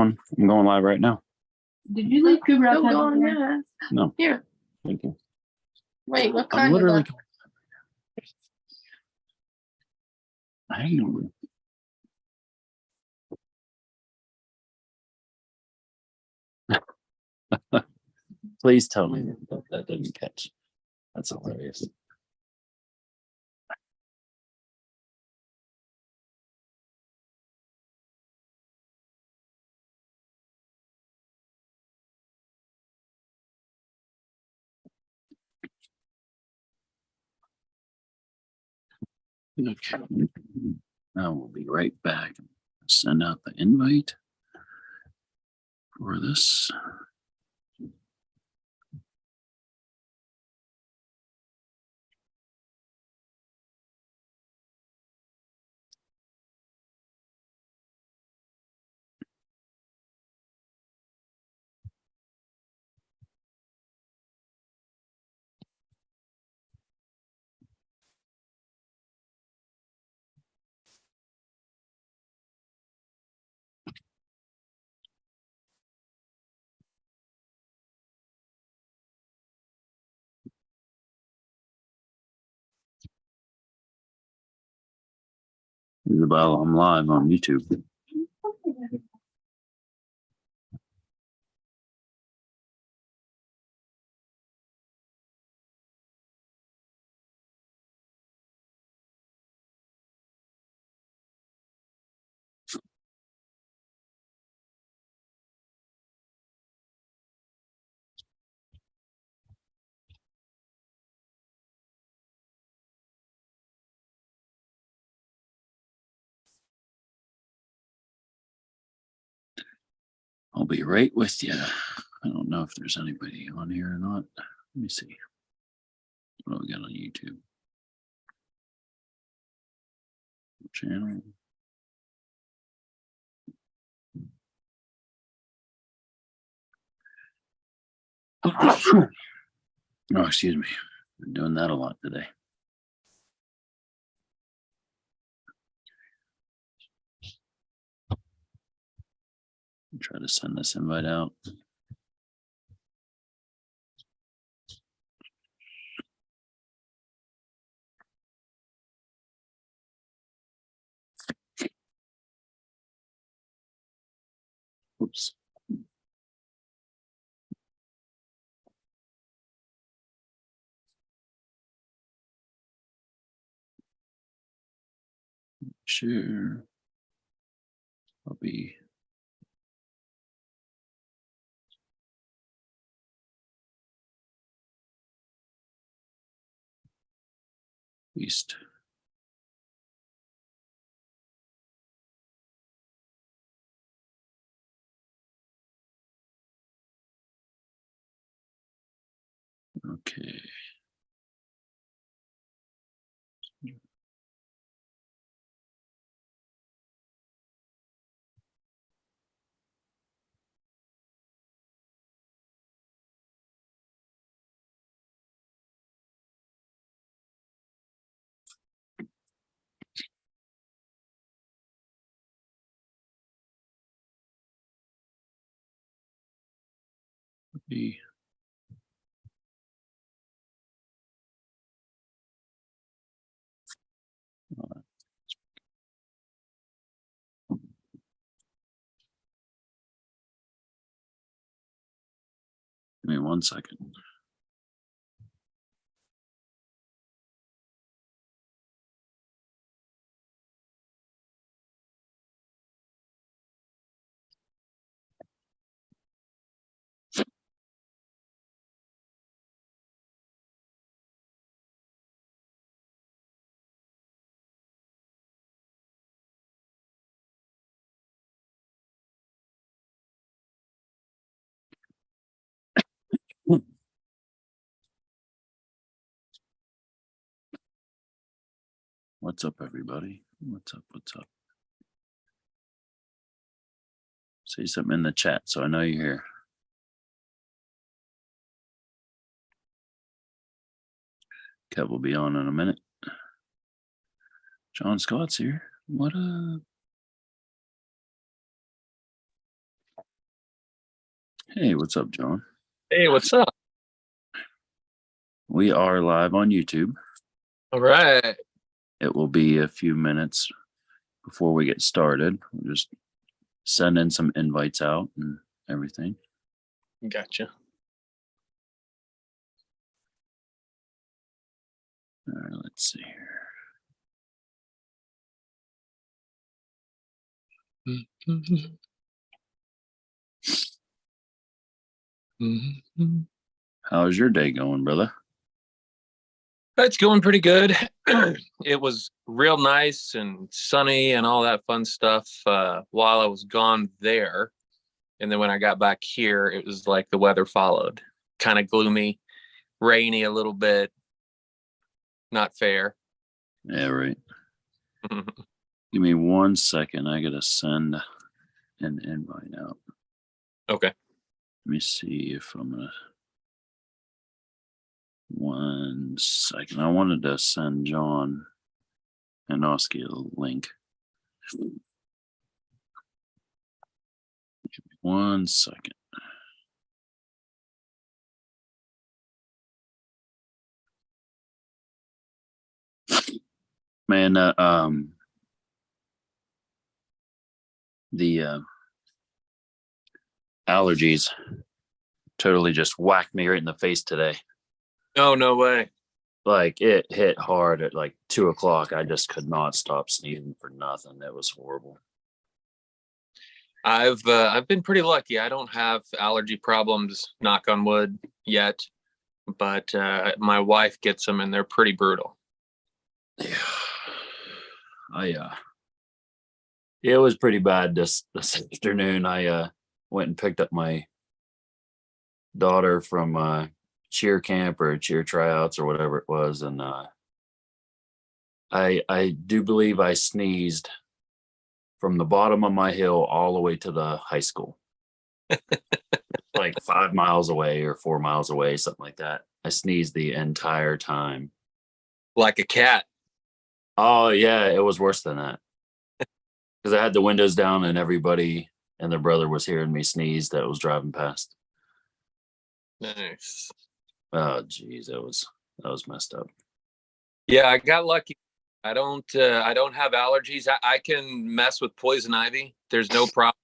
on. I'm going live right now. Did you leave Cooper outside? Go on, yeah. No. Here. Thank you. Wait, what I'm kind of literally. that? Hang on. Please tell me that didn't catch. That's hilarious. Okay. Now we'll be right back. Send out the invite for this. Isabel, I'm live on YouTube. I'll be right with you. I don't know if there's anybody on here or not. Let me see. What do we got on YouTube? Channel. Oh, excuse me. Been doing that a lot today. Try to send this invite out. Oops. Sure. I'll be. East. Okay. Be. Give me 1 second. What's up, everybody? What's up? What's up? Say something in the chat so I know you're here. Kev will be on in a minute. John Scott's here. What up? Hey, what's up, John? Hey, what's up? We are live on YouTube. All right. It will be a few minutes before we get started. We'll just send in some invites out and everything. Gotcha. All right, let's see here. How's your day going, brother? It's going pretty good. It was real nice and sunny and all that fun stuff while I was gone there. And then when I got back here, it was like the weather followed. Kind of gloomy, rainy a little bit. Not fair. Yeah, right. Give me 1 second. I gotta send an invite out. Okay. Let me see if I'm gonna. 1 second. I wanted to send John and Oski a link. Give me 1 second. Man, the allergies totally just whacked me right in the face today. Oh, no way. Like it hit hard at like 2 o'clock. I just could not stop sneezing for nothing. It was horrible. I've been pretty lucky. I don't have allergy problems, knock on wood, yet. But my wife gets them and they're pretty brutal. Yeah. It was pretty bad this afternoon. I went and picked up my daughter from cheer camp or cheer tryouts or whatever it was, and I do believe I sneezed from the bottom of my hill all the way to the high school. Like 5 miles away or 4 miles away, something like that. I sneezed the entire time. Like a cat. Oh yeah, it was worse than that. Because I had the windows down and everybody and their brother was hearing me sneeze that was driving past. Nice. Oh geez, that was messed up. Yeah, I got lucky. I don't have allergies. I can mess with poison ivy. There's no problem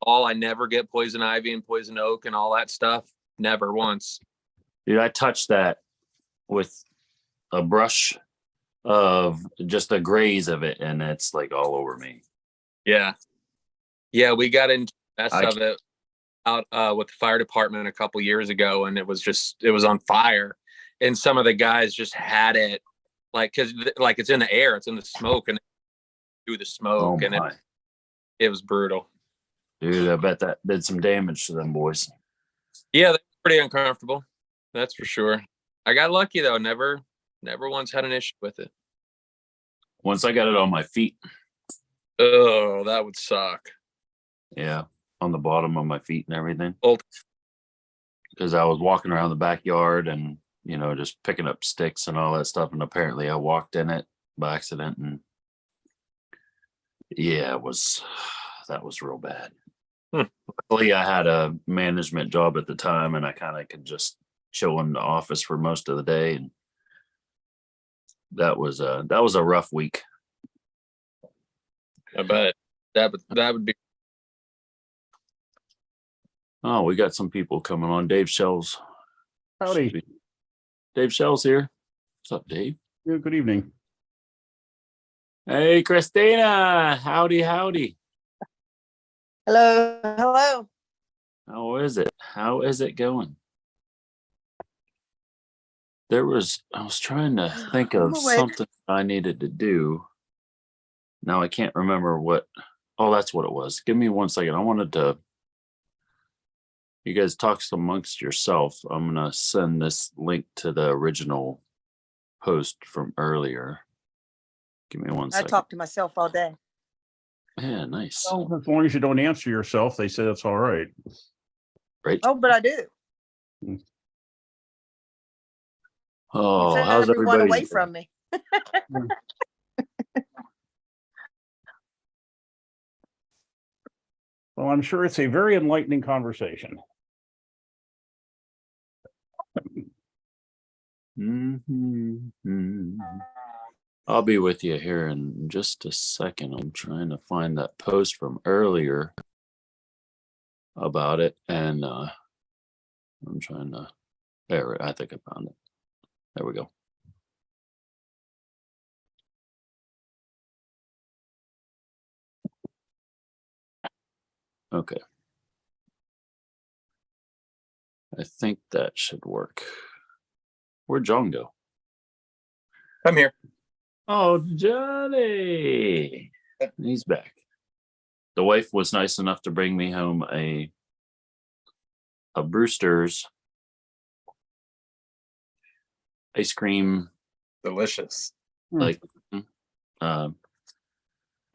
at all. I never get poison ivy and poison oak and all that stuff. Never once. Dude, I touched that with a brush of just a graze of it, and it's like all over me. Yeah. Yeah, we got into the mess I of it out with the fire department a couple years ago, and it was on fire. And some of the guys just had it because it's in the air, it's in the smoke, and through the smoke, Oh and my. it was brutal. Dude, I bet that did some damage to them boys. Yeah, they're pretty uncomfortable. That's for sure. I got lucky though. Never once had an issue with it. Once I got it on my feet. Oh, that would suck. Yeah, on the bottom of my feet and everything. Old. Because I was walking around the backyard and, just picking up sticks and all that stuff. And apparently I walked in it by accident. And yeah, that was real bad. Luckily, I had a management job at the time and I kind of could just chill in the office for most of the day. And that was a rough week. I bet that would be. Oh, we got some people coming on. Dave Shells. Howdy. Dave Shells here. What's up, Dave? Yeah, good evening. Hey, Christina. Howdy. Hello. How is it? How is it going? I was trying to think of I'm awake. something I needed to do. Now I can't remember what. Oh, that's what it was. Give me 1 second. I wanted to. You guys talk amongst yourself. I'm going to send this link to the original post from earlier. Give me 1 I second. talk to myself all day. Yeah, nice. Well, as long as you don't answer yourself, they say that's all right. Right. Oh, but I do. Oh, You send how's everyone everybody? away from me. Well, I'm sure it's a very enlightening conversation. Mhm. I'll be with you here in just a second. I'm trying to find that post from earlier about it, and I'm trying to. There, I think I found it. There we go. Okay. I think that should work. Where'd John go? I'm here. Oh, Johnny. He's back. The wife was nice enough to bring me home a Brewster's ice cream, Delicious. like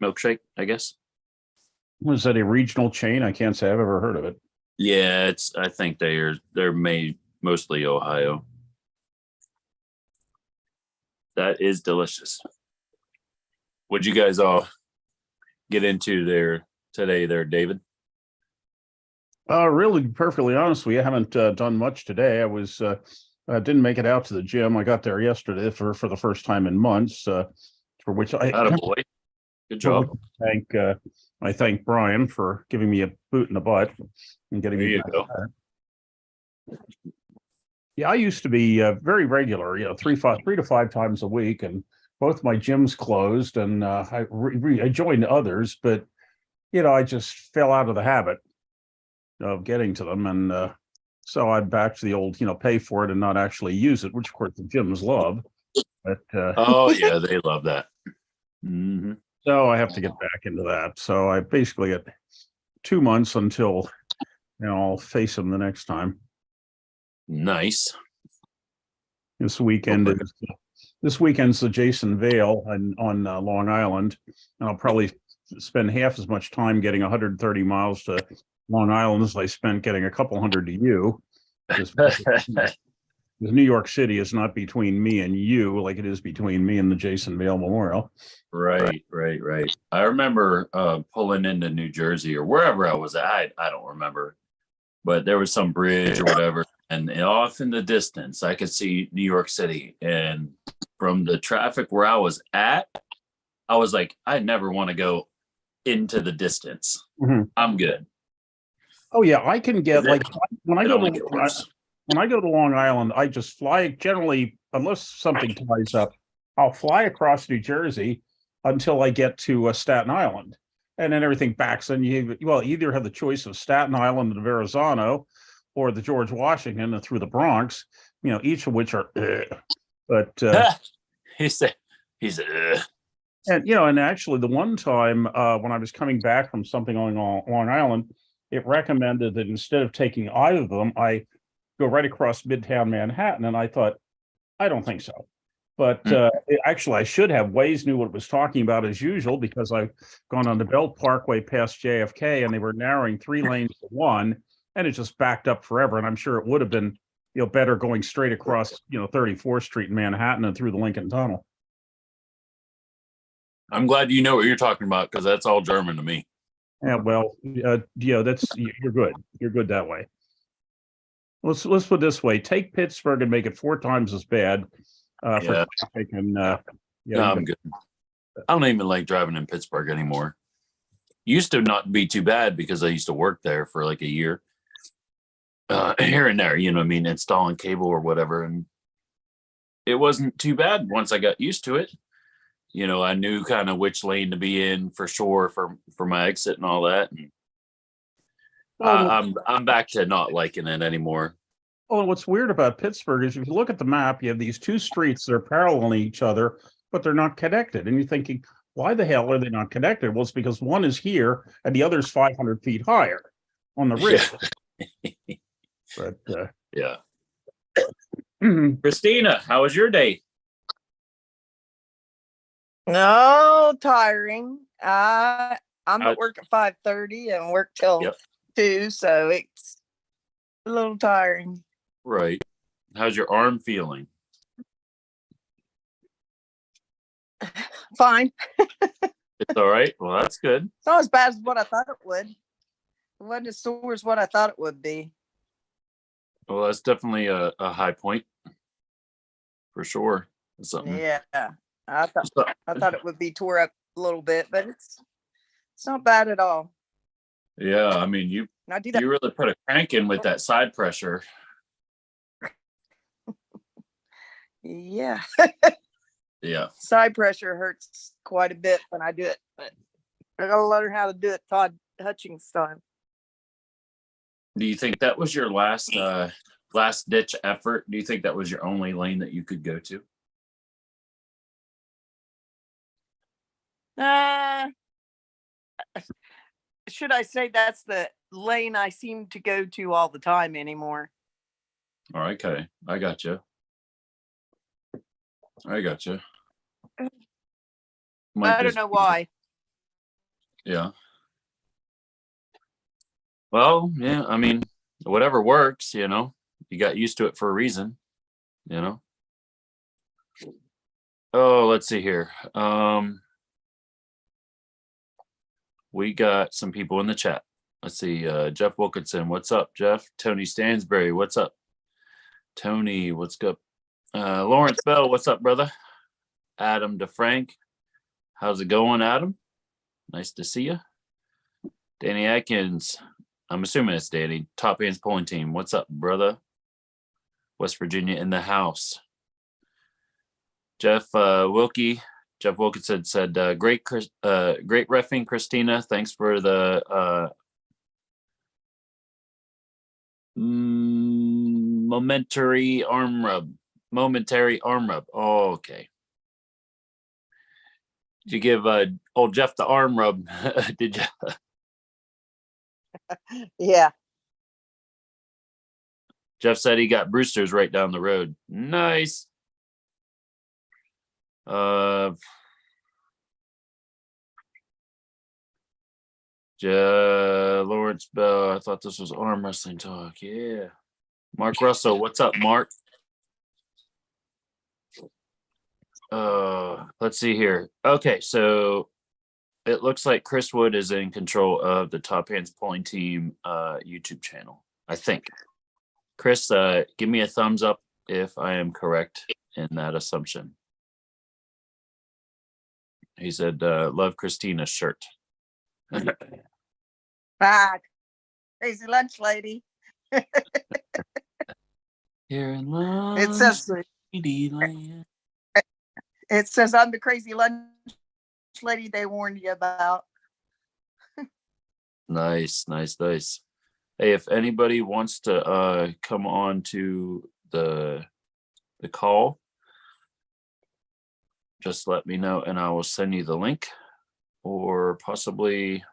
milkshake, I guess. Was that a regional chain? I can't say I've ever heard of it. Yeah, I think they're made mostly Ohio. That is delicious. What'd you guys all get into there today, David? Really, perfectly honest, we haven't done much today. I didn't make it out to the gym. I got there yesterday for the first time in months, for which Attaboy. Good job. I thank Brian for giving me a boot in the butt and getting There me you back. go. Yeah, I used to be very regular, three to five times a week, and both my gyms closed, and I joined others, but I just fell out of the habit of getting to them, and so I'm back to the old, pay for it and not actually use it, which of course the gyms love. But Oh yeah, they love that. Mm-hmm. so I have to get back into that. So I basically get 2 months until I'll face them the next time. Nice. This weekend Okay. is this weekend's the Jason Vale on Long Island, and I'll probably spend half as much time getting 130 miles to Long Island as I spent getting a couple hundred to you. Because New York City is not between me and you like it is between me and the Jason Vale Memorial. Right. I remember pulling into New Jersey or wherever I was at. I don't remember, but there was some bridge or whatever, and off in the distance, I could see New York City. And from the traffic where I was at, I was like, I never want to go into the distance. Mm-hmm. I'm good. Oh yeah, I can get like when I It go only to gets worse. when I go to Long Island, I just fly generally, unless something ties up, I'll fly across New Jersey until I get to Staten Island. And then everything backs. And you either have the choice of Staten Island and Verrazano or the George Washington and through the Bronx, each of which are, but he said, and actually the one time when I was coming back from something on Long Island, it recommended that instead of taking either of them, I go right across Midtown Manhattan. And I thought, I don't think so. But actually, I should have. Waze knew what it was talking about as usual, because I've gone on the Belt Parkway past JFK, and they were narrowing 3 lanes to 1, and it just backed up forever. And I'm sure it would have been, better going straight across, 34th Street in Manhattan and through the Lincoln Tunnel. I'm glad you know what you're talking about, because that's all German to me. Yeah, well, that's you're good. You're good that way. Let's put it this way: take Pittsburgh and make it 4 times as bad for traffic. And No, I'm good. I don't even like driving in Pittsburgh anymore. Used to not be too bad because I used to work there for like a year, here and there. You know what I mean, installing cable or whatever, and it wasn't too bad once I got used to it. I knew kind of which lane to be in for sure for my exit and all that. And I'm back to not liking it anymore. Oh, and what's weird about Pittsburgh is if you look at the map, you have these 2 streets that are parallel to each other, but they're not connected. And you're thinking, why the hell are they not connected? Well, it's because one is here and the other is 500 feet higher on the ridge. Yeah. But yeah. Christina, how was your day? No, tiring. I'm at work at 5:30 and work till 2, so it's a little tiring. Right. How's your arm feeling? Fine. It's all right. Well, that's good. It's not as bad as what I thought it would. It wasn't as sore as what I thought it would be. Well, that's definitely a high point. for sure. That's something. Yeah, I thought So- I thought it would be tore up a little bit, but it's not bad at all. Yeah, I mean, you And I do that. really put a crank in with that side pressure. Yeah, Yeah. side pressure hurts quite a bit when I do it, but I gotta learn how to do it Todd Hutchings style. Do you think that was your last ditch effort? Do you think that was your only lane that you could go to? Should I say that's the lane I seem to go to all the time anymore? All right, okay. I got you. I got you. I don't know why. Yeah. Well, yeah, I mean, whatever works, you know, you got used to it for a reason, you know. Oh, let's see here. We got some people in the chat. Let's see. Jeff Wilkinson, what's up, Jeff? Tony Stansberry, what's up? Tony, what's up? Lawrence Bell, what's up, brother? Adam DeFrank, how's it going, Adam? Nice to see you. Danny Atkins, I'm assuming it's Danny. Top Hands Pulling Team, what's up, brother? West Virginia in the house. Jeff Wilkie, Jeff Wilkinson said, great reffing, Christina. Thanks for the momentary arm rub. Oh, okay. Did you give old Jeff the arm rub? Did you? Yeah. Jeff said he got Brewster's right down the road. Nice. Lawrence Bell, I thought this was arm wrestling talk. Yeah. Mark Russell, what's up, Mark? Let's see here. Okay, so it looks like Chris Wood is in control of the Top Hands Pulling Team YouTube channel, I think. Chris, give me a thumbs up if I am correct in that assumption. He said, love Christina's shirt. Crazy lunch lady. Here in lunch, It says I'm the crazy lunch lady they warned you about. Nice. Hey, if anybody wants to come on to the call, just let me know and I will send you the link. Or possibly,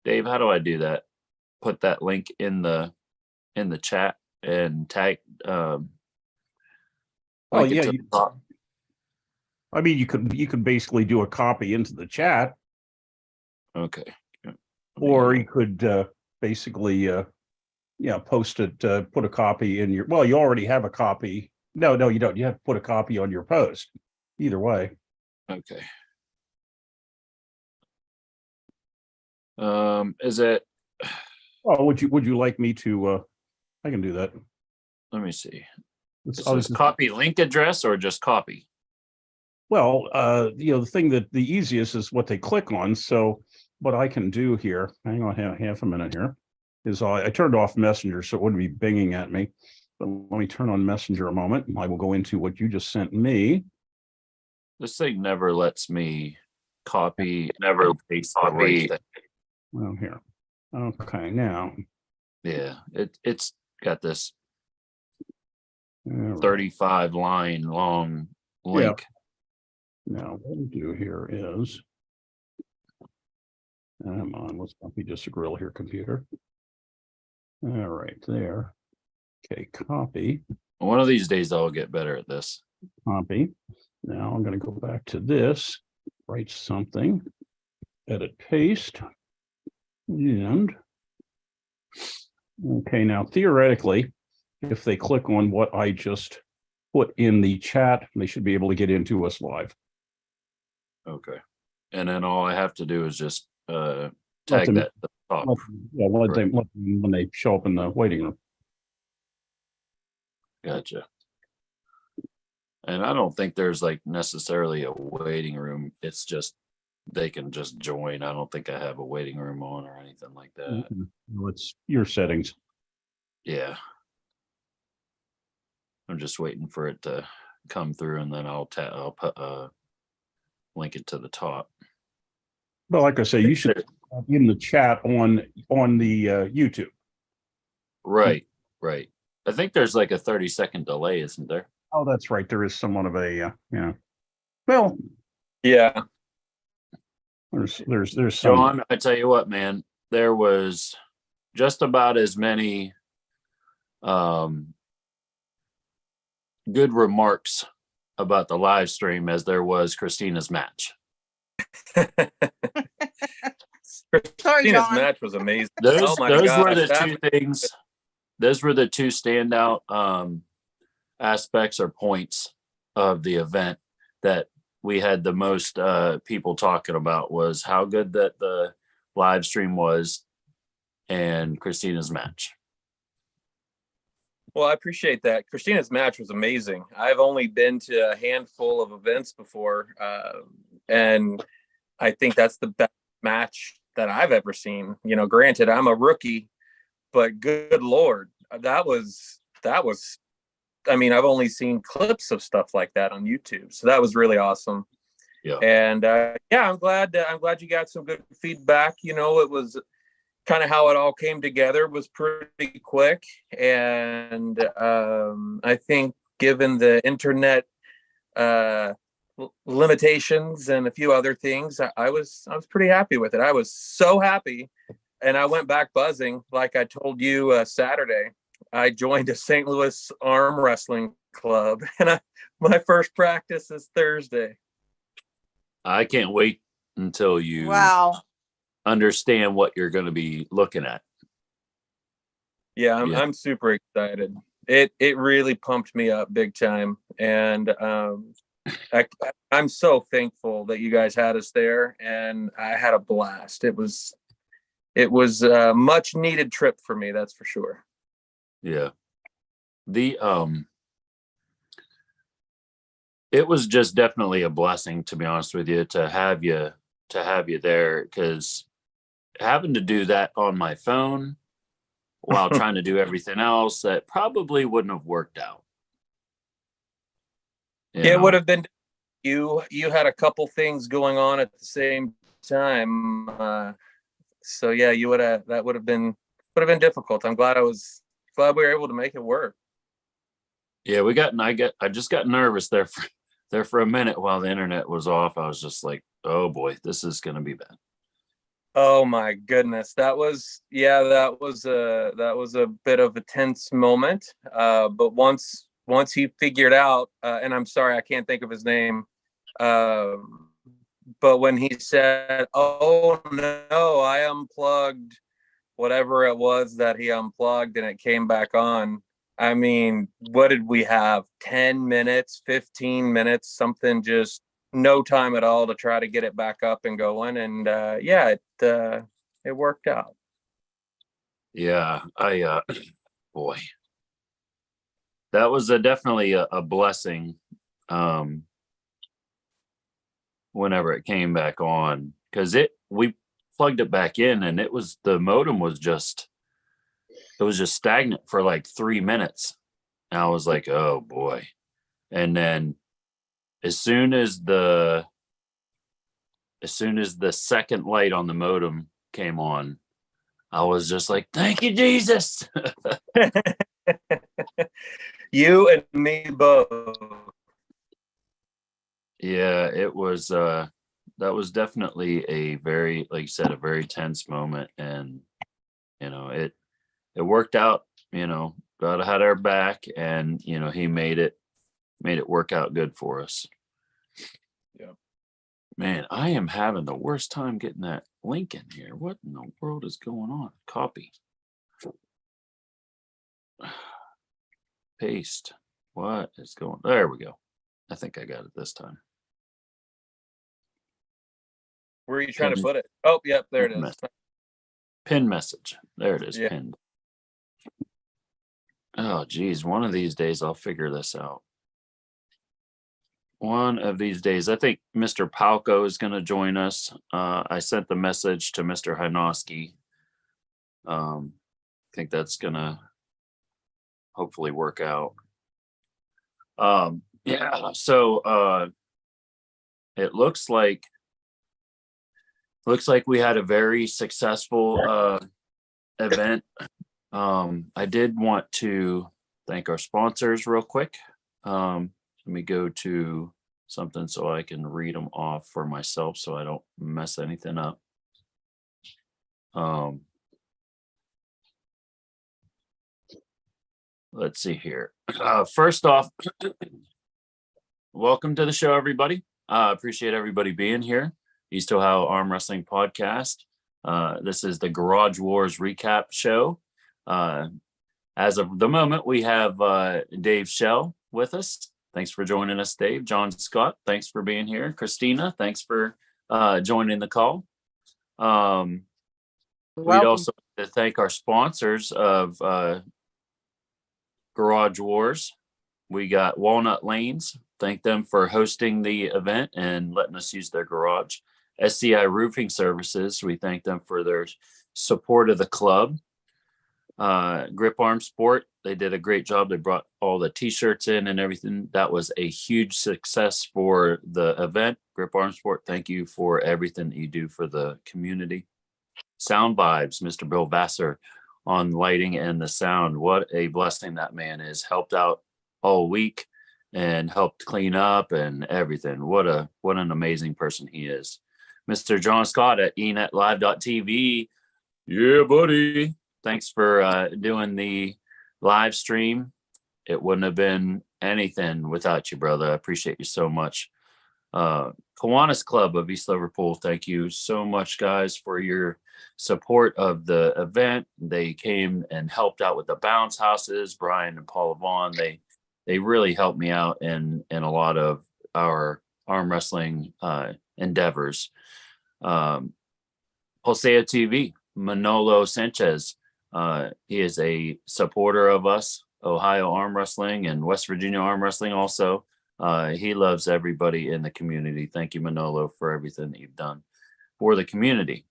Dave, how do I do that? Put that link in the chat and tag. Oh yeah, I mean you could basically do a copy into the chat. Okay. Or you could basically post it, put a copy in your, well, you already have a copy. No, you don't. You have to put a copy on your post. Either way. Okay. Is it? Oh, would you like me to? I can do that. Let me see. Is this copy link address or just copy? Well, the thing that the easiest is what they click on. So what I can do here, hang on half a minute here, is I turned off Messenger so it wouldn't be binging at me. But let me turn on Messenger a moment. I will go into what you just sent me. This thing never lets me copy, never paste the right thing. Well, here. Okay, now. Yeah, it's got this All right. 35 line long link. Now, what we do here is, come on, let's not be just a grill here, computer. All right, there. Okay, copy. One of these days I'll get better at this. Copy. Now I'm going to go back to this, write something, edit, paste, and okay, now theoretically, if they click on what I just put in the chat, they should be able to get into us live. Okay. And then all I have to do is just tag them- that at the top. Let them when they show up in the waiting room. Gotcha. And I don't think there's like necessarily a waiting room. It's just they can just join. I don't think I have a waiting room on or anything like that. Well, it's your settings. Yeah. I'm just waiting for it to come through, and then I'll put link it to the top. But like I say, you should in the chat on the YouTube. Right. I think there's like a 30-second delay, isn't there? Oh, that's right. There is somewhat of a yeah. Well, Yeah. there's some. John, I tell you what, man, there was just about as many good remarks about the live stream as there was Christina's match. Sorry, Christina's John. match was amazing. Those my were gosh, the that- two things. Those were the two standout aspects or points of the event that we had the most people talking about, was how good that the live stream was and Christina's match. Well, I appreciate that. Christina's match was amazing. I've only been to a handful of events before, and I think that's the best match that I've ever seen. You know, granted, I'm a rookie, but good Lord, that was. I mean, I've only seen clips of stuff like that on YouTube, so that was really awesome. Yeah, and yeah, I'm glad you got some good feedback. You know, it was kind of how it all came together was pretty quick, and I think given the internet limitations and a few other things, I was pretty happy with it. I was so happy, and I went back buzzing. Like I told you Saturday, I joined a St. Louis arm wrestling club, and my first practice is Thursday. I can't wait until you Wow. understand what you're going to be looking at. Yeah, I'm super excited. It really pumped me up big time, and I'm so thankful that you guys had us there, and I had a blast. It was a much needed trip for me, that's for sure. Yeah. It was just definitely a blessing, to be honest with you, to have you there, because having to do that on my phone while trying to do everything else, that probably wouldn't have worked out. It would have been. You had a couple things going on at the same time, so yeah, that would have been difficult. I'm glad we were able to make it work. Yeah, I just got nervous there for a minute while the internet was off. I was just like, oh boy, this is going to be bad. Oh my goodness, that was a bit of a tense moment. But once he figured out, and I'm sorry I can't think of his name, but when he said, "Oh no, I unplugged whatever it was that he unplugged and it came back on," I mean, what did we have? 10 minutes, 15 minutes, something, just no time at all to try to get it back up and going. And yeah, it worked out. Yeah, boy, that was definitely a blessing. Whenever it came back on, because we plugged it back in, and the modem was just stagnant for like 3 minutes. And I was like, oh boy. And then as soon as the second light on the modem came on, I was just like, thank you, Jesus. You and me both. Yeah, it was that was definitely a very, like you said, a very tense moment. And you know, it worked out. You know, God had our back, and you know, he made it work out good for us. Yeah. Man, I am having the worst time getting that link in here. What in the world is going on? Copy. Paste. What is going? There we go. I think I got it this time. Where are you trying to put it? Oh, yep, there it is. Pin message. There it is. Yeah. Pinned. Oh, geez. One of these days I'll figure this out. one of these days. I think Mr. Palco is going to join us. I sent the message to Mr. Hinoski. I think that's going to hopefully work out. Yeah, so it looks like we had a very successful event. I did want to thank our sponsors real quick. Let me go to something so I can read them off for myself so I don't mess anything up. Let's see here. First off, welcome to the show, everybody. Appreciate everybody being here. East Ohio Arm Wrestling Podcast. This is the Garage Wars recap show. As of the moment, we have Dave Shell with us. Thanks for joining us, Dave. John Scott, thanks for being here. Christina, thanks for joining the call. We'd also like to thank our sponsors of Garage Wars. We got Walnut Lanes. Thank them for hosting the event and letting us use their garage. SCI Roofing Services, we thank them for their support of the club. Grip Arm Sport, they did a great job. They brought all the t-shirts in and everything. That was a huge success for the event. Grip Arm Sport, thank you for everything that you do for the community. Sound Vibes, Mr. Bill Vassar on lighting and the sound. What a blessing that man is. Helped out all week and helped clean up and everything. What an amazing person he is. Mr. John Scott at enetlive.tv. Yeah, buddy. Thanks for doing the live stream. It wouldn't have been anything without you, brother. I appreciate you so much. Kiwanis Club of East Liverpool, thank you so much, guys, for your support of the event. They came and helped out with the bounce houses. Brian and Paula Vaughn, they really helped me out in a lot of our arm wrestling endeavors. Poseo TV, Manolo Sanchez, he is a supporter of us, Ohio Arm Wrestling and West Virginia Arm Wrestling also. He loves everybody in the community. Thank you, Manolo, for everything that you've done for the community.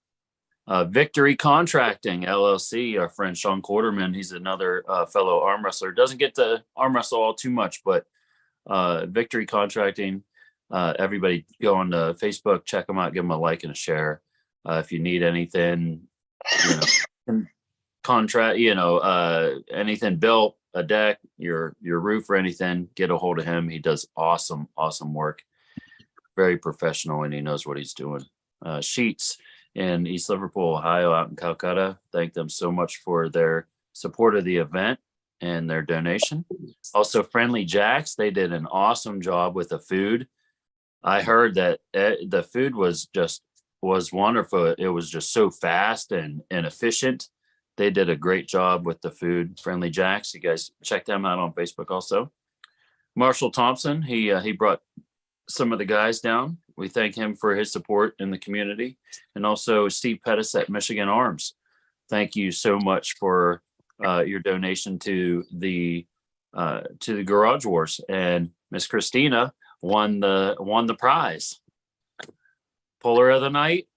Victory Contracting LLC, our friend Sean Quarterman, he's another fellow arm wrestler. Doesn't get to arm wrestle all too much, but Victory Contracting, everybody go on to Facebook, check them out, give them a like and a share. If you need anything, contract, anything built, a deck, your roof or anything, get a hold of him. He does awesome work. Very professional, and he knows what he's doing. Sheets in East Liverpool, Ohio, out in Calcutta. Thank them so much for their support of the event and their donation. Also, Friendly Jacks, they did an awesome job with the food. I heard that the food was wonderful. It was just so fast and efficient. They did a great job with the food. Friendly Jacks, you guys check them out on Facebook also. Marshall Thompson, he brought some of the guys down. We thank him for his support in the community. And also Steve Pettis at Michigan Arms. Thank you so much for your donation to the Garage Wars. And Miss Christina won the prize. Puller of the night,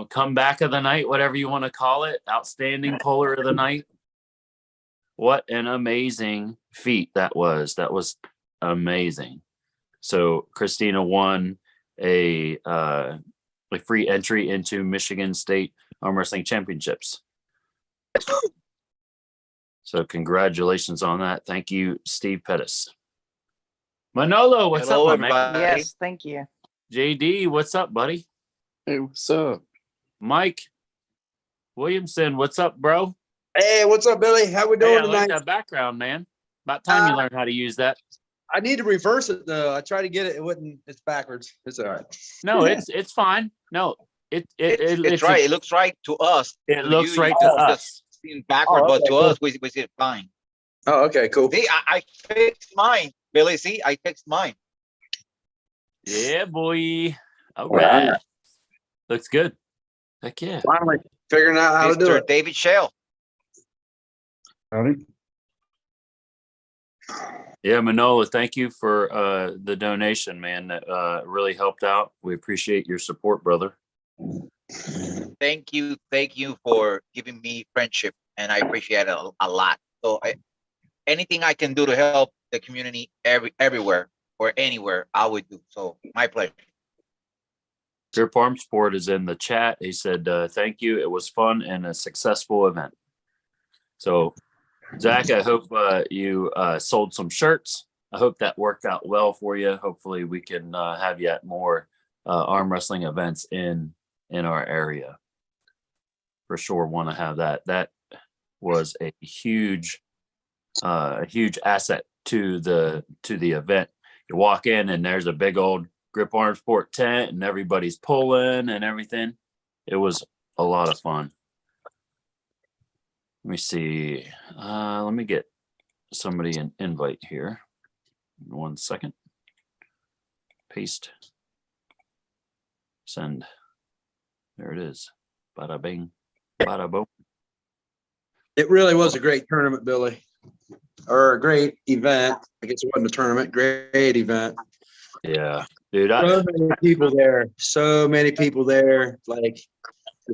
comeback of the night, whatever you want to call it. Outstanding puller of the night. What an amazing feat that was. That was amazing. So Christina won a free entry into Michigan State Arm Wrestling Championships. So congratulations on that. Thank you, Steve Pettis. Manolo, what's up, my man? Yes, thank you. JD, what's up, buddy? Hey, what's up? Mike Williamson, what's up, bro? Hey, what's up, Billy? How we doing I tonight? like that background, man. About time you learned how to use that. I need to reverse it though. I tried to get it. It wouldn't. It's backwards. It's all right. No, it's fine. No, it's right. It looks right to us. It To looks you, right you to just us. seem backward, Oh, but okay, to cool. us, we see it fine. Oh, okay, cool. See, I fixed mine, Billy. See, I fixed mine. Yeah, boy. All Right. right. Looks good. Heck yeah. Finally figuring out how to do Mr. it. David Shell. Howdy. Yeah, Manola, thank you for the donation, man. That really helped out. We appreciate your support, brother. Thank you for giving me friendship, and I appreciate it a lot. So anything I can do to help the community everywhere or anywhere, I would do. So my pleasure. Grip Arm Sport is in the chat. He said, thank you. It was fun and a successful event. So, Zach, I hope you sold some shirts. I hope that worked out well for you. Hopefully we can have you at more arm wrestling events in our area. For sure want to have that. That was a huge asset to the event. You walk in and there's a big old Grip Arm Sport tent and everybody's pulling and everything. It was a lot of fun. Let me see. Let me get somebody an invite here. 1 second. Paste. Send. There it is. Bada bing. Bada boom. It really was a great tournament, Billy, or a great event. I guess it wasn't a tournament. Great event. Yeah, dude. So many people there. So many people there. Like,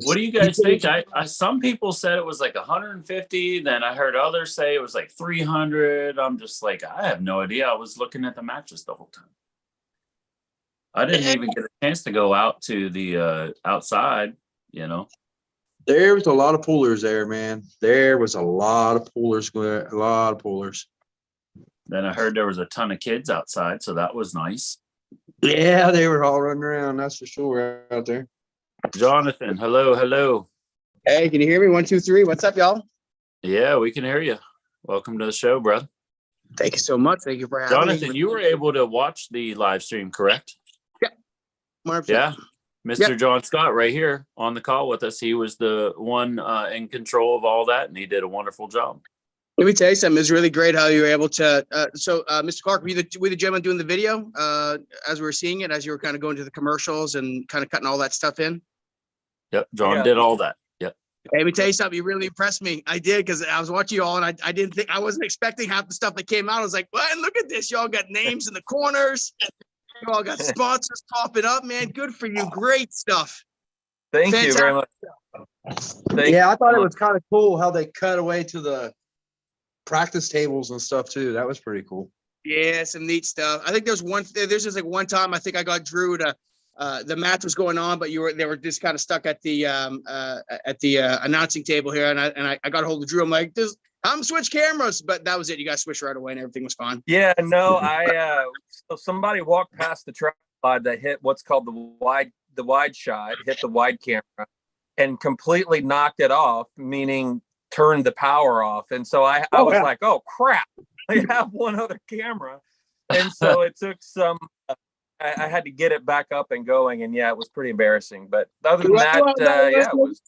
What do you guys think? I some people said it was like 150. Then I heard others say it was like 300. I'm just like, I have no idea. I was looking at the matches the whole time. I didn't even get a chance to go out to the outside, you know. There was a lot of pullers there, man. There was a lot of pullers. A lot of pullers. Then I heard there was a ton of kids outside, so that was nice. Yeah, they were all running around. That's for sure out there. Jonathan, hello. Hey, can you hear me? 1, 2, 3. What's up, y'all? Yeah, we can hear you. Welcome to the show, brother. Thank you so much. Thank you for having me. Jonathan, you were able to watch the live stream, correct? Yeah. 100%. Yeah. Mr. John Scott right here on the call with us. He was the one in control of all that, and he did a wonderful job. Let me tell you something. It's really great how you were able to. Mr. Clark, were you the gentleman doing the video as we were seeing it, as you were kind of going to the commercials and kind of cutting all that stuff in? Yep. John did all that. Yep. Hey, let me tell you something. You really impressed me. I did, because I was watching you all, and I wasn't expecting half the stuff that came out. I was like, what? Look at this. Y'all got names in the corners. You all got sponsors popping up, man. Good for you. Great stuff. Thank you very much. Yeah, I thought it was kind of cool how they cut away to the practice tables and stuff too. That was pretty cool. Yeah, some neat stuff. I think there's just like one time I think I got Drew to the match was going on, but they were just kind of stuck at the announcing table here, and I got a hold of Drew. I'm like, I'm switch cameras, but that was it. You guys switched right away, and everything was fine. Yeah, no, so somebody walked past the tripod that hit what's called the wide shot, hit the wide camera, and completely knocked it off, meaning turned the power off. And so I was like, oh crap, I have one other camera, and so it took some. I had to get it back up and going, and yeah, it was pretty embarrassing. But other than that, it was.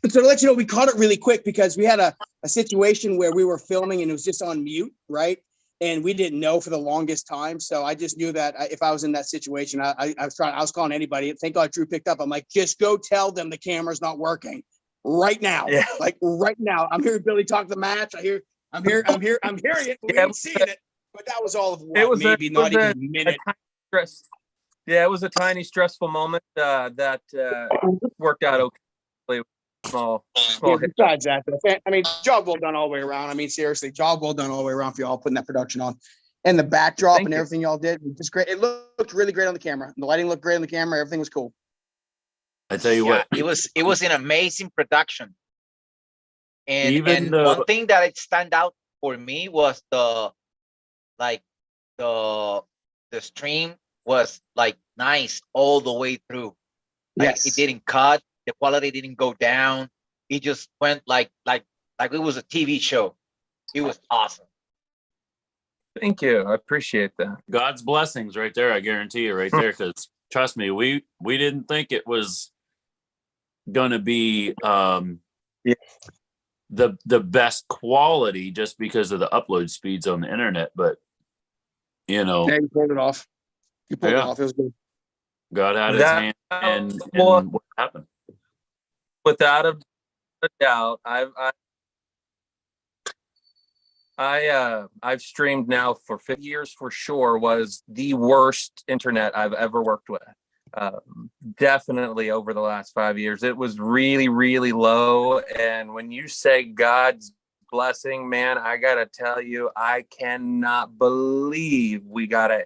So to let you know, we caught it really quick because we had a situation where we were filming and it was just on mute, right? And we didn't know for the longest time. So I just knew that if I was in that situation, I was calling anybody. Thank God Drew picked up. I'm like, just go tell them the camera's not working right now. Yeah. Like right now. I'm hearing Billy talk the match. I'm hearing it. We ain't seeing it. But that was all of maybe not even a minute. Yeah, it was a tiny stressful moment that worked out okay. Small hit. Besides that, I mean, job well done all the way around. I mean, seriously, job well done all the way around for y'all putting that production on, and the backdrop and everything y'all did was just great. It looked really great on the camera. The lighting looked great on the camera. Everything was cool. I tell you what, it was an amazing production. And even one thing that it stand out for me was the stream was like nice all the way through. Like, Yes, it didn't cut. The quality didn't go down. It just went like it was a TV show. It was awesome. Thank you. I appreciate that. God's blessings right there. I guarantee you right there. Because trust me, we didn't think it was going to be the best quality just because of the upload speeds on the internet. But, you know, you pulled it off. You pulled it off. It was good. God had his hand in what happened. Without a doubt, I've streamed now for 50 years for sure. Was the worst internet I've ever worked with. Definitely over the last 5 years, it was really, really low. And when you say God's blessing, man, I gotta tell you, I cannot believe we got a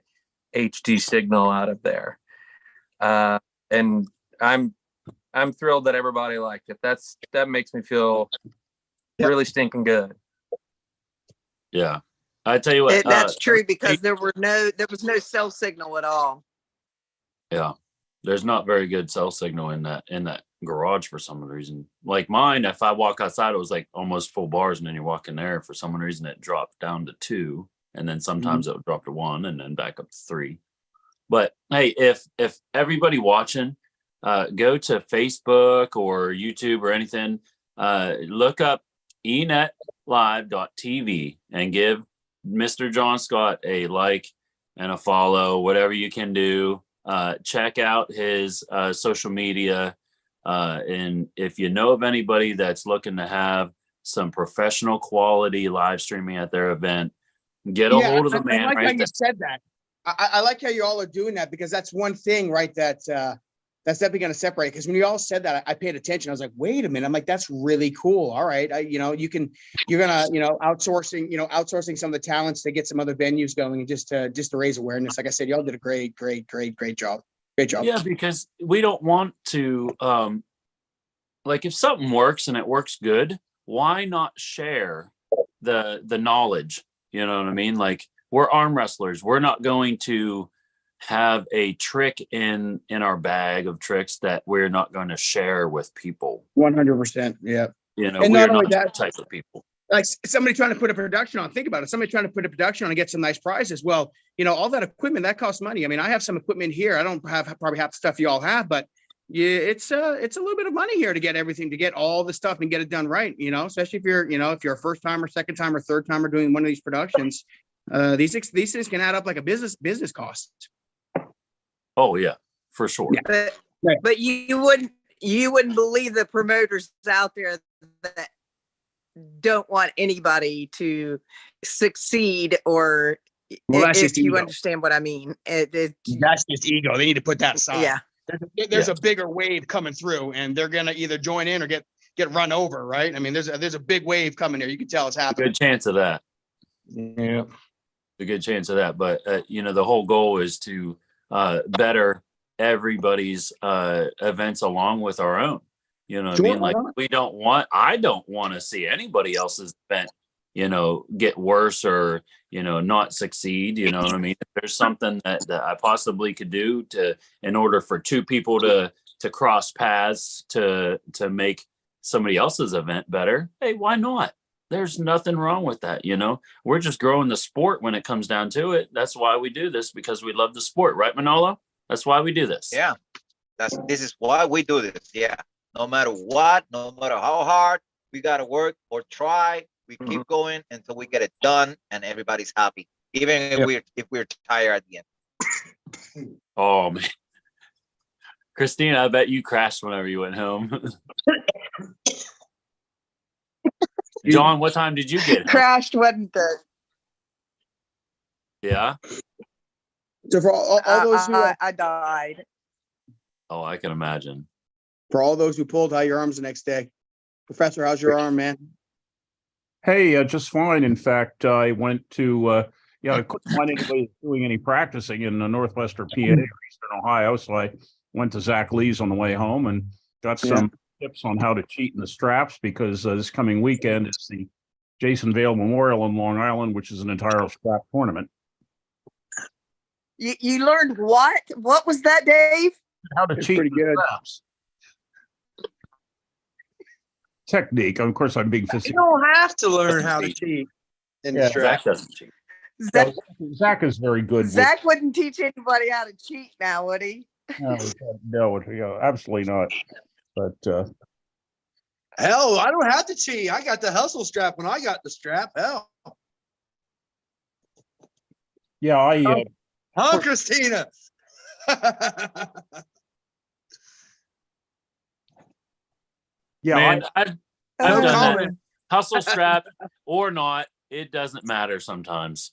HD signal out of there. And I'm thrilled that everybody liked it. That makes me feel really stinking good. Yeah. I tell you what, That's true because there was no cell signal at all. yeah, there's not very good cell signal in that garage for some reason. Like mine, if I walk outside, it was like almost full bars, and then you walk in there, for some reason it dropped down to 2, and then sometimes it would drop to 1, and then back up to 3. But hey, if everybody watching, go to Facebook or YouTube or anything, look up enetlive.tv and give Mr. John Scott a like and a follow, whatever you can do. Check out his social media. And if you know of anybody that's looking to have some professional quality live streaming at their event, get a hold of the man. I like right how you there. said that. I like how you all are doing that, because that's one thing, right? That's definitely going to separate. Because when you all said that, I paid attention. I was like, wait a minute. I'm like, that's really cool. All right. You're gonna, outsourcing some of the talents to get some other venues going, and just to raise awareness. Like I said, y'all did a great job. Great job. Yeah, because we don't want to, like, if something works and it works good, why not share the knowledge? You know what I mean? Like, we're arm wrestlers. We're not going to have a trick in our bag of tricks that we're not going to share with people. 100%. Yeah. You know, And we're not only not that, that type of people. like somebody trying to put a production on. Think about it. Somebody trying to put a production on and get some nice prizes. Well, all that equipment that costs money. I mean, I have some equipment here. I don't have probably half the stuff you all have, but yeah, it's a little bit of money here to get everything, to get all the stuff and get it done right. Especially if you're a first timer, second timer, third timer doing one of these productions. These things can add up like a business cost. Oh yeah, for sure. Yeah. But you wouldn't believe the promoters out there that don't want anybody to succeed, or that's if just you ego. understand what I mean. That's just ego. They need to put that aside. Yeah. There's a bigger wave coming through, and they're gonna either join in or get run over, right? I mean, there's a big wave coming there. You can tell it's happening. Good chance of that. Yeah. A good chance of that. But the whole goal is to better everybody's events along with our own. You know what I mean? Like, I don't want to see anybody else's event, get worse or, not succeed. You know what I mean? If there's something that I possibly could do in order for two people to cross paths to make somebody else's event better, hey, why not? There's nothing wrong with that. We're just growing the sport when it comes down to it. That's why we do this, because we love the sport, right, Manolo? That's why we do this. Yeah, this is why we do this. Yeah, no matter what, no matter how hard we got to work or try, we keep going until we get it done and everybody's happy, even if we're tired at the end. Oh man, Christina, I bet you crashed whenever you went home. John, what time did you get home? Crashed wasn't the. Yeah. So for all those who I died. Oh, I can imagine. For all those who pulled, how your arms the next day? Professor, how's your arm, man? Hey, just fine. In fact, I went to, I couldn't find anybody doing any practicing in northwestern PA or eastern Ohio. So I went to Zach Lee's on the way home and got some tips on how to cheat in the straps, because this coming weekend is the Jason Vale Memorial in Long Island, which is an entire strap tournament. You learned what? What was that, Dave? How to cheat in the straps. Technique. Of course, I'm being You facetious. don't have to learn how to cheat in the strap. Zach doesn't cheat. Zach is very good. Zach wouldn't teach anybody how to cheat now, would he? No, absolutely not. But Hell, I don't have to cheat. I got the hustle strap when I got the strap. Hell. yeah, Huh, Christina? yeah, Man, I've done that. comment. Hustle strap or not, it doesn't matter sometimes.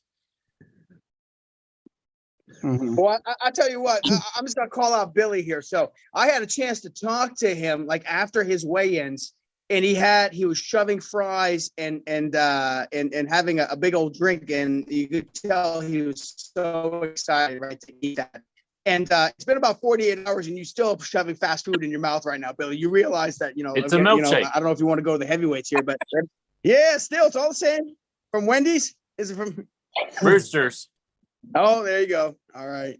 Well, I tell you what, I'm just gonna call out Billy here. So I had a chance to talk to him like after his weigh-ins, and he was shoving fries and having a big old drink, and you could tell he was so excited, right, to eat that. And it's been about 48 hours, and you're still shoving fast food in your mouth right now, Billy. You realize that, It's a milkshake. I don't know if you want to go to the heavyweights here, but yeah, still, it's all the same. From Wendy's? Is it from Roosters? Oh, there you go. All right.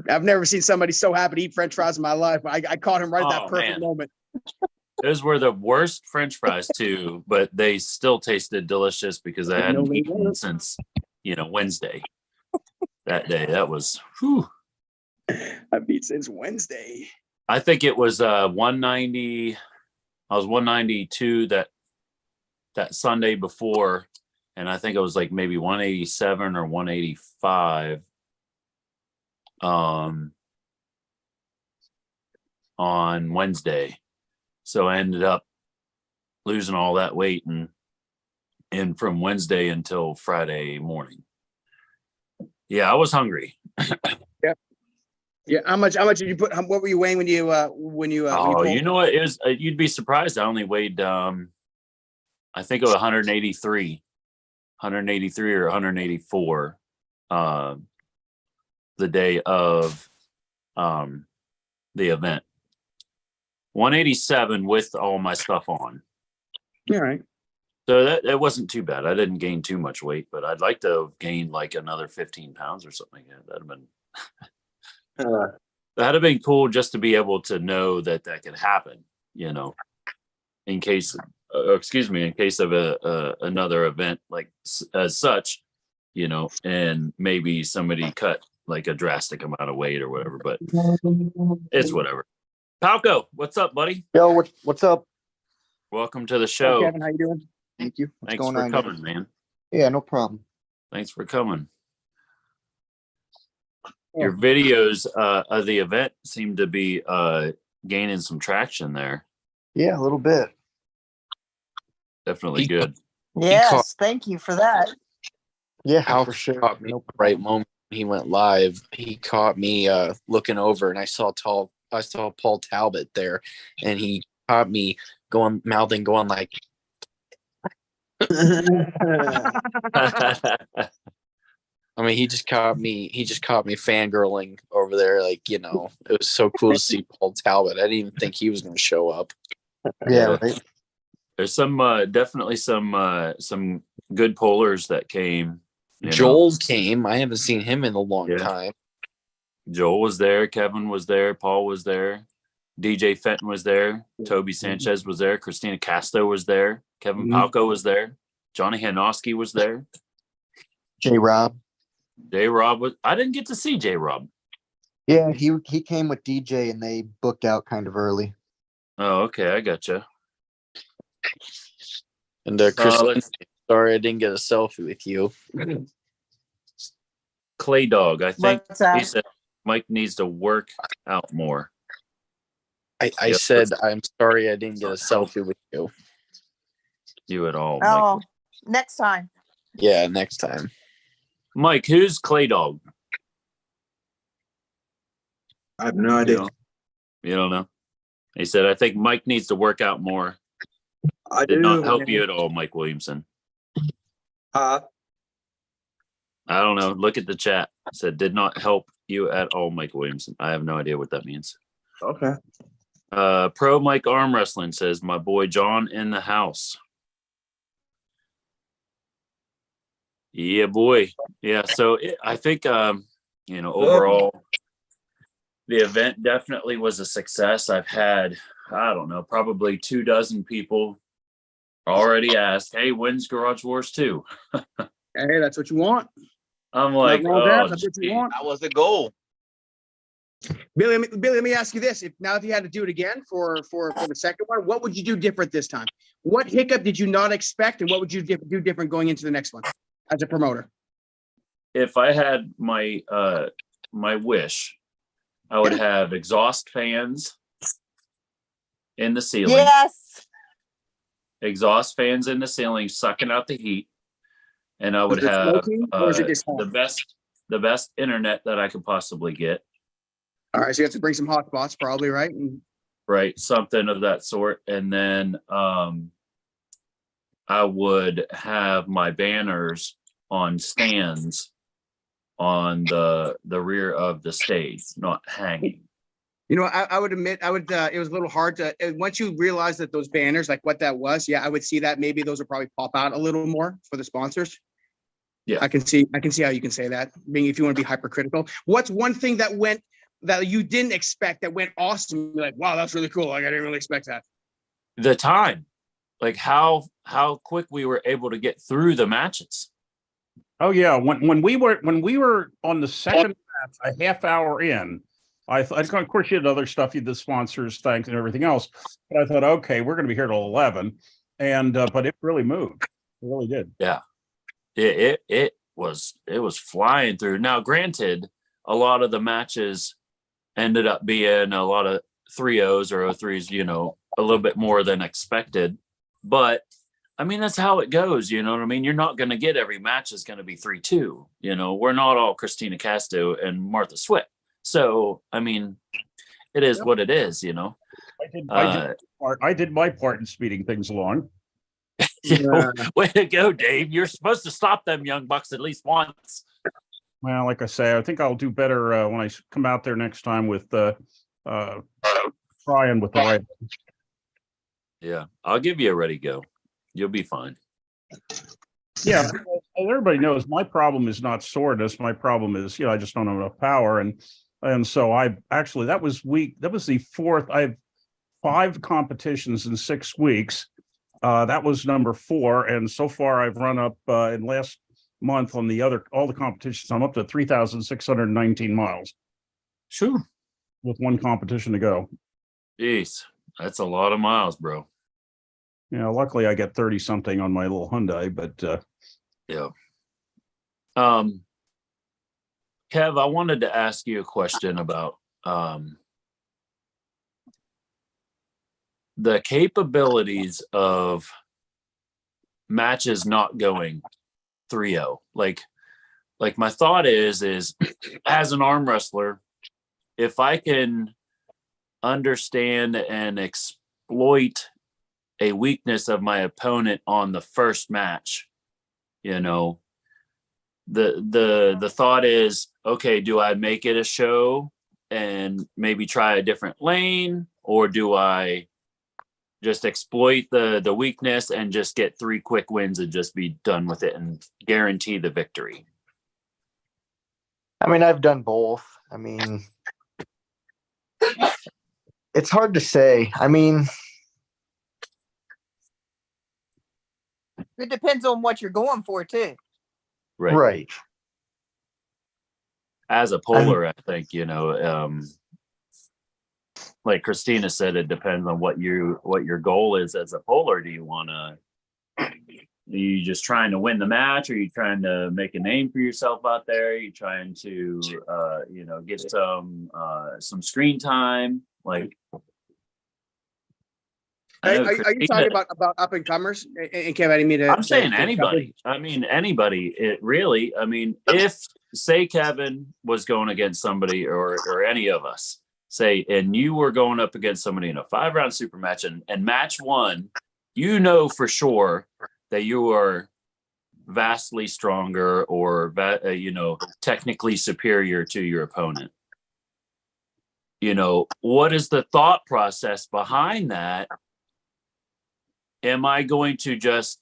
I've never seen somebody so happy to eat French fries in my life. I caught him right at that perfect moment. Those were the worst French fries too, but they still tasted delicious because I hadn't eaten since, Wednesday. That day, that was, whew. I've eaten since Wednesday. I think it was 190. I was 192 that Sunday before, and I think it was like maybe 187 or 185 on Wednesday. So I ended up losing all that weight and from Wednesday until Friday morning. Yeah, I was hungry. Yeah. How much did you put? What were you weighing when you you know what? It was, you'd be surprised. I only weighed, I think it was 183 or 184, the day of, the event. 187 with all my stuff on. All right. So that wasn't too bad. I didn't gain too much weight, but I'd like to have gained like another 15 pounds or something. That'd have been that'd have been cool just to be able to know that could happen, in case of another event like as such, and maybe somebody cut like a drastic amount of weight or whatever, but it's whatever. Palco, what's up, buddy? Yo, what's up? Welcome to the Hey, show. Kevin, how you doing? Thank you. What's Thanks going for on, coming, guys? man. Yeah, no problem. Thanks for coming. Yeah. Your videos of the event seem to be gaining some traction there. Yeah, a little bit. Definitely good. Yes, thank you for that. Yeah, Al for sure. caught me No at the right moment when he went live. He caught me looking over, and I saw Paul Talbot there, and he caught me going like, I mean, he just caught me fangirling over there. Like, it was so cool to see Paul Talbot. I didn't even think he was going to show up. Yeah, right. There's some definitely some good pullers that came. Joel came. I haven't seen him in a long Yeah. time. Joel was there. Kevin was there. Paul was there. DJ Fenton was there. Toby Sanchez was there. Christina Casto was there. Kevin Palco was there. Johnny Hanowski was there. J-Rob. J-Rob was. I didn't get to see J-Rob. Yeah, he came with DJ and they booked out kind of early. Oh, okay. I gotcha. And Chris, sorry I didn't get a selfie with you. Clay Dog. I think What's that? he said Mike needs to work out more. I said I'm sorry I didn't get a selfie with you. You at all, Oh, Mike? next time. Yeah, next time. Mike, who's Clay Dog? I have no idea. You don't know? He said, I think Mike needs to work out more. I Did do. not help you at all, Mike Williamson. Uh, I don't know. Look at the chat. It said, did not help you at all, Mike Williamson. I have no idea what that means. okay. Pro Mike Arm Wrestling says, my boy John in the house. Yeah, boy. Yeah. So I think, overall, the event definitely was a success. I've had, I don't know, probably 24 people already asked, hey, when's Garage Wars 2? Hey, that's what you want. I'm like, Nothing wrong with that. That's what gee. you want. That was the goal. Billy, let me ask you this: if you had to do it again for the second one, what would you do different this time? What hiccup did you not expect, and what would you do different going into the next one as a promoter? If I had my my wish, I would have exhaust fans in the ceiling. Yes. exhaust fans in the ceiling sucking out the heat, and I would Is it have smoking, or is it just hot? the best internet that I could possibly get. All right, so you have to bring some hot spots, probably, right? And Right, something of that sort. And then I would have my banners on stands on the rear of the stage, not hanging. you know, I would admit, it was a little hard to, once you realize that those banners, like what that was, yeah, I would see that maybe those would probably pop out a little more for the sponsors. Yeah. I can see how you can say that, being if you want to be hypercritical. What's one thing that you didn't expect that went awesome? You're like, wow, that's really cool. Like, I didn't really expect that. The time, like how quick we were able to get through the matches. Oh yeah, when we were on the second match, a half hour in, I thought, of course, you had other stuff, you had the sponsors, thanks, and everything else. But I thought, okay, we're going to be here till 11, and but it really moved. It really did. Yeah, it was flying through. Now, granted, a lot of the matches ended up being a lot of 3-0s or 0-3s, you know, a little bit more than expected. But I mean, that's how it goes. You know what I mean? You're not going to get every match is going to be 3-2. You know, we're not all Christina Casto and Martha Swift. So, I mean, it is what it is, you know. I did my part in speeding things along. Yeah. Way to go, Dave. You're supposed to stop them young bucks at least once. Well, like I say, I think I'll do better when I come out there next time with trying with the right. Yeah, I'll give you a ready go. You'll be fine. Yeah, as everybody knows, my problem is not soreness. My problem is, I just don't have enough power, and so that was the fourth. I have 5 competitions in 6 weeks. That was number 4, and so far I've run up in last month on all the competitions. I'm up to 3,619 miles. Sure. With 1 competition to go. Jeez, that's a lot of miles, bro. Yeah, luckily I get 30 something on my little Hyundai, but yeah. Kev, I wanted to ask you a question about the capabilities of matches not going 3-0. Like my thought is as an arm wrestler, if I can understand and exploit a weakness of my opponent on the first match, you know, the thought is, okay, do I make it a show and maybe try a different lane, or do I just exploit the weakness and just get 3 quick wins and just be done with it and guarantee the victory? I mean, I've done both. I mean, it's hard to say. I mean, It depends on what you're going for, too. Right. As a polar, I think, you know, like Christina said, it depends on what your goal is as a polar. Do you want to, are you just trying to win the match? Are you trying to make a name for yourself out there? Are you trying to, get some screen time? Like, Are you talking about up and comers? And Kev, I didn't mean to. I'm saying anybody. I mean, anybody. It really. I mean, if say Kevin was going against somebody, or any of us, say, and you were going up against somebody in a 5-round super match, and match 1, you know for sure that you are vastly stronger or technically superior to your opponent. You know, what is the thought process behind that? Am I going to just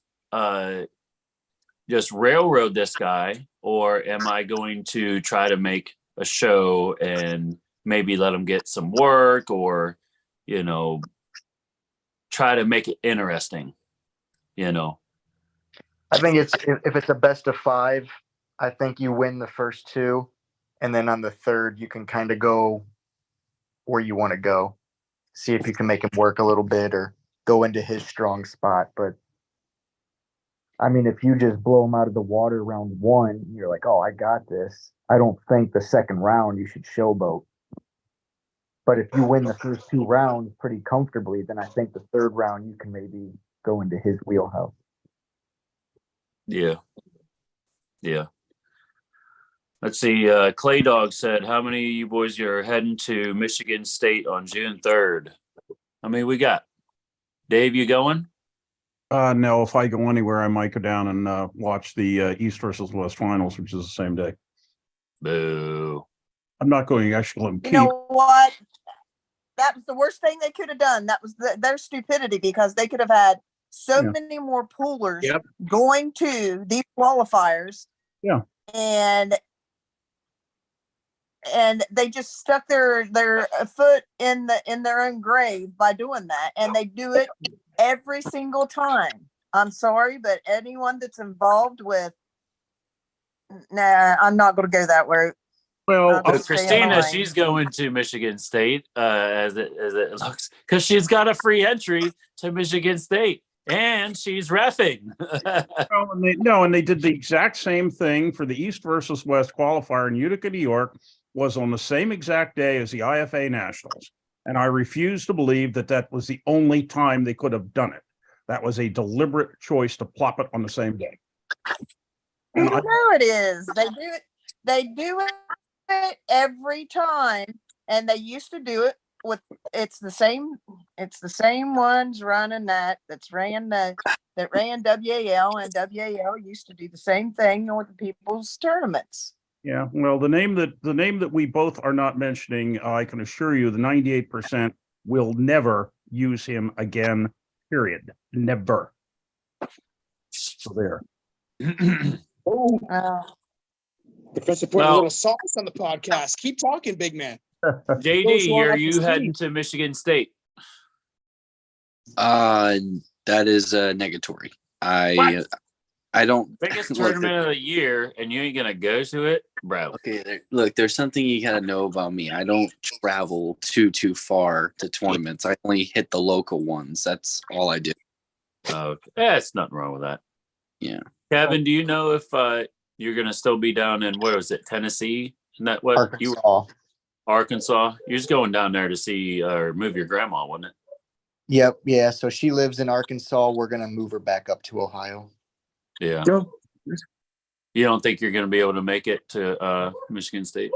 railroad this guy, or am I going to try to make a show and maybe let him get some work, or, try to make it interesting, I think if it's a best of 5, I think you win the first 2, and then on the third you can kind of go where you want to go. See if you can make him work a little bit or go into his strong spot. But I mean, if you just blow him out of the water round 1, you're like, oh, I got this. I don't think the second round you should showboat. But if you win the first 2 rounds pretty comfortably, then I think the third round you can maybe go into his wheelhouse. Yeah. Yeah. Let's see. Clay Dog said, how many of you boys are heading to Michigan State on June 3rd? How many we got? Dave, you going? No, if I go anywhere, I might go down and watch the East versus West finals, which is the same day. Boo. I'm not going to actually You know what? That was the worst thing they could have done. That was their stupidity, because they could have had so many more poolers going to these qualifiers. Yeah. And they just stuck their foot in their own grave by doing that. And they do it every single time. I'm sorry, but anyone that's involved with, nah, I'm not going to go that way. Well, Christina, she's going to Michigan State as it looks, because she's got a free entry to Michigan State, and she's reffing. and they did the exact same thing for the East versus West qualifier in Utica, New York, was on the same exact day as the IFA Nationals. And I refuse to believe that that was the only time they could have done it. That was a deliberate choice to plop it on the same day. You know it is. They do it every time, and they used to do it with it's the same ones running that ran WAL, and WAL used to do the same thing with the people's tournaments. Yeah, well, the name that we both are not mentioning, I can assure you the 98% will never use him again, period. Never. So there. Professor putting a little sauce on the podcast. Keep talking, big man. JD, are you heading to Michigan State? That is negatory. I don't. Biggest tournament of the year, and you ain't gonna go to it, bro. Okay, look, there's something you gotta know about me. I don't travel too far to tournaments. I only hit the local ones. That's all I do. Okay, that's nothing wrong with that. Yeah. Kevin, do you know if you're gonna still be down in, what was it, Tennessee? Isn't that what Arkansas. Arkansas? You're just going down there to see or move your grandma, wasn't it? Yep. Yeah. So she lives in Arkansas. We're gonna move her back up to Ohio. Yeah. You don't think you're gonna be able to make it to Michigan State?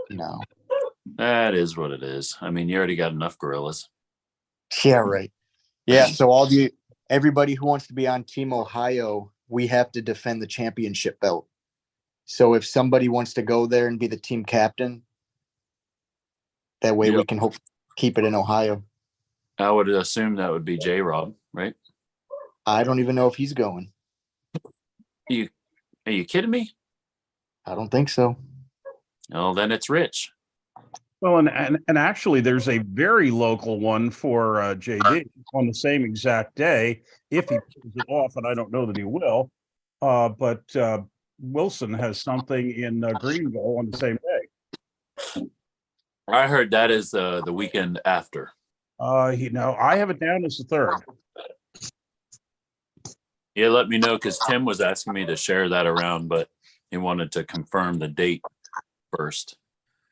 No. That is what it is. I mean, you already got enough gorillas. Yeah. Right. Yeah. So everybody who wants to be on Team Ohio, we have to defend the championship belt. So if somebody wants to go there and be the team captain, that way we can hope keep it in Ohio. I would assume that would be J-Rob, right? I don't even know if he's going. Are you kidding me? I don't think so. Oh, then it's Rich. Well, and actually, there's a very local one for JD on the same exact day, if he pulls it off, and I don't know that he will. But Wilson has something in Greenville on the same day. I heard that is the weekend after. I have it down as the 3rd. Yeah, let me know, because Tim was asking me to share that around, but he wanted to confirm the date first.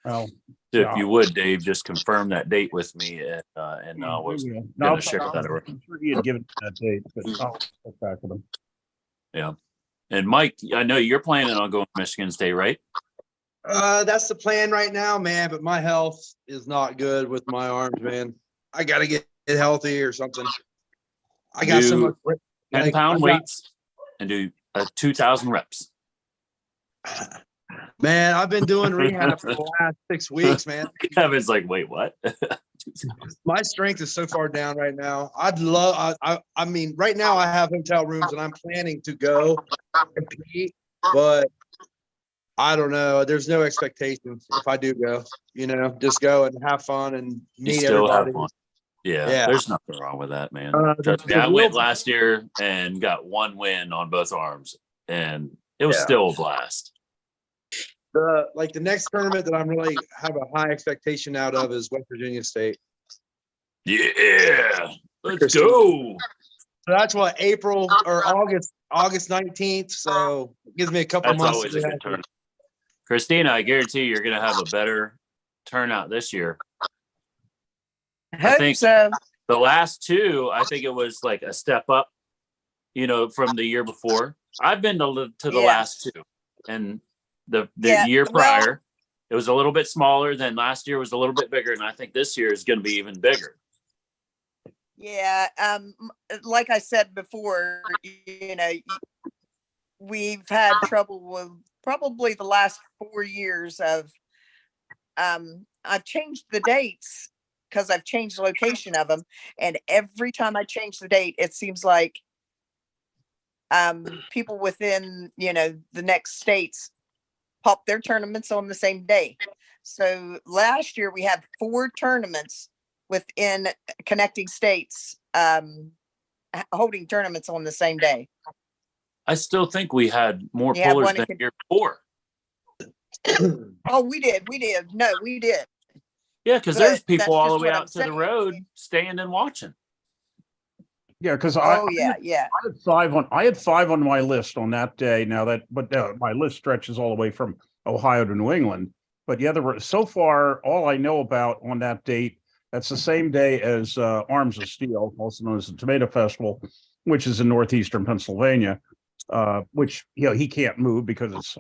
Well, so if you would, Dave, just confirm that date with me, and I was going to share that around. I'm sure he had given that date, but I'll check back with him. Yeah, and Mike, I know you're planning on going to Michigan State, right? That's the plan right now, man. But my health is not good with my arms, man. I got to get healthy or something. I got so much. 10-pound weights and do 2,000 reps. Man, I've been doing rehab for the last 6 weeks, man. Kevin's like, wait, what? My strength is so far down right now. I mean, right now I have hotel rooms and I'm planning to go compete, but I don't know. There's no expectations if I do go, just go and have fun and meet everybody. Yeah, there's nothing wrong with that, man. Trust me, I went last year and got 1 win on both arms, and it was still a blast. The next tournament that I'm really have a high expectation out of is West Virginia State. Yeah, let's go. So that's what, April or August 19th. So it gives me a couple months. That's always a good tournament. Christina, I guarantee you're going to have a better turnout this year. I think so. The last two, I think it was like a step up, from the year before. I've been to the Yeah. last two, and the Yeah, year well- prior, it was a little bit smaller. Then last year was a little bit bigger, and I think this year is going to be even bigger. Yeah, like I said before, we've had trouble with probably the last 4 years of, I've changed the dates because I've changed the location of them. And every time I change the date, it seems like people within, the next states pop their tournaments on the same day. So last year we had 4 tournaments within connecting states holding tournaments on the same day. I still think we had more You had pullers one than in the year before. Oh, we did. No, we did. Yeah, because But there's that's people all just the way what I'm out to the saying. road staying and watching. Yeah, because Oh yeah, yeah. I had 5 on my list on that day. Now my list stretches all the way from Ohio to New England. But yeah, so far all I know about on that date. That's the same day as Arms of Steel, also known as the Tomato Festival, which is in northeastern Pennsylvania. Which he can't move because it's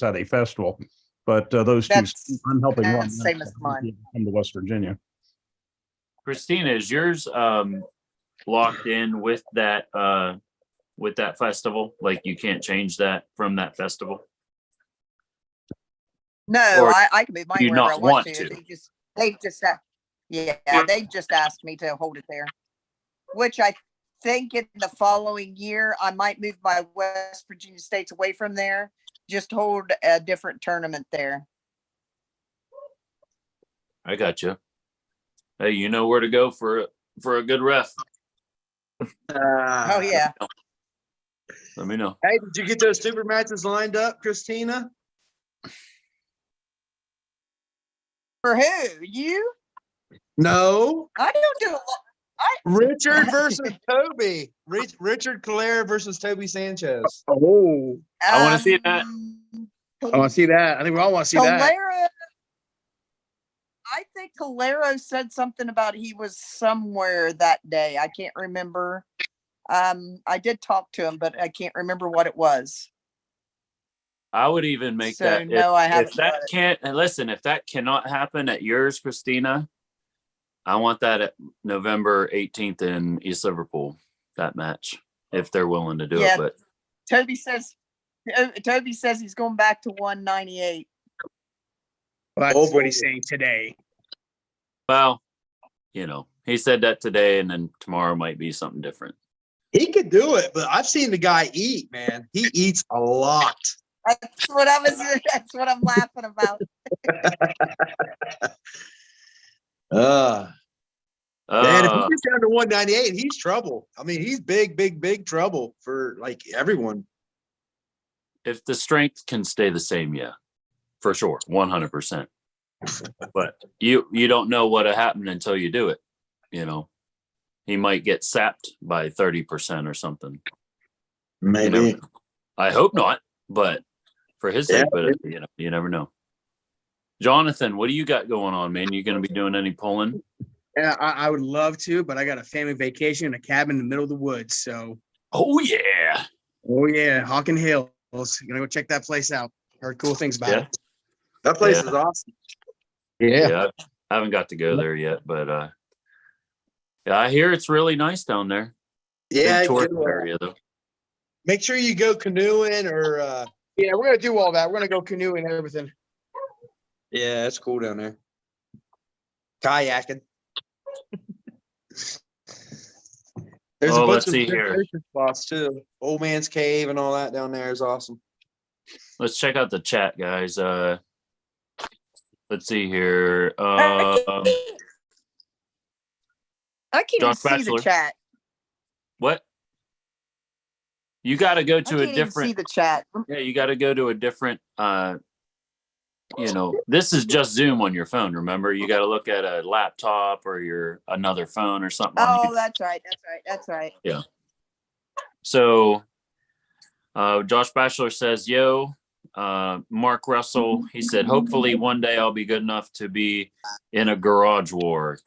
at a festival. But those two, That's I'm helping run. same as mine. Come to West Virginia. Christina, is yours locked in with that festival? Like you can't change that from that festival? No, Or I can move mine you wherever not I want want to. to? They've just asked me to hold it there, which I think in the following year I might move my West Virginia states away from there, just hold a different tournament there. I got you. Hey, you know where to go for a good ref. Oh yeah. Let me know. Hey, did you get those super matches lined up, Christina? For who? You? No. I don't do a lot. Richard versus Toby. Richard Calera versus Toby Sanchez. Oh, I want to see that. I want to see that. I think we all want to see that. Calera. I think Calero said something about he was somewhere that day. I can't remember. I did talk to him, but I can't remember what it was. I would even make So, that. no, I haven't If that done it. can't, and listen, if that cannot happen at yours, Christina, I want that at November 18th in East Liverpool, that match, if they're willing to do Yeah. it. But Toby says he's going back to 198. Well, that's what he's saying today. well, he said that today, and then tomorrow might be something different. He could do it, but I've seen the guy eat, man. He eats a lot. That's what I'm laughing about. Man, if he gets down to 198, he's trouble. I mean, he's big trouble for like everyone. If the strength can stay the same, yeah, for sure, 100%. But you don't know what'll happen until you do it. He might get sapped by 30% or something. Maybe. I hope not, but for his sake, but you never know. Jonathan, what do you got going on, man? You going to be doing any pulling? Yeah, I would love to, but I got a family vacation in a cabin in the middle of the woods. So. Oh yeah. Hawken Hills. Gonna go check that place out. Heard cool things about it. That place is awesome. Yeah. I haven't got to go there yet, but I hear it's really nice down there. Yeah, Big tourist area though. Make sure you go canoeing or yeah, we're gonna do all that. We're gonna go canoeing and everything. Yeah, it's cool down there. Kayaking. There's a bunch of good spots too. Old Man's Cave and all that down there is awesome. Let's check out the chat, guys. Let's see here. I can't even Josh see Bachelor. the chat. What? You got to go I to can't a even see different. the chat. Yeah, you got to go to a different. This is just Zoom on your phone. Remember, you got to look at a laptop or another phone or something. Oh, that's right. Yeah. So, Josh Bachelor says, "Yo, Mark Russell." He said, "Hopefully one day I'll be good enough to be in a garage war.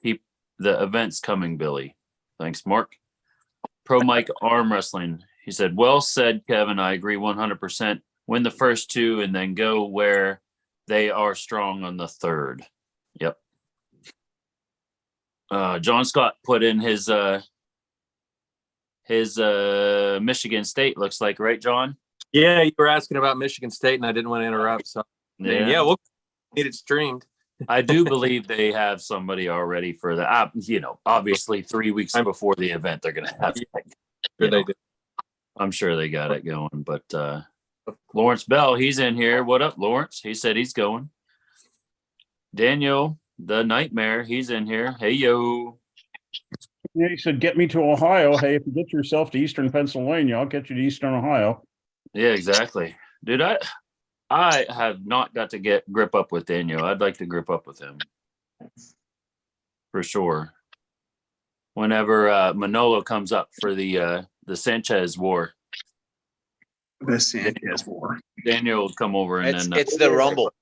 The event's coming, Billy. Thanks, Mark. Pro Mike Arm Wrestling. He said, well said, Kevin. I agree 100%. Win the first two and then go where they are strong on the third. Yep. John Scott put in his Michigan State, looks like, right, John? Yeah, you were asking about Michigan State, and I didn't want to interrupt. So, yeah, we'll need it streamed. I do believe they have somebody already for the, obviously 3 weeks before the event, they're going to have, I'm sure they got it going, but Lawrence Bell, he's in here. What up, Lawrence? He said he's going. Daniel, the Nightmare, he's in here. Hey, yo. Yeah, he said, get me to Ohio. Hey, if you get yourself to Eastern Pennsylvania, I'll get you to Eastern Ohio. Yeah, exactly. Dude, I have not got to grip up with Daniel. I'd like to grip up with him. For sure. Whenever Manolo comes up for the Sanchez War. The Sanchez War. Daniel will come over and then it's the Rumble.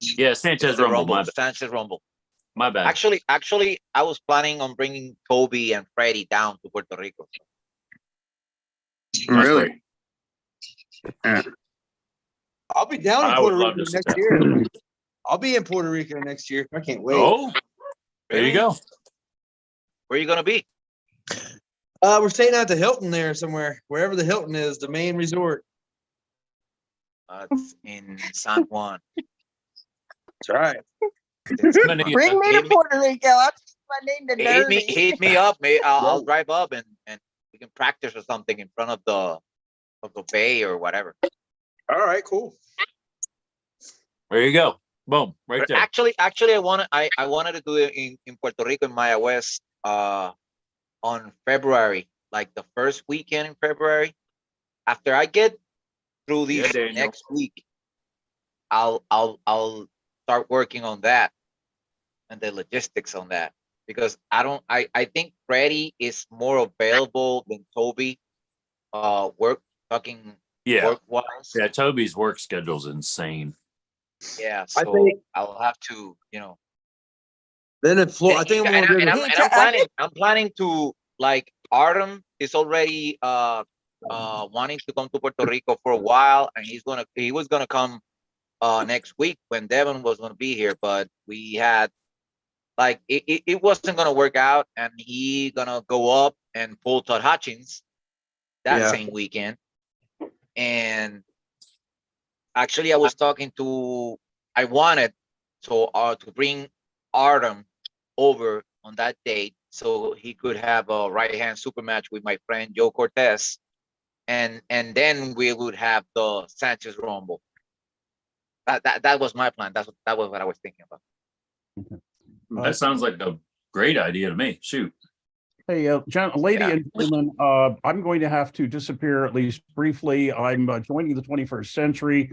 Yeah, Sanchez Rumble. Sanchez Rumble. My bad. Actually, I was planning on bringing Toby and Freddie down to Puerto Rico. Really? Yeah. I'll be down in I Puerto would love Rico to see next that. year. I'll be in Puerto Rico next year. I can't wait. Oh, there you go. Where are you gonna be? We're staying at the Hilton there somewhere, wherever the Hilton is, the main resort. It's in San Juan. That's right. Bring me to Puerto Rico. I'll change my name to Nerdy. Hit me up. I'll drive up and we can practice or something in front of the bay or whatever. All right, cool. There you go. Boom, right But there. actually, I wanted to do it in Puerto Rico in Maya West on February, like the first weekend in February. After I get through these next week, I'll start working on that and the logistics on that, because I think Freddie is more available than Toby. Work wise. Yeah, Toby's work schedule's insane. Yeah, I so think- I'll have to, Then in Florida, I think I'm going to I'm planning to, like, Artem is already wanting to come to Puerto Rico for a while, and he was gonna come next week when Devin was gonna be here, but we had, like, it wasn't gonna work out, and he gonna go up and pull Todd Hutchins that same weekend. And actually, I was I wanted to bring Artem over on that date so he could have a right hand super match with my friend Joe Cortez, and then we would have the Sanchez Rumble. That was my plan. That was what I was thinking about. That sounds like a great idea to me. Shoot. Hey, lady and gentlemen, I'm going to have to disappear at least briefly. I'm joining the 21st century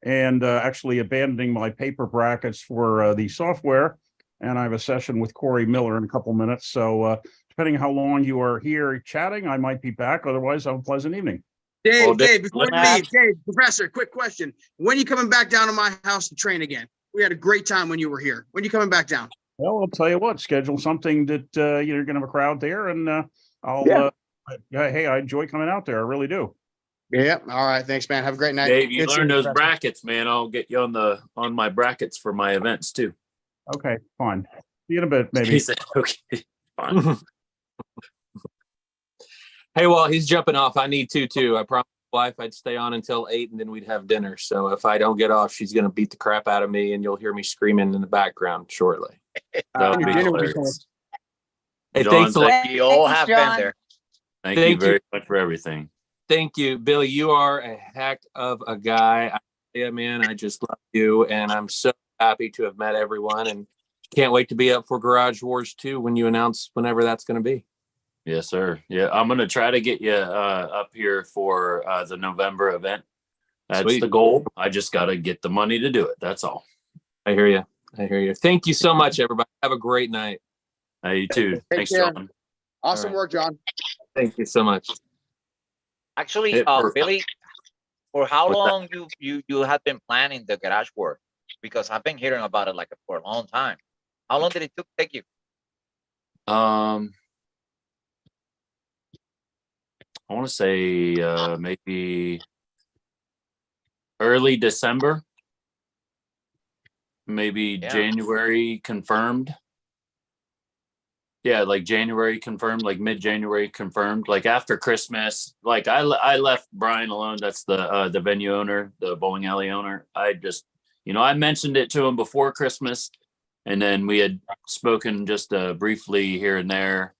and actually abandoning my paper brackets for the software. And I have a session with Corey Miller in a couple minutes. So depending on how long you are here chatting, I might be back. Otherwise, have a pleasant evening. Dave, before you leave, Dave, Professor, quick question. When are you coming back down to my house to train again? We had a great time when you were here. When are you coming back down? Well, I'll tell you what, schedule something that you're going to have a crowd there, and hey, I enjoy coming out there. I really do. Yeah. All right. Thanks, man. Have a great night. Dave, you Good learn seeing those Professor. brackets, man. I'll get you on my brackets for my events too. Okay, fine. See you in a bit, maybe. He said, okay, fine. Hey, well, he's jumping off. I need to too. I promised my wife I'd stay on until 8 and then we'd have dinner. So if I don't get off, she's going to beat the crap out of me and you'll hear me screaming in the background shortly. That would be dinner will be hilarious. Hey, John, thanks a lot. thank You all have been John. there. Thank you Thank you. very much for everything. Thank you, Billy. You are a heck of a guy. Yeah, man, I just love you. And I'm so happy to have met everyone and can't wait to be up for Garage Wars 2 when you announce whenever that's going to be. Yes, sir. Yeah, I'm gonna try to get you up here for the November event. That's Sweet. the goal. I just got to get the money to do it. That's all. I hear you. I hear you. Thank you so much, everybody. Have a great night. You too. Take Thanks, care. John. Awesome All right. work, John. Thank you so much. Actually, Hit for- Billy, for how What's long you have been planning the Garage War? Because I've been hearing about it like for a long time. How long did it take you? I want to say maybe early December, maybe Yeah. January confirmed. Yeah, like January confirmed, like mid-January confirmed, like after Christmas. Like I left Brian alone. That's the venue owner, the bowling alley owner. I just, I mentioned it to him before Christmas, and then we had spoken just briefly here and there.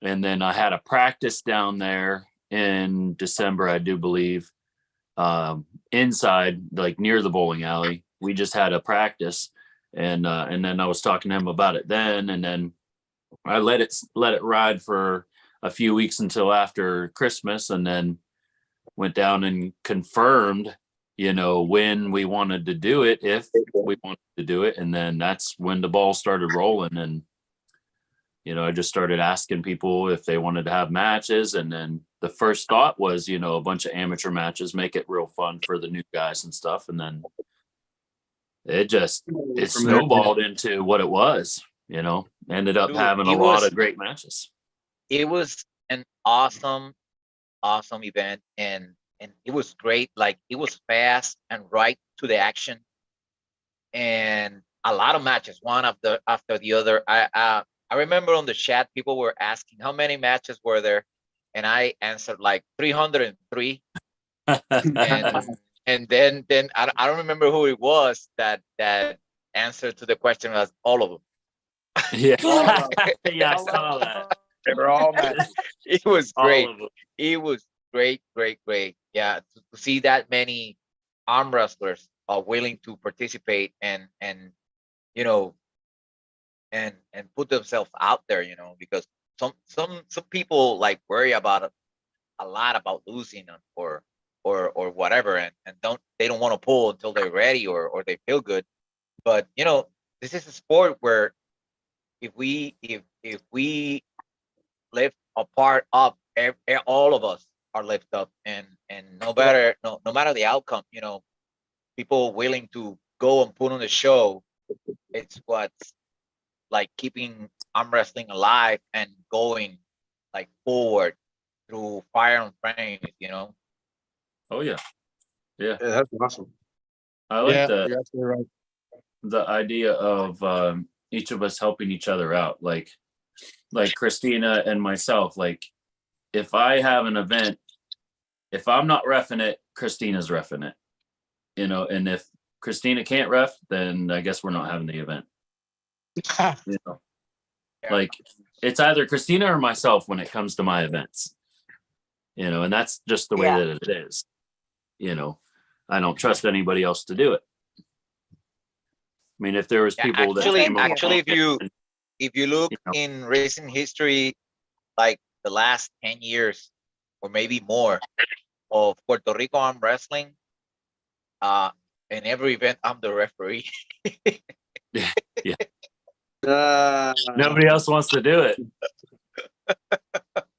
And then I had a practice down there in December, I do believe, inside, like near the bowling alley. We just had a practice, and then I was talking to him about it then, and then I let it ride for a few weeks until after Christmas, and then went down and confirmed, when we wanted to do it, if we wanted to do it, and then that's when the ball started rolling. And I just started asking people if they wanted to have matches, and then the first thought was, a bunch of amateur matches, make it real fun for the new guys and stuff, and then it snowballed into what it was. Ended up Dude, having a lot of great matches. It was an awesome event, and it was great. Like, it was fast and right to the action, and a lot of matches, one after the other. I remember on the chat people were asking how many matches were there, and I answered like 303. and then I don't remember who it was that answered to the question was all of them. Yeah, yeah, I saw that. They were all matches. It was All great. of them. It was great. Yeah, to see that many arm wrestlers are willing to participate and put themselves out there, because some people like worry about a lot about losing or whatever, and they don't want to pull until they're ready or they feel good. But this is a sport where if we lift a part up, all of us are lift up, and no matter the outcome, people willing to go and put on the show. It's what's like keeping arm wrestling alive and going like forward through fire and flames. Oh yeah, Yeah, that's awesome. I like Yeah, the you're absolutely right. the idea of each of us helping each other out. Like Christina and myself. Like, if I have an event, if I'm not reffing it, Christina's reffing it. And if Christina can't ref, then I guess we're not having the event. Like, it's either Christina or myself when it comes to my events. And that's just the way that it is. I don't trust anybody else to do it. I mean, if there was people actually, if you look in recent history, like the last 10 years or maybe more of Puerto Rico arm wrestling, in every event I'm the referee. Yeah. Nobody else wants to do it.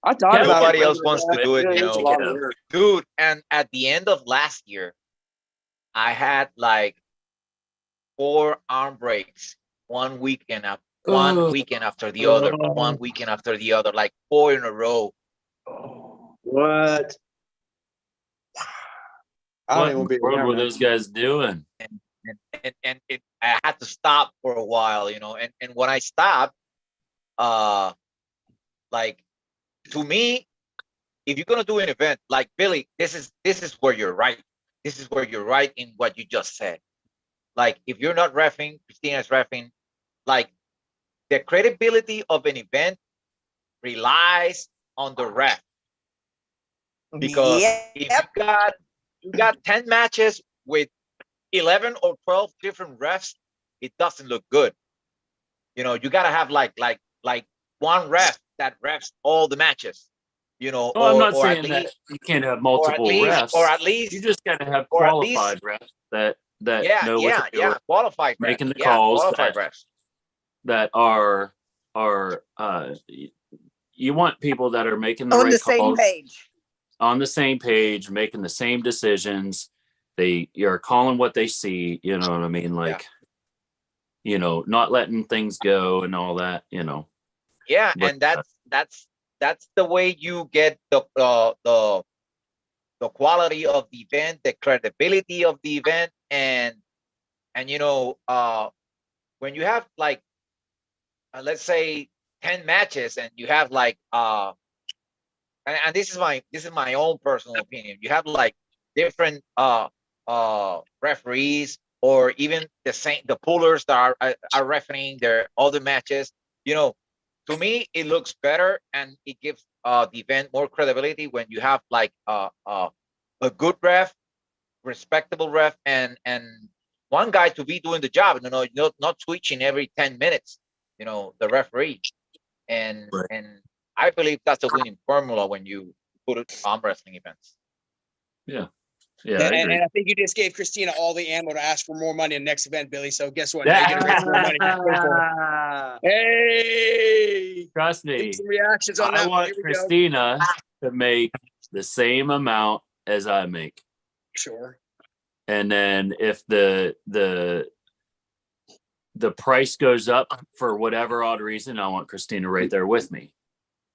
I thought about Nobody it. else wants to do it, It's a lot of work. dude. And at the end of last year, I had like 4 arm breaks, one weekend after the other, one weekend after the other, like 4 in a row. What? I don't What even in be the world around were that. those guys doing? And I had to stop for a while, and when I stopped, like, to me, if you're gonna do an event, like, Billy, this is where you're right. This is where you're right in what you just said. Like, if you're not reffing, Christina's reffing. Like, the credibility of an event relies on the ref, because if you got 10 matches with 11 or 12 different refs, it doesn't look good. You gotta have like one ref that refs all the matches. Oh, I'm not or saying at that least, you can't have multiple refs. or at least, You just got to have or at least, qualified refs that know what they're doing, qualified refs, making the calls qualified refs. that are you want people that are making the On right the same calls, page. on the same page, making the same decisions. You're calling what they see. You know what I mean? Like, not letting things go and all that. Yeah, But, and that's the way you get the quality of the event, the credibility of the event, and you know, when you have like let's say 10 matches and you have like and this is my own personal opinion. You have like different referees, or even the poolers that are refereeing their other matches. You know, to me it looks better, and it gives the event more credibility when you have like a good ref, respectable ref, and one guy to be doing the job. You know, not switching every 10 minutes. You know, the referee, and Right. I believe that's a winning formula when you put it arm wrestling events. yeah, I agree. And I think you just gave Christina all the ammo to ask for more money in the next event, Billy. So guess what? Now you get to raise more money. Go for it. Hey, Trust give me me, some reactions on I that one. want Here we go. Christina to make the same amount as I make. Sure. And then if the price goes up for whatever odd reason, I want Christina right there with me.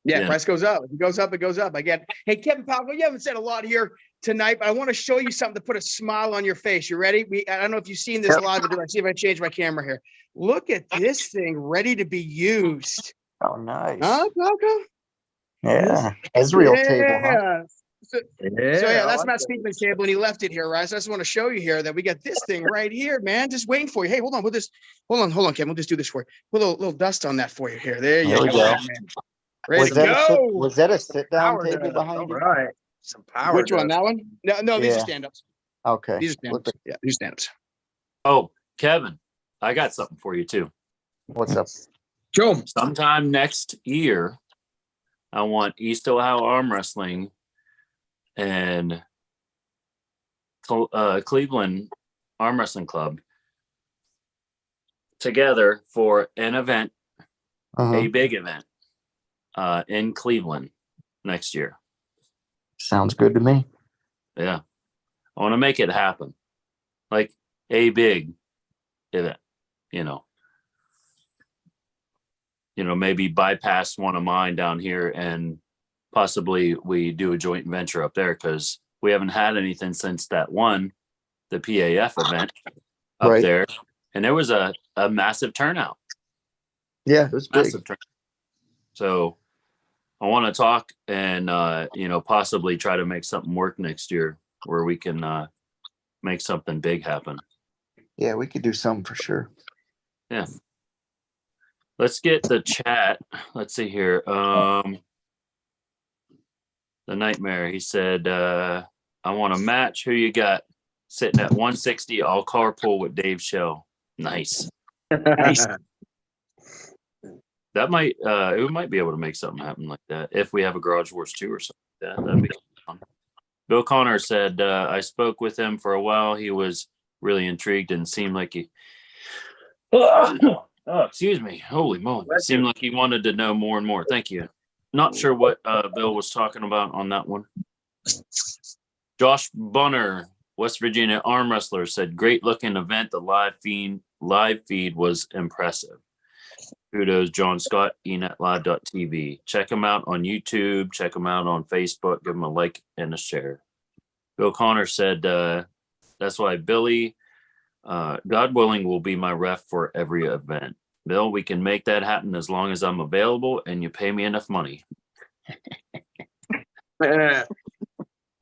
Yeah, Yeah. price goes up. If it goes up, it goes up. Again, hey, Kevin Palco, you haven't said a lot here tonight, but I want to show you something to put a smile on your face. You ready? I don't know if you've seen this live, but do I see if I change my camera here? Look at this thing ready to be used. Oh, nice. Huh, Palco? Yeah. Israel table, huh? Yeah. So yeah, I that's like Matt that. Speakman's table, and he left it here, right? So I just want to show you here that we got this thing right here, man. Just waiting for you. Hey, hold on. We'll just hold on, Kevin. We'll just do this for you. Put a little dust on that for you here. There you There we go, go. man. Ready to go. Was that a sit down Power table dust. behind All you? right. Some power. Which one? dust. That one? No, these are Yeah. stand-ups. Okay. These are stand-ups. Look, Yeah, these are stand-ups. Oh, Kevin, I got something for you too. what's up? Show 'em. Sometime next year, I want East Ohio Arm Wrestling and Cleveland Arm Wrestling Club together for an event, a big event, in Cleveland next year. Sounds good to me. Yeah, I want to make it happen, like a big event. Maybe bypass one of mine down here, and possibly we do a joint venture up there, because we haven't had anything since the PAF event up Right. there, and there was a massive turnout. Yeah, it was big. Massive turnout. So I want to talk and possibly try to make something work next year where we can make something big happen. Yeah, we could do something for sure. Yeah. Let's get the chat. Let's see here. The Nightmare, he said, I want a match. Who you got? Sitting at 160, I'll carpool with Dave Shell. Nice. Nice. That might we might be able to make something happen like that if we have a Garage Wars 2 or something like that. That'd be fun. Bill Connor said, I spoke with him for a while. He was really intrigued and seemed like he excuse me. Holy moly. It seemed like he wanted to know more and more. Thank you. Not sure what Bill was talking about on that one. Josh Bunner, West Virginia arm wrestler, said, great looking event. The live feed was impressive. Kudos, John Scott, enetlive.tv. Check him out on YouTube. Check him out on Facebook. Give him a like and a share. Bill Connor said, that's why Billy, God willing, will be my ref for every event. Bill, we can make that happen as long as I'm available and you pay me enough money.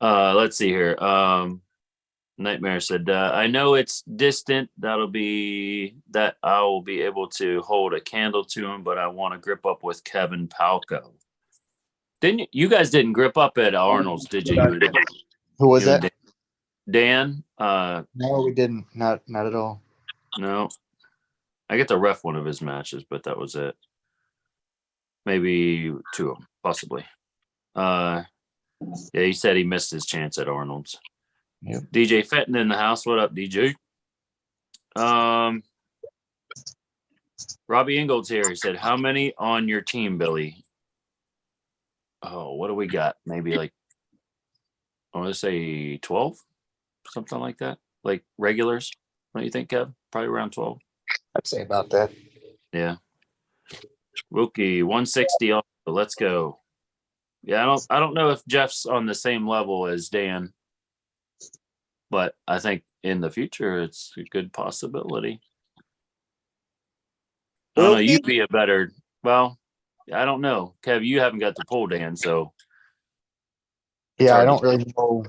Let's see here. Nightmare said, I know it's distant. That I will be able to hold a candle to him, but I want to grip up with Kevin Palco. You guys didn't grip up at Arnold's, did you? Who was that? Dan? No, we didn't. Not at all. No. I get to ref one of his matches, but that was it. Maybe two of them, possibly. Yeah, he said he missed his chance at Arnold's. Yep. DJ Fenton in the house. What up, DJ? Robbie Ingold's here. He said, how many on your team, Billy? Oh, what do we got? Maybe like, I want to say 12, something like that. Like regulars. What do you think, Kev? Probably around 12. I'd say about that. Yeah. Wilkie 160 off. Let's go. Yeah, I don't know if Jeff's on the same level as Dan, but I think in the future it's a good possibility. I don't know. Wilkie? You'd be a better. Well, I don't know, Kev. You haven't got the pool, Dan. So it's Yeah, I hard to- don't really know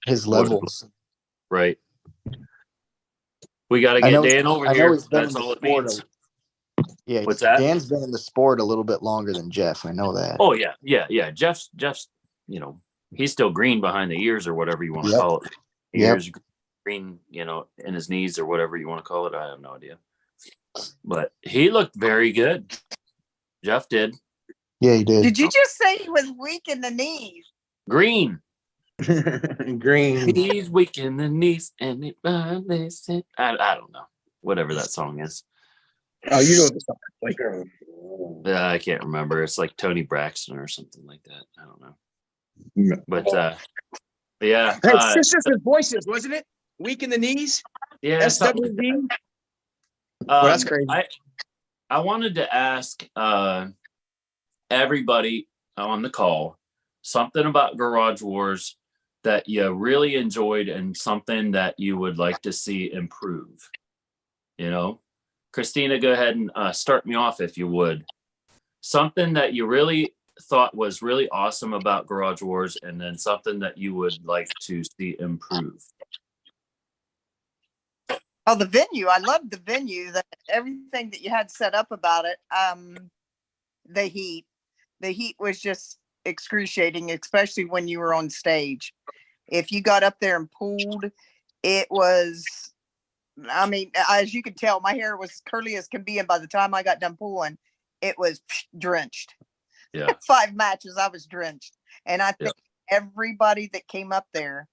his What- levels. Right. We got to I get know. Dan over I know here. he's been That's in the all it sport. means. Yeah, What's that? Dan's been in the sport a little bit longer than Jeff. I know that. Oh yeah. Jeff's. You know, he's still green behind the ears or whatever you want to Yep. call it. Yep. Ears green, you know, in his knees or whatever you want to call it. I have no idea. But he looked very good. Jeff did. Yeah, he did. Did you just say he was weak in the knees? Green. Green. He's weak in the knees and it violates it. I don't know. Whatever that song is. Oh, you know what the song is like. I can't remember. It's like Tony Braxton or something like that. I don't know. But yeah. Hey, Sisters with Voices, wasn't it? Weak in the knees? Yeah. something like SWV? that. that's crazy. I wanted to ask everybody on the call something about Garage Wars that you really enjoyed and something that you would like to see improve. You know, Christina, go ahead and start me off if you would. Something that you really thought was really awesome about Garage Wars, and then something that you would like to see improve. Oh, the venue. I loved the venue. Everything that you had set up about it. The heat. The heat was just excruciating, especially when you were on stage. If you got up there and pulled, it was, I mean, as you can tell, my hair was curly as can be. And by the time I got done pulling, it was drenched. Yeah. 5 matches, I was drenched. And I think everybody that came up there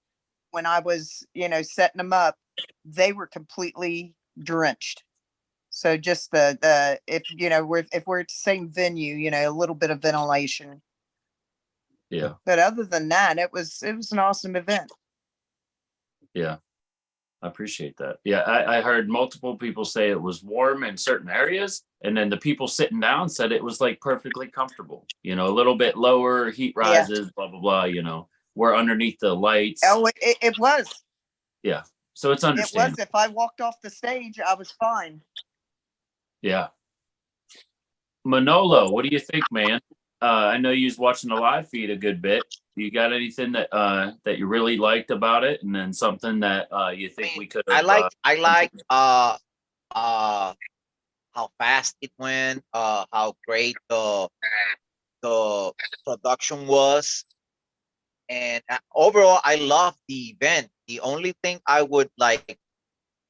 when I was, setting them up, they were completely drenched. So just if we're at the same venue, a little bit of ventilation. Yeah. But other than that, it was an awesome event. Yeah. I appreciate that. Yeah. I heard multiple people say it was warm in certain areas. And then the people sitting down said it was like perfectly comfortable, a little bit lower heat rises, blah, blah, blah, we're underneath the lights. Oh, it was. Yeah. So it's understandable. It was. If I walked off the stage, I was fine. Yeah. Manolo, what do you think, man? I know you was watching the live feed a good bit. You got anything that that you really liked about it, and then something that you think we could? I like how fast it went. How great the production was, and overall, I love the event. The only thing I would like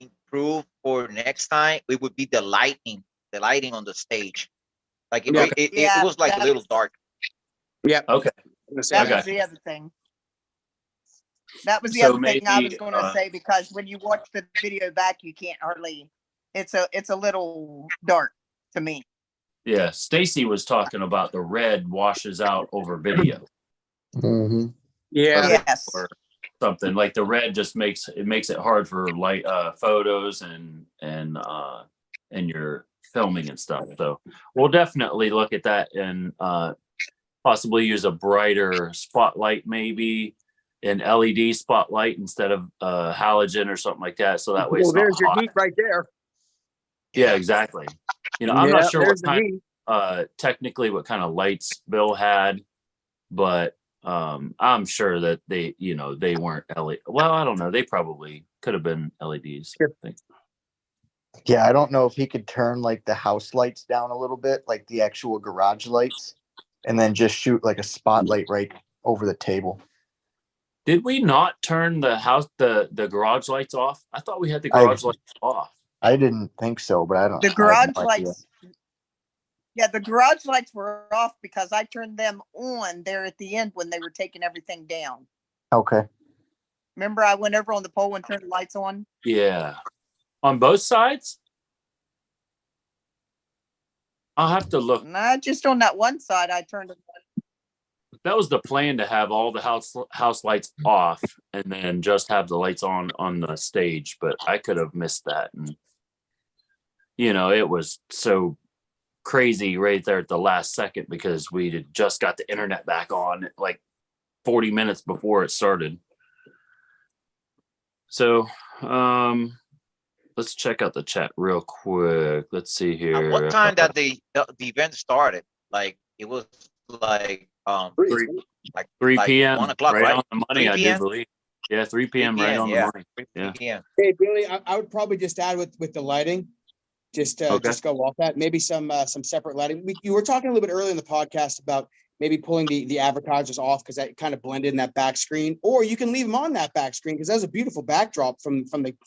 improve for next time, it would be the lighting on the stage. Like it was like a little dark. Yeah. Okay. That was the other thing. That was the other thing I was going to say, because when you watch the video back, you can't hardly. It's a little dark to me. Yeah, Stacy was talking about the red washes out over video. Mm-hmm. Yeah. Yes. Or something like the red just makes it hard for light photos and your filming and stuff. So we'll definitely look at that and possibly use a brighter spotlight, maybe an LED spotlight instead of halogen or something like that. So that way, Well, it's not there's your hot. heat right there. Yeah, exactly. I'm not sure what there's the kind heat. technically what kind of lights Bill had, but I'm sure that they weren't LED. Well, I don't know. They probably could have been LEDs. I think. Yeah, I don't know if he could turn like the house lights down a little bit, like the actual garage lights, and then just shoot like a spotlight right over the table. Did we not turn the garage lights off? I thought we had the garage lights off. I didn't think so, but I don't. The garage lights. Yeah, the garage lights were off because I turned them on there at the end when they were taking everything down. Okay. Remember, I went over on the pole and turned the lights on? Yeah. On both sides? I'll have to look. Not just on that one side. I turned it on. That was the plan, to have all the house lights off and then just have the lights on the stage, but I could have missed that. And it was so crazy right there at the last second because we had just got the internet back on like 40 minutes before it started. So let's check out the chat real quick. Let's see here. At what time that the event started? Like it was like 3 p.m. 1 o'clock, right right? on the money, 3 I do p.m.? believe. Yeah, 3 p.m. right on the yeah. money. 3 p.m. Hey, Billy, I would probably just add with the lighting, just go off that. Maybe some separate lighting. You were talking a little bit earlier in the podcast about maybe pulling the advertisers off because that kind of blended in that back screen, or you can leave them on that back screen because that was a beautiful backdrop from YouTube.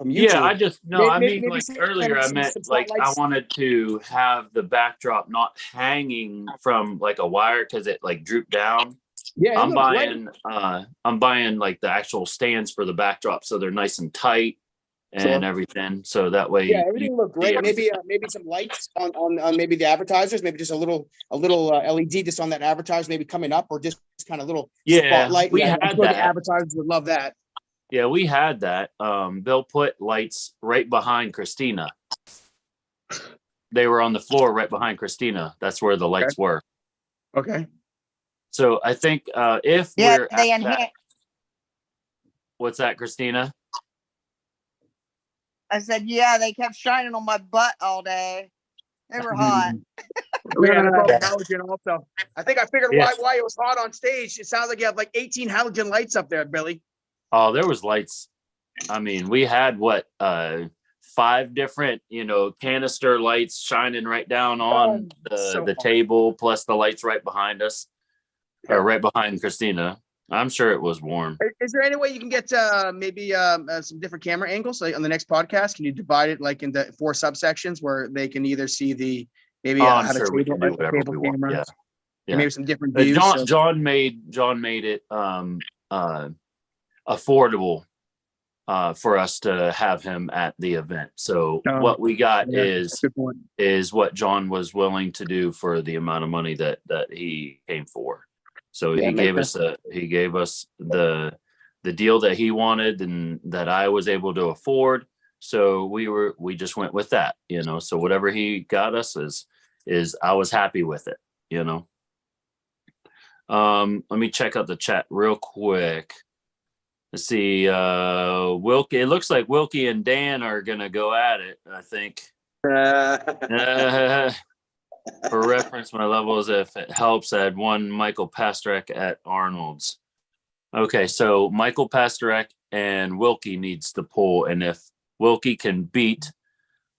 Yeah, I just no, I mean Maybe like some- earlier I some meant like I spotlights. wanted to have the backdrop not hanging from like a wire because it like drooped down. Yeah, it I'm looked great. buying like the actual stands for the backdrop so they're nice and tight and everything. So that way Yeah, everything looked great. everything. Maybe some lights on maybe the advertisers, maybe just a little LED just on that advertiser, maybe coming up, or just kind of little spotlight. We I'm had sure the that. advertisers would love that. Yeah, we had that. They'll put lights right behind Christina. They were on the floor right behind Christina. That's where the lights were. Okay. So I think if Yeah, we're they at that, enhance. what's that, Christina? I said, yeah, they kept shining on my butt all day. They were hot. Yeah, probably halogen also. I think I figured Yeah. why it was hot on stage. It sounds like you have like 18 halogen lights up there, Billy. Oh, there was lights. I mean, we had 5 different, canister lights shining right down on the table, plus the lights right behind us, or right behind Christina. I'm sure it was warm. Is there any way you can get maybe some different camera angles like on the next podcast? Can you divide it like into 4 subsections where they can either see the maybe I'm how the sure we can do table, whatever we want. camera, Yeah. and maybe some different views. John made it affordable for us to have him at the event. So what we got is what John was willing to do for the amount of money that he came for. So he gave us the deal that he wanted and that I was able to afford. So we just went with that, so whatever he got us is I was happy with it, Let me check out the chat real quick. Let's see. Wilkie, it looks like Wilkie and Dan are gonna go at it, I think. For reference, my levels, if it helps, I had one Michael Pasternak at Arnold's. Okay, so Michael Pasternak and Wilkie needs to pull, and if Wilkie can beat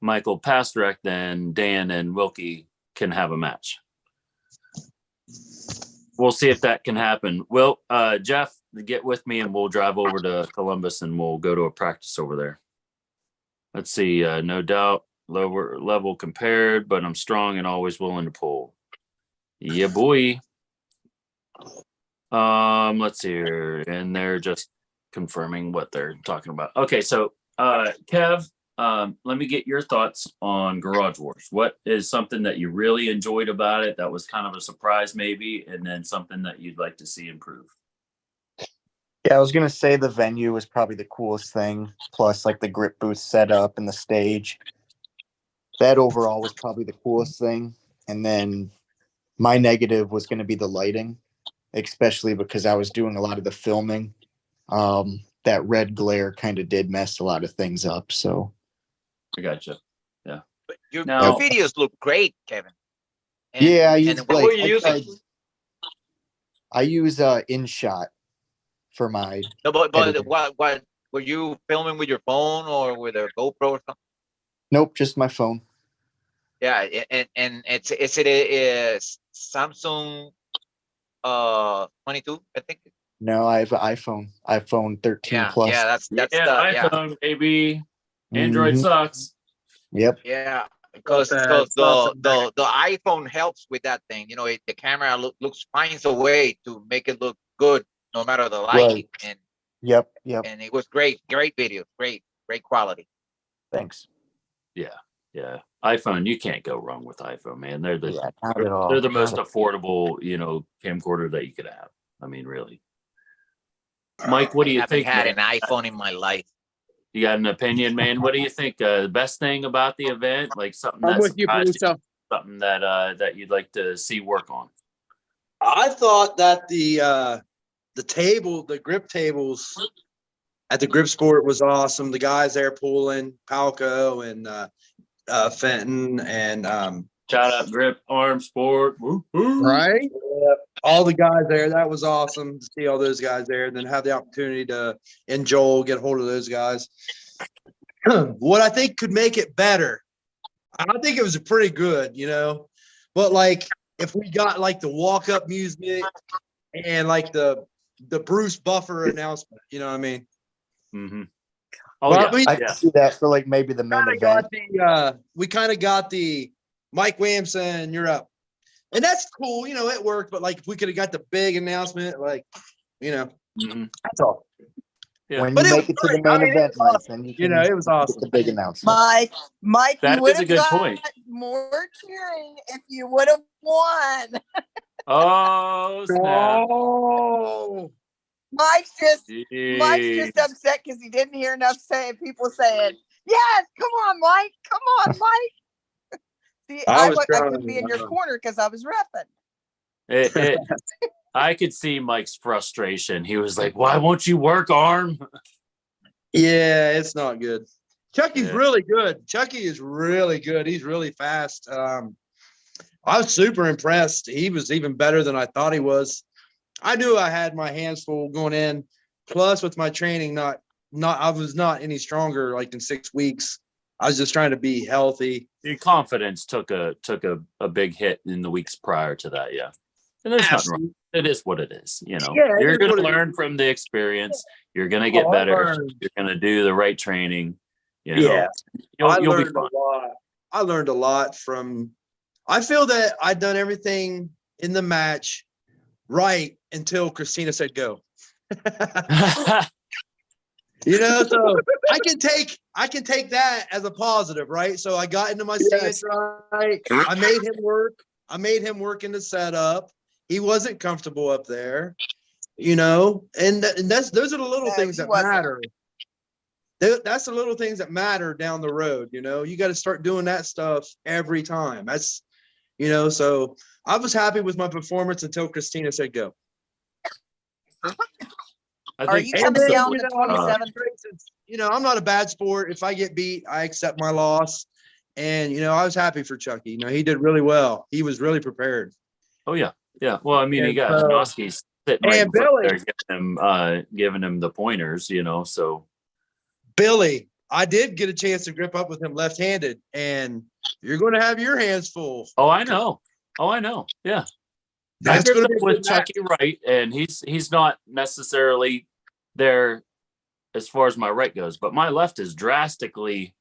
Michael Pasternak, then Dan and Wilkie can have a match. We'll see if that can happen. Well, Jeff, get with me and we'll drive over to Columbus and we'll go to a practice over there. Let's see. No doubt lower level compared, but I'm strong and always willing to pull. Yeah, boy. Let's see here. And they're just confirming what they're talking about. Okay, so Kev, let me get your thoughts on Garage Wars. What is something that you really enjoyed about it that was kind of a surprise maybe, and then something that you'd like to see improve? Yeah, I was going to say the venue was probably the coolest thing, plus like the grip booth setup and the stage. That overall was probably the coolest thing. And then my negative was going to be the lighting, especially because I was doing a lot of the filming. That red glare kind of did mess a lot of things up. So I gotcha. Yeah. But your Now- videos look great, Kevin. yeah, I and use what were you using? I use InShot for my No, but editing. what were you filming with your phone or with a GoPro or something? Nope, just my phone. Yeah, and it's a Samsung 22, I think. No, I have an iPhone 13 Yeah, Plus. yeah, that's the iPhone, maybe. Android Mhm. sucks. Yep. Yeah, because It's the iPhone helps with that thing. The camera finds a way to make it look good no matter the lighting, and Yep. it was great video, great quality. Thanks. Yeah. iPhone, you can't go wrong with iPhone, man. They're the Yeah, not at all. they're the most affordable, camcorder that you could have. I mean, really. Mike, what do I you haven't think? had man? an iPhone in my life. You got an opinion, man? What do you think? The best thing about the event, like something I'm that with you, surprised you? Paluso. something that you'd like to see work on? I thought that the grip tables at the Grip Sport was awesome. The guys there pulling, Palco and Fenton and Shout out Grip Arm Sport. Woo-hoo. right? All the guys there. That was awesome to see all those guys there and then have the opportunity to, and Joel, get a hold of those guys. What I think could make it better, I think it was pretty good, but like if we got like the walk up music and like the Bruce Buffer announcement, you know what I mean? Mm-hmm. Oh, Well, yeah. we I can see that for like maybe the main kind of event. got we kind of got the Mike Williamson, you're up. And that's cool, it worked, but like if we could have got the big announcement, like, Mhm. that's all. Yeah. When But you it make was it to the great. I main mean, it event, was Mike, awesome. then you You can know, it was get awesome. the big announcement. Mike, That you would is a have good got point. more cheering if you would have won. Oh, snap. Oh, Mike's just Jeez. upset because he didn't hear enough people saying, "Yes, come on, Mike, come on, Mike." See, I I was couldn't trying, be in your corner because I was repping. I could see Mike's frustration. He was like, "Why won't you work, Arm?" yeah, it's not good. Chucky's Yeah. really good. Chucky is really good. He's really fast. I was super impressed. He was even better than I thought he was. I knew I had my hands full going in. Plus, with my training, I was not any stronger like in 6 weeks. I was just trying to be healthy. Your confidence took a big hit in the weeks prior to that. Yeah. And there's nothing wrong. It is what it is. Yeah, You're going to learn from the experience. You're going to get better. You're going to do the right training. Yeah, you'll be learned fine. a lot. I learned a lot from. I feel that I'd done everything in the match right until Christina said go. So I can take that as a positive, right? So I got into my stance right. I made him work. I made him work in the setup. He wasn't comfortable up there, and those are the little things that matter. That's the little things that matter down the road. You got to start doing that stuff every time. That's, so I was happy with my performance until Christina said go. Are you coming down the 27th? I'm not a bad sport. If I get beat, I accept my loss. And, I was happy for Chucky. He did really well. He was really prepared. Oh, yeah. Yeah. Well, I mean, And, he got Janoski sitting right in front there giving him the pointers, so. Billy, I did get a chance to grip up with him left-handed, and you're going to have your hands full. Oh, I know. Yeah. That's I going gripped to up be with Chucky right, and he's not necessarily there as far as my right goes, but my left is drastically.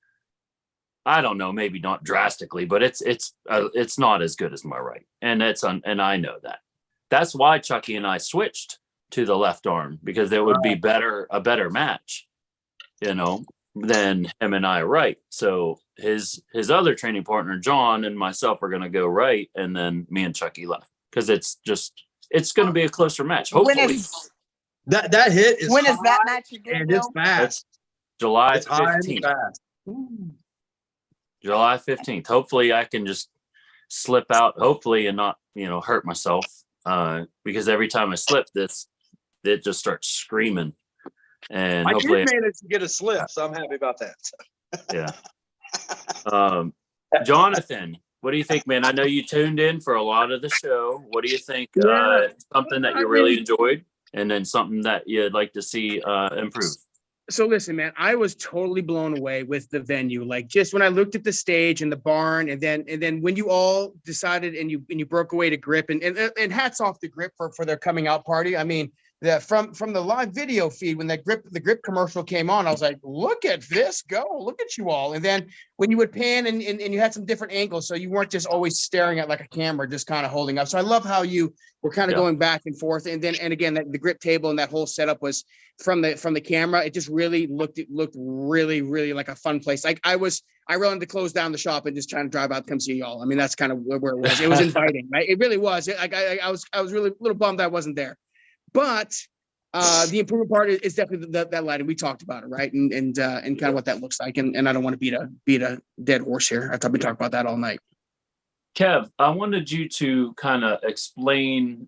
I don't know, maybe not drastically, but it's not as good as my right, and and I know that. That's why Chucky and I switched to the left arm, because it would be a better match, than him and I right. So his other training partner John and myself are going to go right, and then me and Chucky left, because it's going to be a closer match. Hopefully, that hit is. When is that match again? And it's fast. That's July 15th. July 15th. Hopefully I can just slip out, hopefully, and not, hurt myself. Because every time I slip it just starts screaming. And hopefully I did manage to get a slip, so I'm happy about that. Yeah. Jonathan, what do you think, man? I know you tuned in for a lot of the show. What do you think? Something that you really enjoyed, and then something that you'd like to see improve? So listen, man, I was totally blown away with the venue. Like, just when I looked at the stage and the barn, and then when you all decided and you broke away to Grip, and hats off to Grip for their coming out party. I mean, that from the live video feed, when the Grip commercial came on, I was like, look at this, look at you all. And then when you would pan and you had some different angles, so you weren't just always staring at like a camera, just kind of holding up. So I love how you were kind of going back and forth. And again, the Grip table and that whole setup was from the camera. It just really looked really, really like a fun place. Like I wanted to close down the shop and just trying to drive out to come see y'all. I mean, that's kind of where it was. It was inviting, right? It really was. I was really a little bummed I wasn't there. But the improvement part is definitely that lighting. We talked about it, right? And kind of what that looks like. And I don't want to beat a dead horse here. I thought we talked about that all night. Kev, I wanted you to kind of explain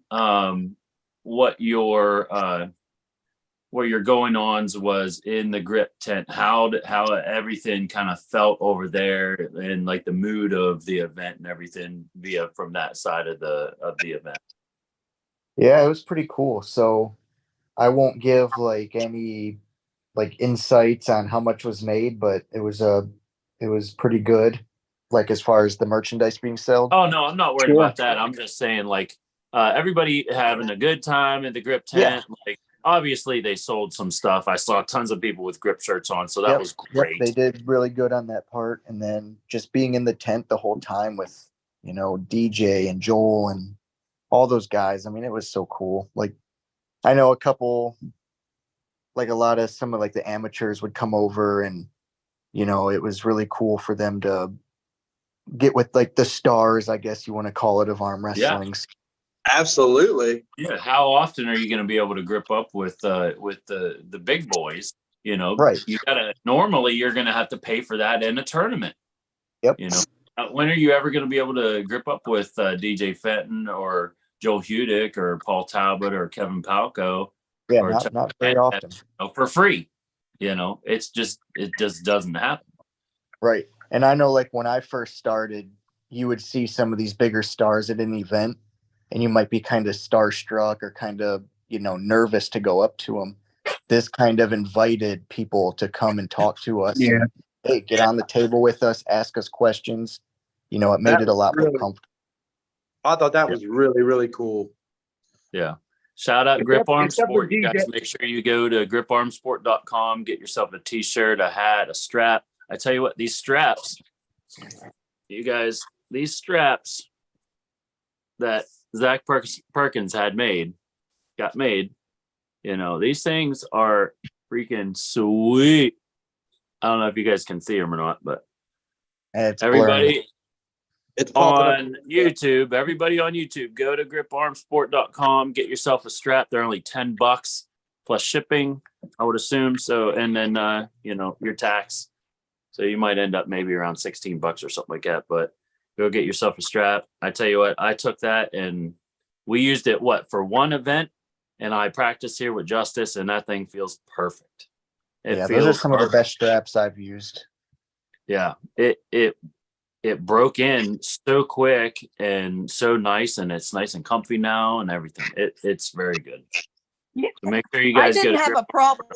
what your going ons was in the grip tent, how everything kind of felt over there, and like the mood of the event and everything from that side of the event. Yeah, it was pretty cool. So I won't give like any like insights on how much was made, but it was pretty good. Like as far as the merchandise being sold. Oh no, I'm not worried Sure. about that. I'm just saying, like, everybody having a good time in the grip Yeah. tent. Like, obviously they sold some stuff. I saw tons of people with grip shirts on, so that Yep, was yep, great. they did really good on that part. And then just being in the tent the whole time with, DJ and Joel and all those guys. I mean, it was so cool. Like I know a couple, like a lot of some of like the amateurs would come over and, it was really cool for them to get with like the stars, I guess you want to call it, of arm Yeah. wrestling. Absolutely. Yeah, how often are you going to be able to grip up with the big boys? Right. You gotta normally you're going to have to pay for that in a tournament. Yep. When are you ever going to be able to grip up with DJ Fenton or Joel Hudick or Paul Talbot or Kevin Palco? Yeah, or not very often. For free. It just doesn't happen. Right. And I know like when I first started, you would see some of these bigger stars at an event and you might be kind of starstruck or kind of, nervous to go up to them. This kind of invited people to come and talk to us. Yeah. And, hey, get on the table with us, ask us questions. It made That it a was lot more really- comfortable. I thought that was really, really cool. Yeah. Shout out Grip Arm except for Sport. You guys DJ. make sure you go to griparmsport.com, get yourself a t-shirt, a hat, a strap. I tell you what, these straps, you guys, these straps that Zach Perkins got made, these things are freaking sweet. I don't know if you guys can see them or not, but And it's everybody blurring. It's popping up. on YouTube, everybody on YouTube, go to griparmsport.com, get yourself a strap. They're only $10 plus shipping, I would assume. So, and then, your tax. So you might end up maybe around $16 or something like that, but go get yourself a strap. I tell you what, I took that and we used it for one event, and I practiced here with Justice, and that thing feels perfect. Yeah, those are some of the best straps I've used. Yeah, it broke in so quick and so nice, and it's nice and comfy now and everything. It's very good. Yeah. So make sure you I guys didn't have a problem.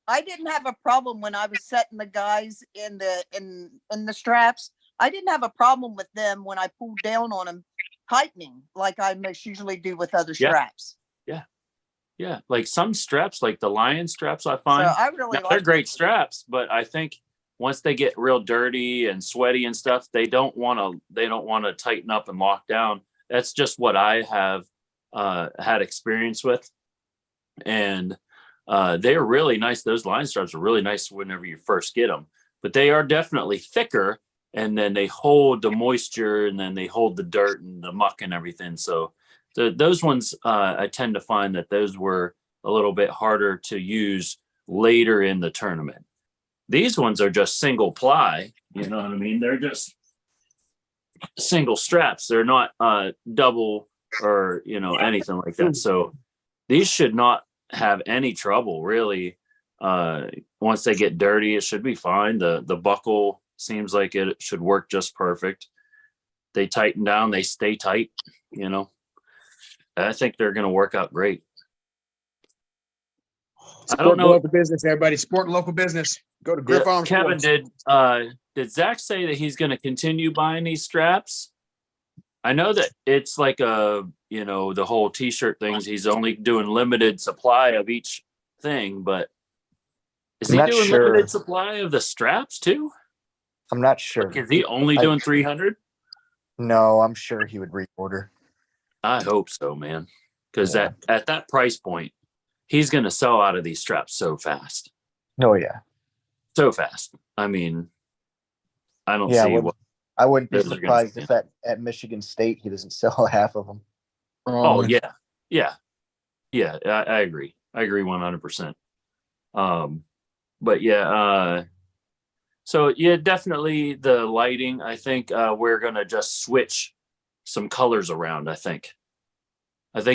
I didn't have a problem when I was setting the guys in the straps. I didn't have a problem with them when I pulled down on them tightening like I most usually do with other straps. Yeah, like some straps, like the Lion straps, I find So I really they're like great straps, but I think once they get real dirty and sweaty and stuff, they don't want to tighten up and lock down. That's just what I have had experience with, and they're really nice. Those Lion straps are really nice whenever you first get them, but they are definitely thicker, and then they hold the moisture, and then they hold the dirt and the muck and everything. So those ones, I tend to find that those were a little bit harder to use later in the tournament. These ones are just single ply. You know what I mean? They're just single straps. They're not double or, anything like that. So these should not have any trouble really. Once they get dirty, it should be fine. The buckle seems like it should work just perfect. They tighten down, they stay tight, I think they're going to work out great. Support I don't know. local business, everybody. Support local business. Go to Grip Arm Kevin, Sports. did Zach say that he's going to continue buying these straps? I know that it's like the whole t-shirt things. He's only doing limited supply of each thing, but is I'm he not doing sure. limited supply of the straps too? I'm not sure. Is he only doing 300? No, I'm sure he would reorder. I hope so, man. Because Yeah. at that price point, he's going to sell out of these straps so fast. Oh yeah. So fast. I mean, I don't Yeah, see well, what. I wouldn't be those are gonna surprised stand. if at Michigan State he doesn't sell half of them. Oh yeah, yeah. I agree. I agree 100%. But yeah. So yeah, definitely the lighting. I think we're gonna just switch some colors around. I think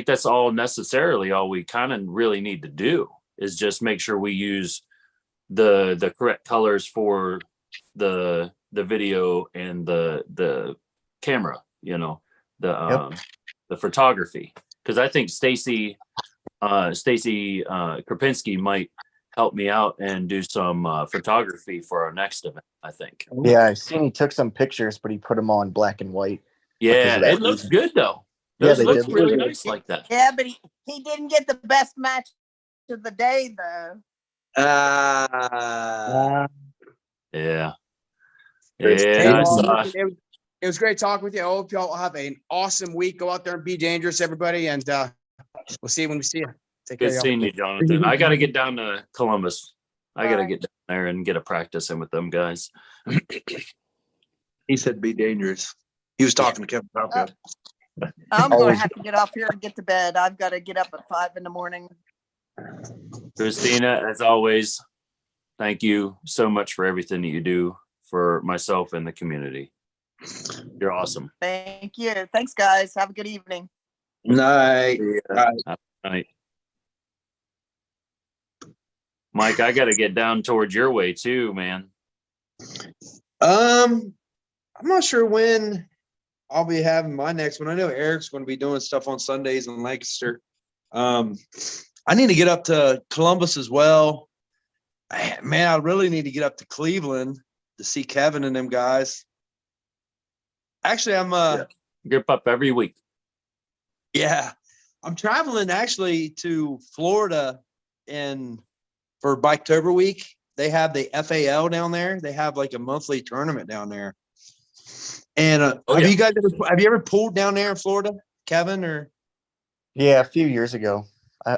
that's all necessarily all we kind of really need to do is just make sure we use the correct colors for the video and the camera, you know, the photography. Because I think Stacy Krapinski might help me out and do some photography for our next event, I think. Yeah, I seen he took some pictures, but he put them all in black and white. Yeah, of that it looks reason. good though. Yeah, Those they look did. really nice like that. Yeah, but he didn't get the best match of the day though. Yeah. Hey, Yeah, I saw. it was great talking with you. I hope y'all have an awesome week. Go out there and be dangerous, everybody, and we'll see you when we see you. Take care, Good y'all. seeing you, Jonathan. I got to get down to Columbus. I got to get down there and get a practice in with them guys. He said, "Be dangerous." He was talking to Kevin Falco. I'm going Always- to have to get off here and get to bed. I've got to get up at 5 a.m. Christina, as always, thank you so much for everything that you do for myself and the community. You're awesome. Thank you. Thanks, guys. Have a good evening. Night. Yeah. Have a night. Mike, I got to get down towards your way too, man. I'm not sure when I'll be having my next one. I know Eric's going to be doing stuff on Sundays in Lancaster. I need to get up to Columbus as well. Man, I really need to get up to Cleveland to see Kevin and them guys. Actually, I'm Grip up every week. yeah, I'm traveling actually to Florida for Biketober week. They have the FAL down there. They have like a monthly tournament down there. And have you ever pulled down there in Florida, Kevin? Or Yeah, a few years ago,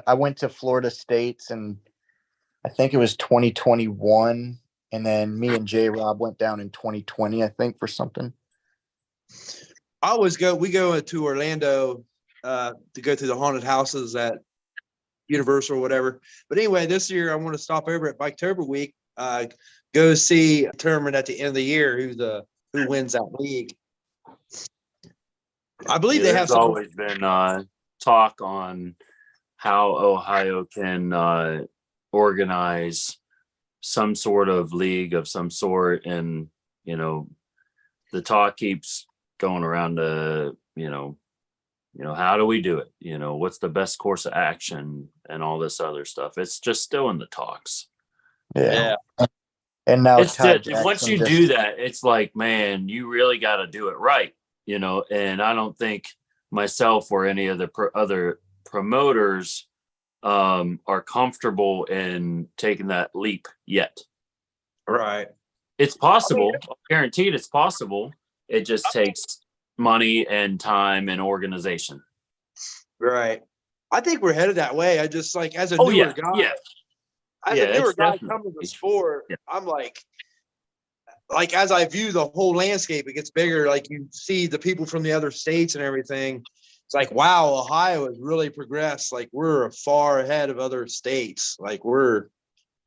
I went to Florida States, and I think it was 2021, and then me and J Rob went down in 2020, I think, for something. we go to Orlando to go through the haunted houses at Universal or whatever. But anyway, this year I want to stop over at Biketober week, go see a tournament at the end of the year who wins that league. I believe they have There's always been talk on how Ohio can organize some sort of league of some sort, and the talk keeps going around to how do we do it, what's the best course of action and all this other stuff. It's just still in the talks. Yeah. And now It's Ty just, once Jackson you just- do that, it's like, man, you really got to do it right, and I don't think myself or any of the other promoters are comfortable in taking that leap yet. Right. It's possible. Guaranteed it's possible. It just takes money and time and organization. Right. I think we're headed that way. I just like as a Oh, newer yeah, guy. yeah. As Yeah, a newer it's guy definitely- coming to the sport, Yeah. I'm like as I view the whole landscape, it gets bigger. Like you see the people from the other states and everything. It's like, wow, Ohio has really progressed. Like we're far ahead of other states. Like we're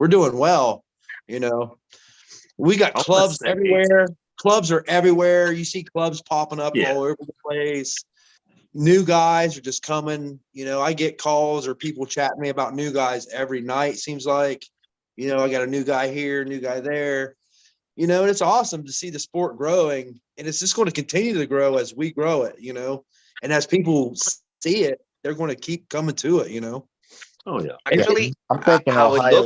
doing well. We got I wanna clubs say- everywhere. Clubs are everywhere. You see clubs popping up Yeah. all over the place. New guys are just coming. I get calls or people chatting me about new guys every night. Seems like, I got a new guy here, new guy there. And it's awesome to see the sport growing, and it's just going to continue to grow as we grow it. And as people see it, they're going to keep coming to it. Oh yeah. Actually, I'm thinking how it Ohio.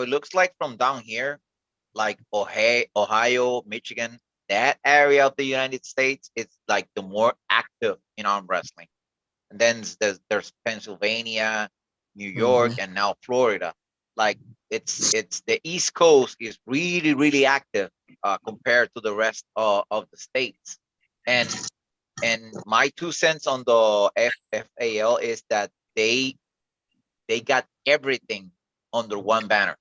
looks like from down here, like Ohio, Michigan, that area of the United States, it's like the more active in arm wrestling. And then there's Pennsylvania, New York, and now Florida. Like it's the East Coast is really, really active compared to the rest of the states. And my 2 cents on the FAL is that they got everything under one banner.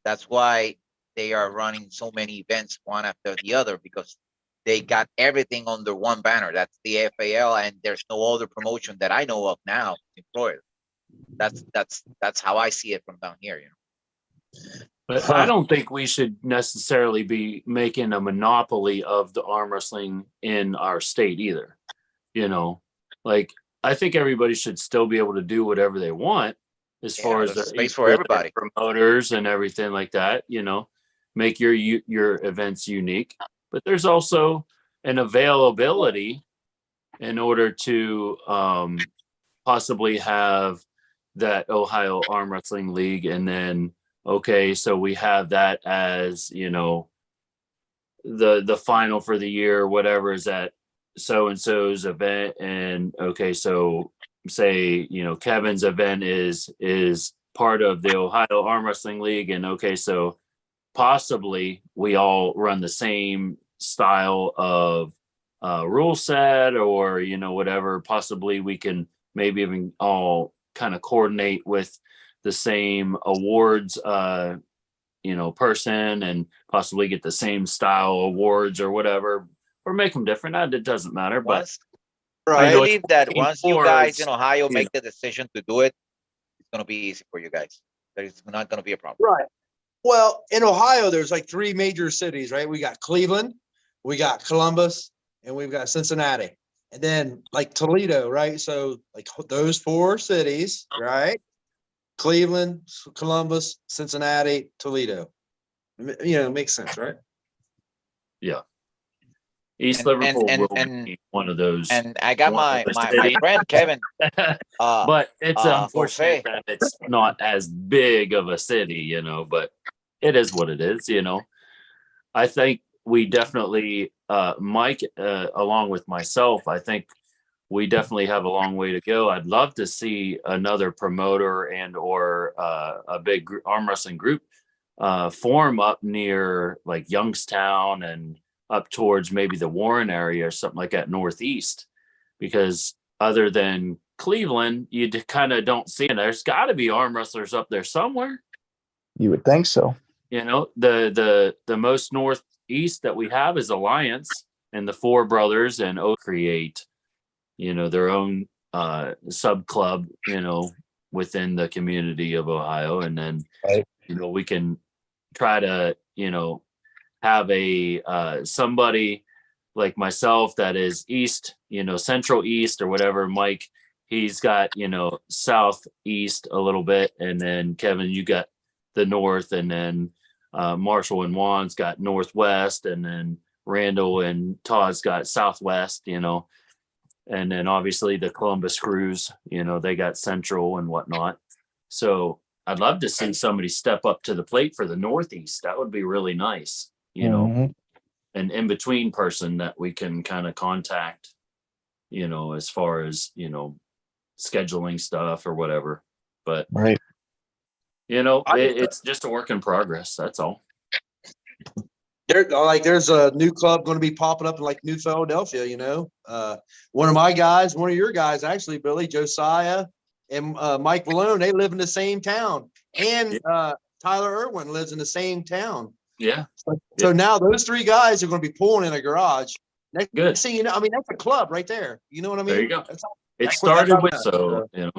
That's why they are running so many events one after the other, because they got everything under one banner. That's the FAL, and there's no other promotion that I know of now in Florida. That's how I see it from down here. But I don't think we should necessarily be making a monopoly of the arm wrestling in our state either. You know, like I think everybody should still be able to do whatever they want as far Yeah, as there's their, space for with their everybody. promoters and everything like that. You know, make your events unique. But there's also an availability in order to possibly have that Ohio Arm Wrestling League, and then okay, so we have that as, you know, the final for the year, whatever is at so and so's event, and okay, so say, you know, Kevin's event is part of the Ohio Arm Wrestling League, and okay, so possibly we all run the same style of rule set, or you know, whatever. Possibly we can maybe even all kind of coordinate with the same awards you know, person, and possibly get the same style awards or whatever, or make them different. It doesn't matter, but Once, I you know, it's believe that working once you guys in towards, Ohio you know, make the decision to do it, it's gonna be easy for you guys. That is not gonna be a problem. Right. Well, in Ohio, there's like 3 major cities, right? We got Cleveland, we got Columbus, and we've got Cincinnati. And then like Toledo, right? So like those 4 cities, right? Cleveland, Columbus, Cincinnati, Toledo. You know, it makes sense, right? yeah. East And Liverpool and will and be one of those. and I got one my of the my cities. friend Kevin, But it's unfortunate Jose. that it's not as big of a city, you know, but it is what it is, you know. I think we definitely, Mike, along with myself, I think we definitely have a long way to go. I'd love to see another promoter and or a big arm wrestling group form up near like Youngstown and up towards maybe the Warren area or something like that, Northeast, because other than Cleveland, you kind of don't see it. There's got to be arm wrestlers up there somewhere. You would think so. You know, the most northeast that we have is Alliance, and the Four Brothers and O create, you know, their own sub club, you know, within the community of Ohio, and then Right. you know, we can try to, you know, have a somebody like myself that is east, you know, central east or whatever. Mike, he's got, you know, southeast a little bit, and then Kevin, you got the north, and then Marshall and Juan's got northwest, and then Randall and Todd's got southwest, you know, and then obviously the Columbus crews, you know, they got central and whatnot. So I'd love to see somebody step up to the plate for the northeast. That would be really nice, you know, Mhm. an in-between person that we can kind of contact, you know, as far as, you know, scheduling stuff or whatever. But Right. you know, it's just a work in progress. That's all. There's a new club going to be popping up in like New Philadelphia, you know. One of my guys, one of your guys, actually, Billy, Josiah and Mike Malone, they live in the same town. And Tyler Irwin lives in the same town. Yeah. So now those 3 guys are going to be pulling in a garage. Next Good. thing you know, I mean, that's a club right there. You know what I mean? There you go. That's It that's started how with, it so, you know,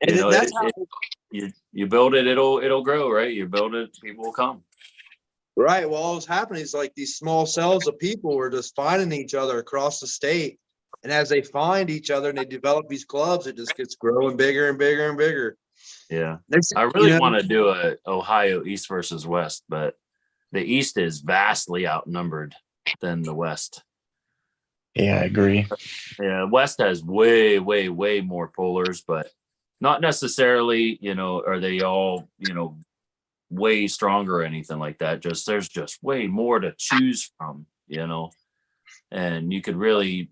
And you know, that's how you build it, it'll grow, right? You build it, people will come. Right. Well, all that's happening is like these small cells of people are just finding each other across the state. And as they find each other and they develop these clubs, it just gets growing bigger and bigger and bigger. Yeah. Next, I really you know, want to do a Ohio East versus West, but the East is vastly outnumbered than the West. Yeah, I agree. Yeah, West has way, way, way more pullers, but not necessarily, you know, are they all, you know, way stronger or anything like that. Just there's just way more to choose from, you know, and you could really,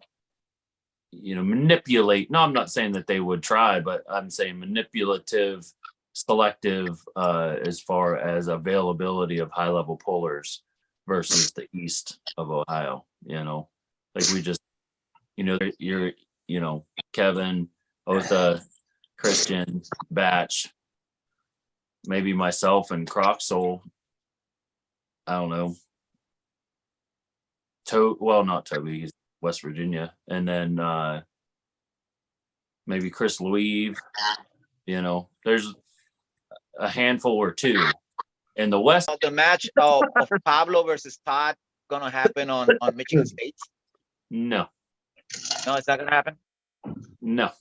you know, manipulate. No, I'm not saying that they would try, but I'm saying manipulative, selective, as far as availability of high level pullers versus the east of Ohio, you know, like we just, you know, you're, you know, Kevin, Otha, Christian, Batch, maybe myself and Croxel. I don't know. Well, not Toby, he's West Virginia. And then maybe Chris Louise, you know, there's a handful or two. In the West, The match of Pablo versus Todd gonna happen on Michigan State? no, No, it's not gonna happen. no.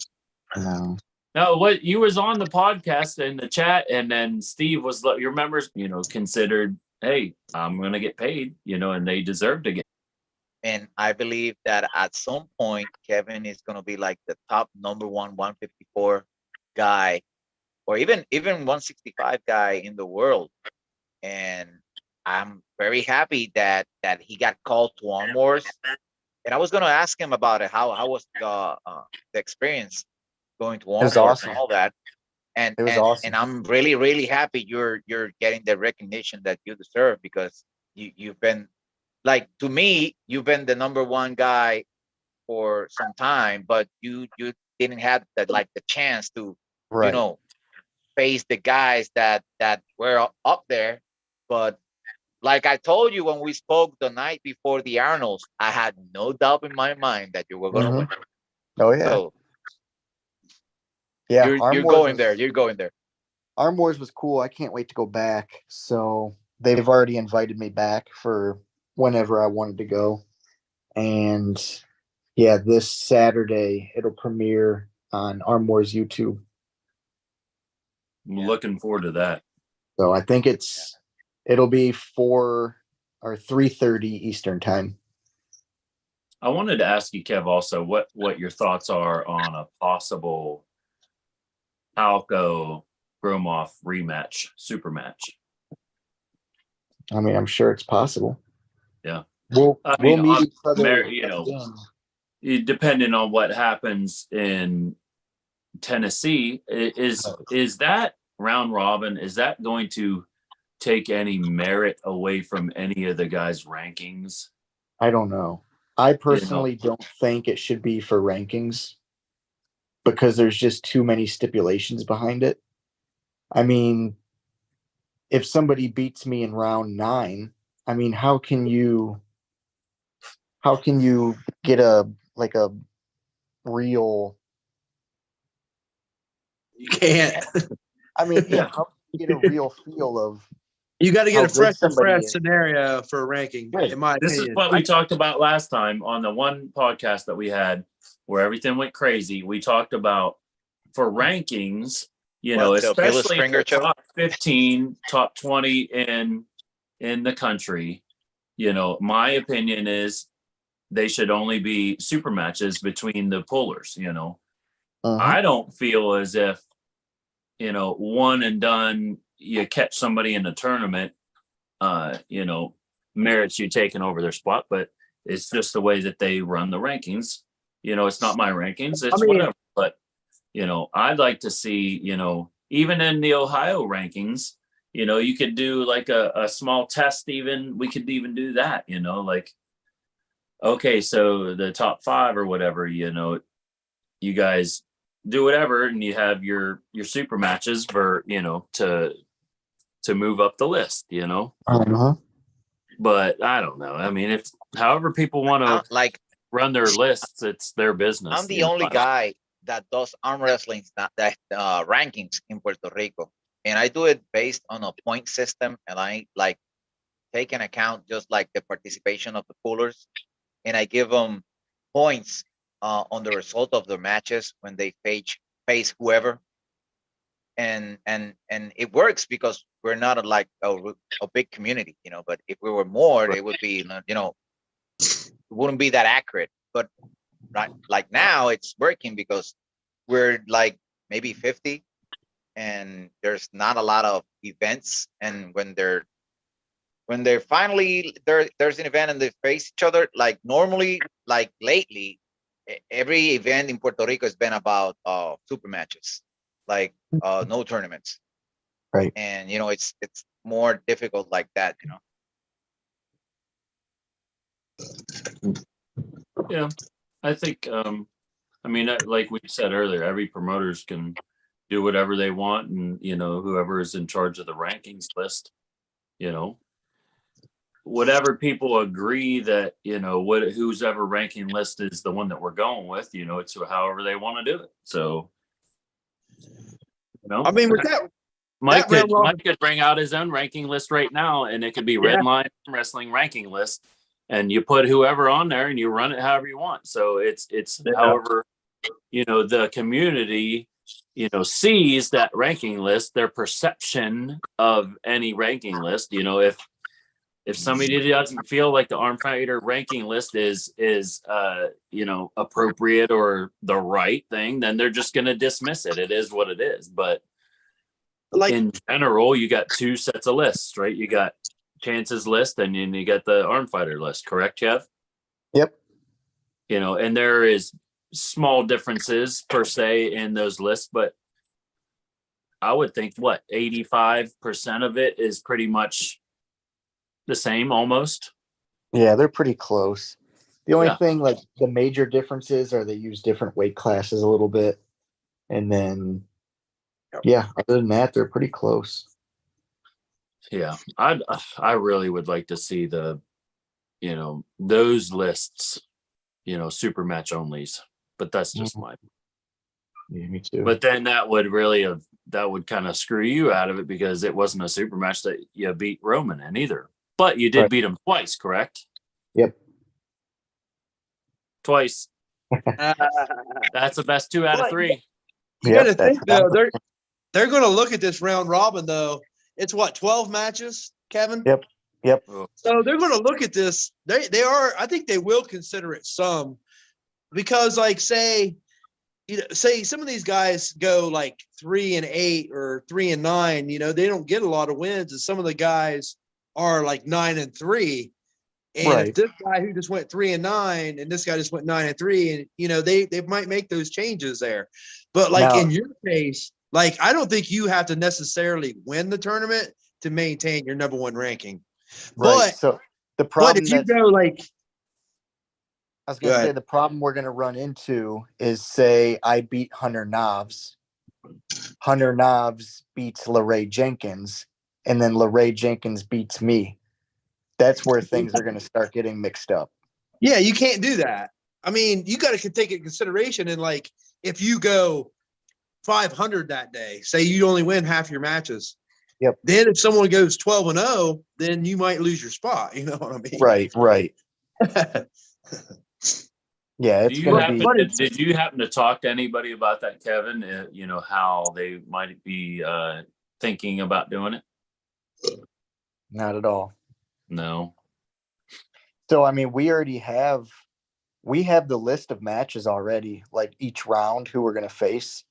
No. No, what you was on the podcast in the chat, and then Steve was, you remember, considered, hey, I'm gonna get paid, and they deserve to get. And I believe that at some point Kevin is gonna be like the top number 154 guy, or even 165 guy in the world. And I'm very happy that he got called to Arm Wars. And I was gonna ask him about it. How was the experience going to Arm was Wars awesome. and all that? And It was and, awesome. and I'm really, really happy you're getting the recognition that you deserve, because you've been, like, to me, you've been the number one guy for some time, but you didn't have the chance to, Right. face the guys that were up there. But like I told you when we spoke the night before the Arnolds, I had no doubt in my mind that you were gonna win. Oh yeah. So Yeah. you're going there. You're going there. Arm Wars was cool. I can't wait to go back. So they've already invited me back for whenever I wanted to go. And yeah, this Saturday it'll premiere on Arm Wars YouTube. I'm looking forward to that. So I think it'll be 4 or 3:30 Eastern time. I wanted to ask you, Kev, also what your thoughts are on a possible Palco Gromov rematch, super match. I mean, I'm sure it's possible. Yeah. We'll meet each other. Depending on what happens in Tennessee, is that round robin, is that going to take any merit away from any of the guys' rankings? I don't know. I personally don't think it should be for rankings because there's just too many stipulations behind it. I mean, if somebody beats me in round 9, I mean, how can you get a real? You can't. I mean, yeah, how can you get a real feel of? You got to get a fresh somebody is. scenario for ranking, Right. in my This opinion. is what we talked about last time on the one podcast that we had where everything went crazy. We talked about for rankings, especially the top 15, top 20 in the country, my opinion is they should only be super matches between the pullers, I don't feel as if, one and done, you catch somebody in the tournament, merits you taking over their spot, but it's just the way that they run the rankings. It's not my rankings, it's whatever. But, I'd like to see, even in the Ohio rankings, you could do like a small test, even we could even do that, like, okay, so the top 5 or whatever, you guys do whatever, and you have your super matches for, to move up the list, But I don't know. I mean, if however people want to run their lists, it's their business. I'm the only guy that does arm wrestling rankings in Puerto Rico, and I do it based on a point system, and I take an account just like the participation of the pullers, and I give them points on the result of their matches when they face whoever. And it works because we're not a big community, but if we were more, it would be, it wouldn't be that accurate. But like now it's working because we're like maybe 50 and there's not a lot of events. And when they're finally there's an event and they face each other, like normally, like lately, every event in Puerto Rico has been about super matches, like no tournaments. Right. And it's more difficult like that, Yeah, I think I mean, like we said earlier, every promoters can do whatever they want, and whoever is in charge of the rankings list, whatever people agree that whose ever ranking list is the one that we're going with, it's however they want to do it. So I mean, Mike round robin- could bring out his own ranking list right now, and it could be Red Line Wrestling ranking list, and you put whoever on there, and you run it however you want. So it's however the community sees that ranking list, their perception of any ranking list. If somebody doesn't feel like the Arm Fighter ranking list is appropriate or the right thing, then they're just going to dismiss it. It is what it is. But in general, you got two sets of lists, right? You got Chance's list, and then you got the Arm Fighter list. Correct, Jeff? Yep. And there is small differences per se in those lists, but I would think 85% of it is pretty much the same almost. Yeah, they're pretty close. The only thing, like the major differences are they use different weight classes a little bit. And then, other than that, they're pretty close. Yeah. I really would like to see those lists, super match onlys, but that's just my. Yeah, me too. But then that would kind of screw you out of it because it wasn't a super match that you beat Roman in either. But you did beat him twice, correct? Yep. Twice. That's the best 2 out of 3. You got to think though, they're going to look at this round robin though. It's 12 matches, Kevin? Yep. So they're going to look at this. They are. I think they will consider it some, because say some of these guys go 3-8 or 3-9. They don't get a lot of wins, and some of the guys are 9-3. And if this guy who just went 3-9 and this guy just went 9-3, and they might make those changes there. But in your case, I don't think you have to necessarily win the tournament to maintain your number one ranking. Right. So the problem, but if you go I was going to say, the problem we're going to run into is, say I beat Hunter Knobs. Hunter Knobs beats LaRae Jenkins, and then LaRae Jenkins beats me. That's where things are going to start getting mixed up. Yeah, you can't do that. I mean, you got to take into consideration, and if you go 500 that day, say you only win half your matches. Yep. Then if someone goes 12-0, then you might lose your spot. You know what I mean? Right. Yeah, it's going to be. Did you happen to talk to anybody about that, Kevin? How they might be thinking about doing it? Not at all. No. So, I mean, we have the list of matches already, each round who we're going to face.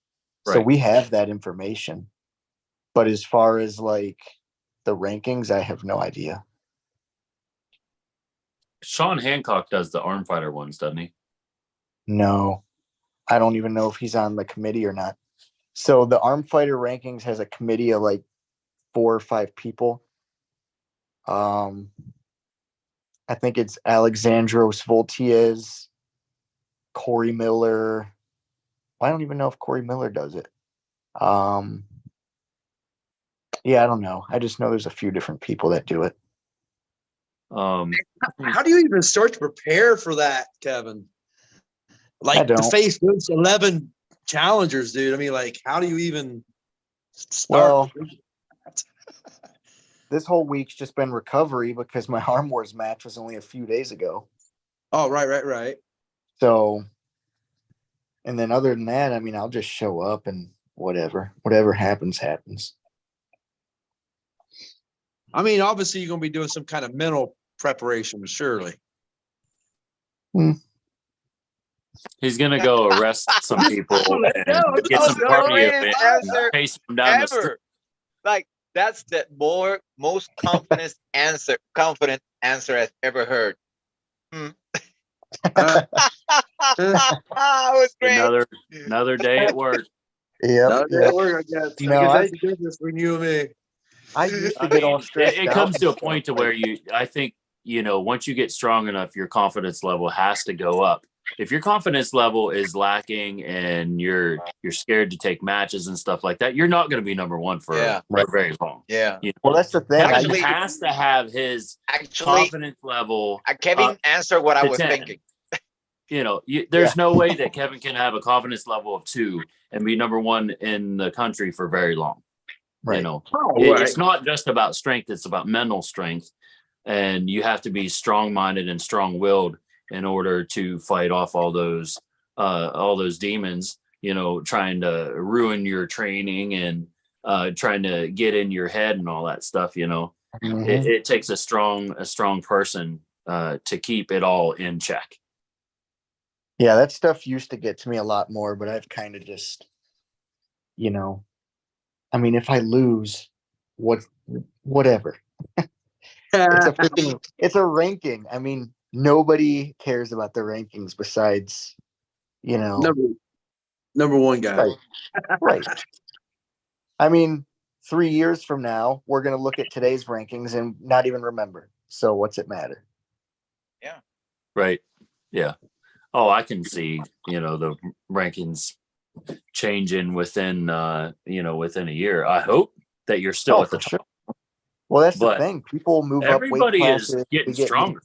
Right. So we have that information. But as far as the rankings, I have no idea. Sean Hancock does the Arm Fighter ones, doesn't he? No, I don't even know if he's on the committee or not. So the Arm Fighter rankings has a committee of 4 or 5 people. I think it's Alexandros Voltiez, Corey Miller. I don't even know if Corey Miller does it. Yeah, I don't know. I just know there's a few different people that do it. How do you even start to prepare for that, Kevin? To face those 11 challengers, dude. I mean, how do you even start? Well, this whole week's just been recovery because my Arm Wars match was only a few days ago. Oh, right. So, and then other than that, I mean, I'll just show up and whatever happens. I mean, obviously you're going to be doing some kind of mental preparation, surely. He's going to go arrest some people and get some party and chase them down the street. That's the most confident answer I've ever heard. It was great. Another day at work. Yeah. I guess. That's the difference between you and me. I used to get all stressed. It comes to a point to where I think, once you get strong enough, your confidence level has to go up. If your confidence level is lacking and you're scared to take matches and stuff like that, you're not going to be number one for very long. Yeah. Well, that's the thing. He has to have his confidence level. Kevin answered what I was 10. thinking. There's no way that Kevin can have a confidence level of 2 and be number one in the country for very long. Right. You know, Oh, right. it's not just about strength; it's about mental strength, and you have to be strong-minded and strong-willed in order to fight off all those demons. You know, trying to ruin your training and trying to get in your head and all that stuff. You know, it takes a strong person to keep it all in check. Yeah, that stuff used to get to me a lot more, but I've kind of just, you know, I mean, if I lose, whatever. It's a ranking. I mean, nobody cares about the rankings besides, you know, number one guy. right, right. I mean, 3 years from now, we're going to look at today's rankings and not even remember. So what's it matter? Yeah. Right. Yeah. Oh, I can see, you know, the rankings changing within within a year. I hope that you're still at the top. Sure. Well, that's But the thing. People move up weight everybody is classes. getting we get- stronger.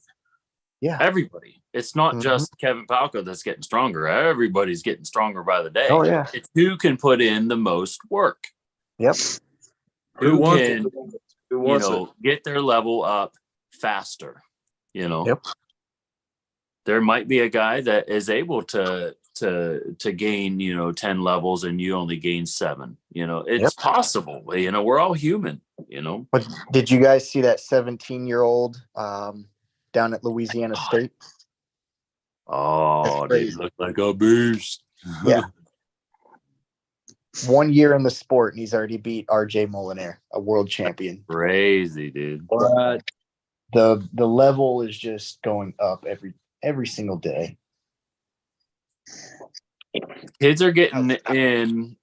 Yeah. Everybody. It's not Mhm. just Kevin Palco that's getting stronger. Everybody's getting stronger by the day. Oh, yeah. It's who can put in the most work. Yep. Who wants can, it? Who wants it? get their level up faster. You know. Yep. There might be a guy that is able to gain, 10 levels and you only gain 7. You know, it's possible. You know, we're all human, you know. But did you guys see that 17-year-old down at Louisiana State? Oh, they look like a beast. Yeah. 1 year in the sport and he's already beat RJ Molinaire, a world champion. Crazy, dude. What? The level is just going up every single day. Kids are getting in,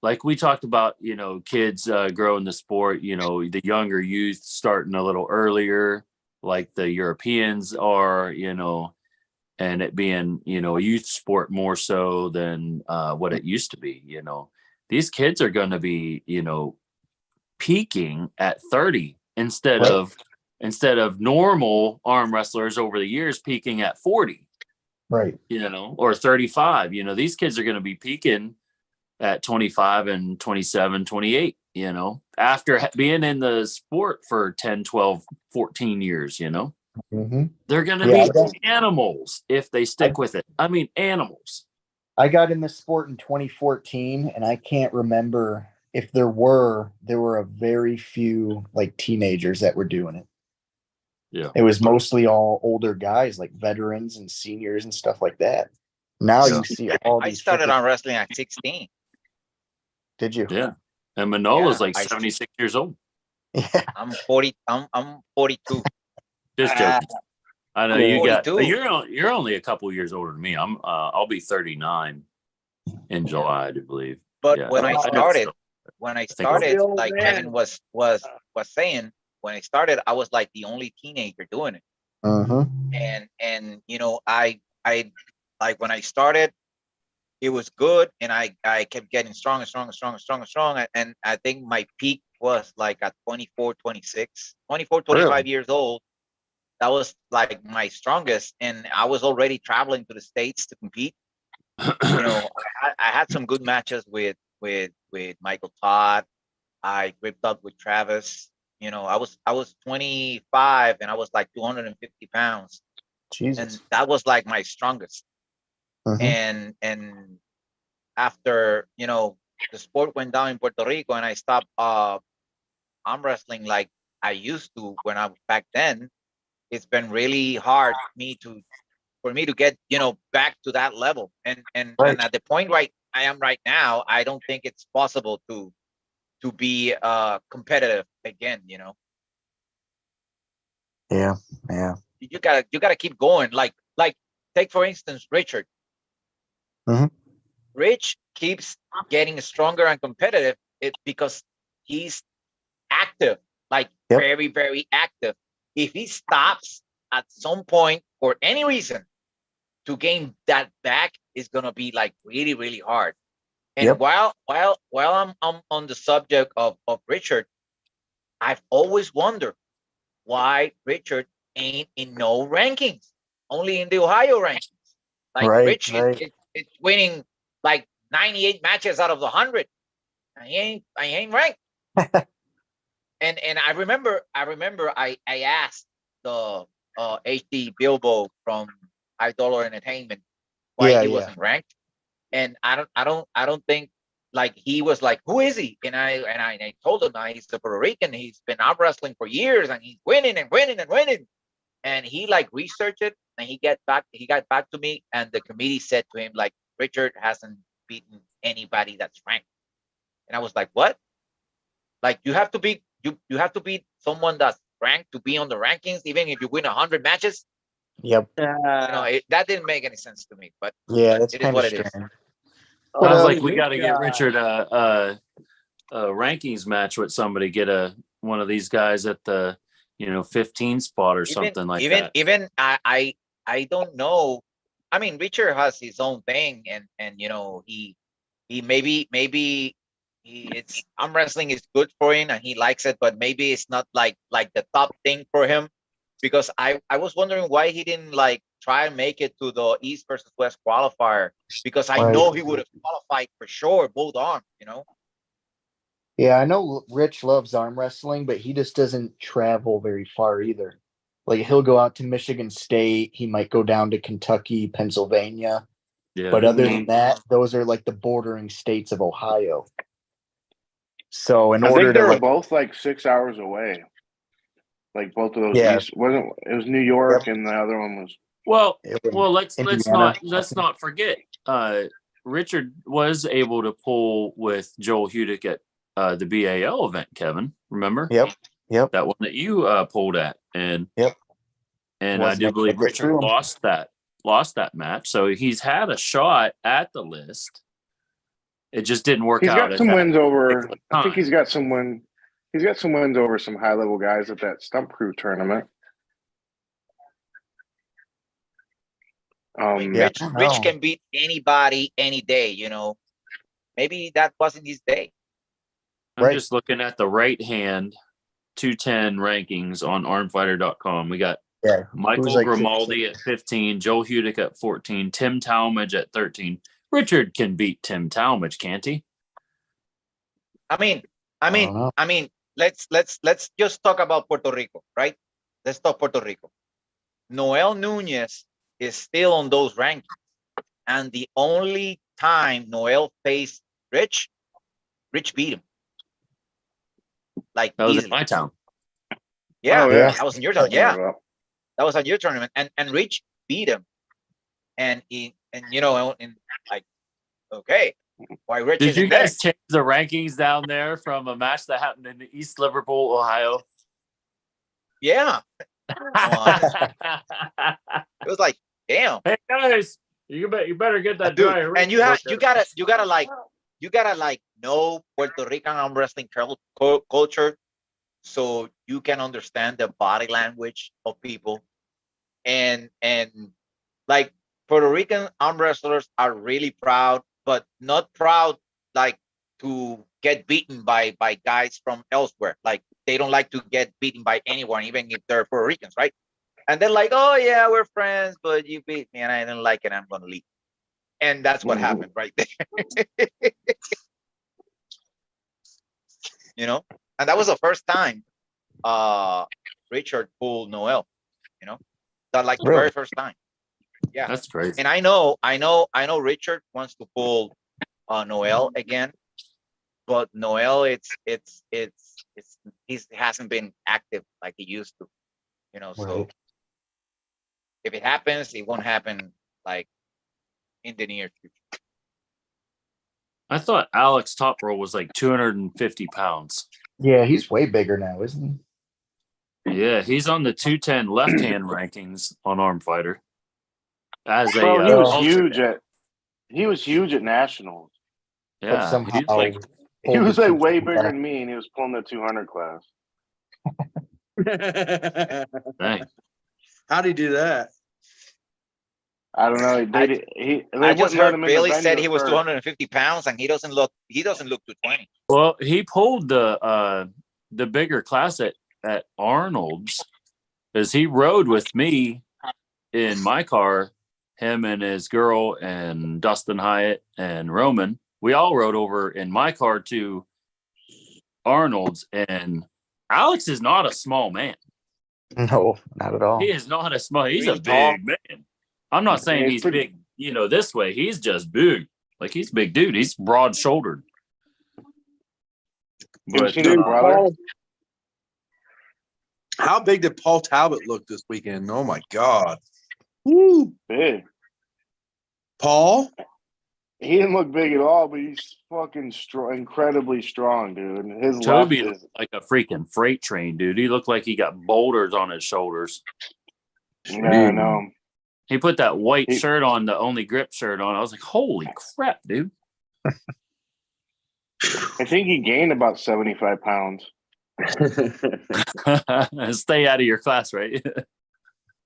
like we talked about, kids growing the sport, the younger youth starting a little earlier, like the Europeans are, and it being, a youth sport more so than what it used to be. These kids are going to be, peaking at 30 instead of normal arm wrestlers over the years peaking at 40. Right. Or 35. These kids are going to be peaking at 25 and 27, 28, after being in the sport for 10, 12, 14 years, they're going to be animals if they stick with it. I mean, animals. I got in the sport in 2014 and I can't remember if there were a very few like teenagers that were doing it. Yeah. It was mostly all older guys like veterans and seniors and stuff like that. Now you see all these. I started on wrestling at 16. Did you? Yeah. And Manola's like 76 years old. Yeah. I'm 40. I'm 42. Just joking. I know you 42. you're only a couple years older than me. I'll be 39 in July, I do believe. But when I started, like Kevin was saying, when I started, I was like the only teenager doing it. And I like when I started, it was good, and I kept getting stronger, and I think my peak was like at 24, 26, 24, 25 Really? years old. That was like my strongest, and I was already traveling to the States to compete. I had some good matches with Michael Todd. I gripped up with Travis. I was 25 and I was like 250 pounds. Jesus. And that was like my strongest. And after, the sport went down in Puerto Rico and I stopped arm wrestling like I used to when I was back then, it's been really hard for me to get, back to that level. And at the point I am right now, I don't think it's possible to be competitive again. Yeah. You gotta keep going. Like take for instance Richard. Rich keeps getting stronger and competitive because he's active, like very, very active. If he stops at some point for any reason to gain that back, is gonna be like really, really hard. And while I'm on the subject of Richard, I've always wondered why Richard ain't in no rankings, only in the Ohio rankings. Like Rich is winning like 98 matches out of the 100, I ain't ranked. And I remember I asked the HD Bilbo from High Dollar Entertainment why Yeah, he yeah. wasn't ranked, and I don't think like he was like, who is he? And I told him he's a Puerto Rican. He's been arm wrestling for years and he's winning and winning and winning. And he like researched it and he got back to me, and the committee said to him like, Richard hasn't beaten anybody that's ranked. And I was like, what? Like you have to be you have to beat someone that's ranked to be on the rankings, even if you win 100 matches. Yep. That didn't make any sense to me, but Yeah, that's it is kind what of it is. strange. Sounds But like we got to get Richard a rankings match with somebody. Get one of these guys at the 15 spot or something like that. Even I don't know. I mean, Richard has his own thing, and he maybe it's arm wrestling is good for him and he likes it, but maybe it's not like the top thing for him, because I was wondering why he didn't like try and make it to the East versus West qualifier, because I Right. know he would have qualified for sure both arms. Yeah, I know Rich loves arm wrestling, but he just doesn't travel very far either. Like he'll go out to Michigan State, he might go down to Kentucky, Pennsylvania. Yeah. But other than that, those are like the bordering states of Ohio. So in I order think they to were like, both like 6 hours away. Like both of those Yeah. east it was New York and the other one was Well, it was let's Indiana. not forget. Richard was able to pull with Joel Hudick at the BAL event. Kevin, remember? Yep. That one that you pulled at, and Yep. and I Wasn't do able to believe get Richard through 'em. lost that match. So he's had a shot at the list. It just didn't work he's out. got some wins over I think time. he's got some wins over some high level guys at that Stump Crew tournament. I mean, Yeah, Rich can beat anybody any day. Maybe that wasn't his day. I'm Right. just looking at the right hand 210 rankings on armfighter.com. We got Yeah. Michael Who's like Grimaldi at 15, Joel Hudick at 14, Tim Talmadge at 13. Richard can beat Tim Talmadge, can't he? I mean, know. let's just talk about Puerto Rico, right? Let's talk Puerto Rico. Noel Nunez is still on those rankings, and the only time Noel faced Rich beat him. Like That was easily. in my town. Yeah, Oh, yeah. that was in your tournament. Yeah, that was on your tournament, and Rich beat him, and like, okay, why Rich Did isn't you guys there? change the rankings down there from a match that happened in East Liverpool, Ohio? Yeah, it was like, damn. Hey guys, you better get that Dude, dry. and you gotta like know Puerto Rican arm wrestling culture, so you can understand the body language of people, and like Puerto Rican arm wrestlers are really proud, but not proud like to get beaten by guys from elsewhere. Like they don't like to get beaten by anyone, even if they're Puerto Ricans, right? And they're like, oh yeah, we're friends, but you beat me and I didn't like it, I'm gonna leave. And that's what happened right there. And that was the first time Richard pulled Noel, that like the very first time. Yeah, that's crazy. And I know Richard wants to pull Noel again, but Noel he hasn't been active like he used to, so Right. if it happens, it won't happen like in the near future. I thought Alex Topro was like 250 pounds. Yeah, he's way bigger now, isn't he? Yeah, he's on the 210 left hand rankings on Arm Fighter. As a he was alternate. he was huge at nationals. Yeah, But somehow he's like he was like way 250 bigger back. than me, and he was pulling the 200 class. dang. How'd he do that? I don't know. I just heard Billy said he was first. 250 pounds, and he doesn't look 220. Well, he pulled the bigger class at Arnold's, because he rode with me in my car, him and his girl and Dustin Hyatt and Roman, we all rode over in my car to Arnold's, and Alex is not a small man. No, not at all. He is not a small. He's a Really tall. big man. I'm not saying Yeah, he's pretty- big, this way. He's just big. Like he's a big dude. He's broad shouldered. You ever But seen his brother? Paul- How big did Paul Talbot look this weekend? Oh my God. Woo. Big. Paul? He didn't look big at all, but he's fucking strong, incredibly strong, dude. And his Toby left is looked like a freaking freight train, dude. He looked like he got boulders on his shoulders. yeah, I know. He put that white He- shirt on, the only grip shirt on. I was like, holy crap, dude. I think he gained about 75 pounds. Stay out of your class, right?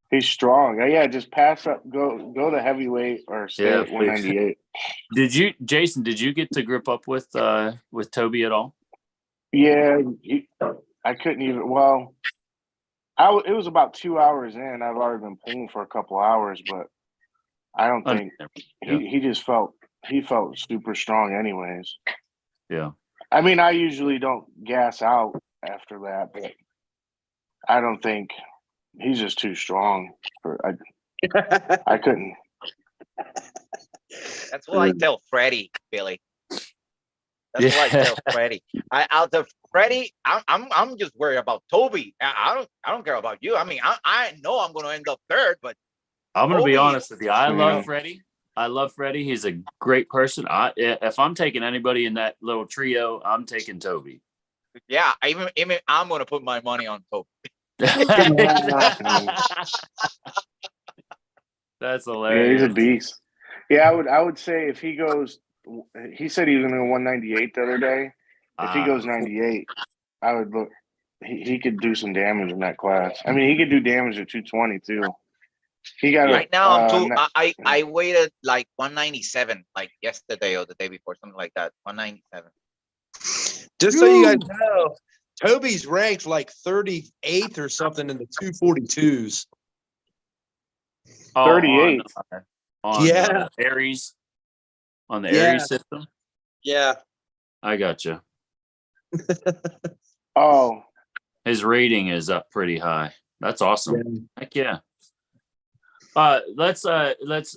He's strong. Yeah, just pass up, go to heavyweight or stay Yeah, at 198. Jason, did you get to grip up with Toby at all? Yeah, I couldn't even. Well, it was about 2 hours in. I've already been playing for a couple hours, but I don't think Yeah. he felt super strong, anyways. Yeah. I mean, I usually don't gas out after that, but I don't think he's just too strong. I couldn't. That's what I tell Freddie, Billy. That's what I tell Freddie. Out of Freddie, I'm just worried about Toby. I don't care about you. I mean, I know I'm going to end up third, but I'm going to be Toby- honest with you. I Yeah. love Freddie. I love Freddie. He's a great person. If I'm taking anybody in that little trio, I'm taking Toby. yeah, even I'm going to put my money on Toby. That's Yeah, hilarious. he's a beast. Yeah, I would say if he goes, he said he was going to go 198 the other day. If he goes 98, I would look. He could do some damage in that class. I mean, he could do damage at 220 too. He got Right now, I I weighted like 197, like yesterday or the day before, something like that. 197. Just so you guys know, Toby's ranked like 38th or something in the 242s. 38. On Yeah. Aries. On the Yeah. Aries system. Yeah. I got you. Oh, His rating is up pretty high. That's awesome. Heck yeah. Let's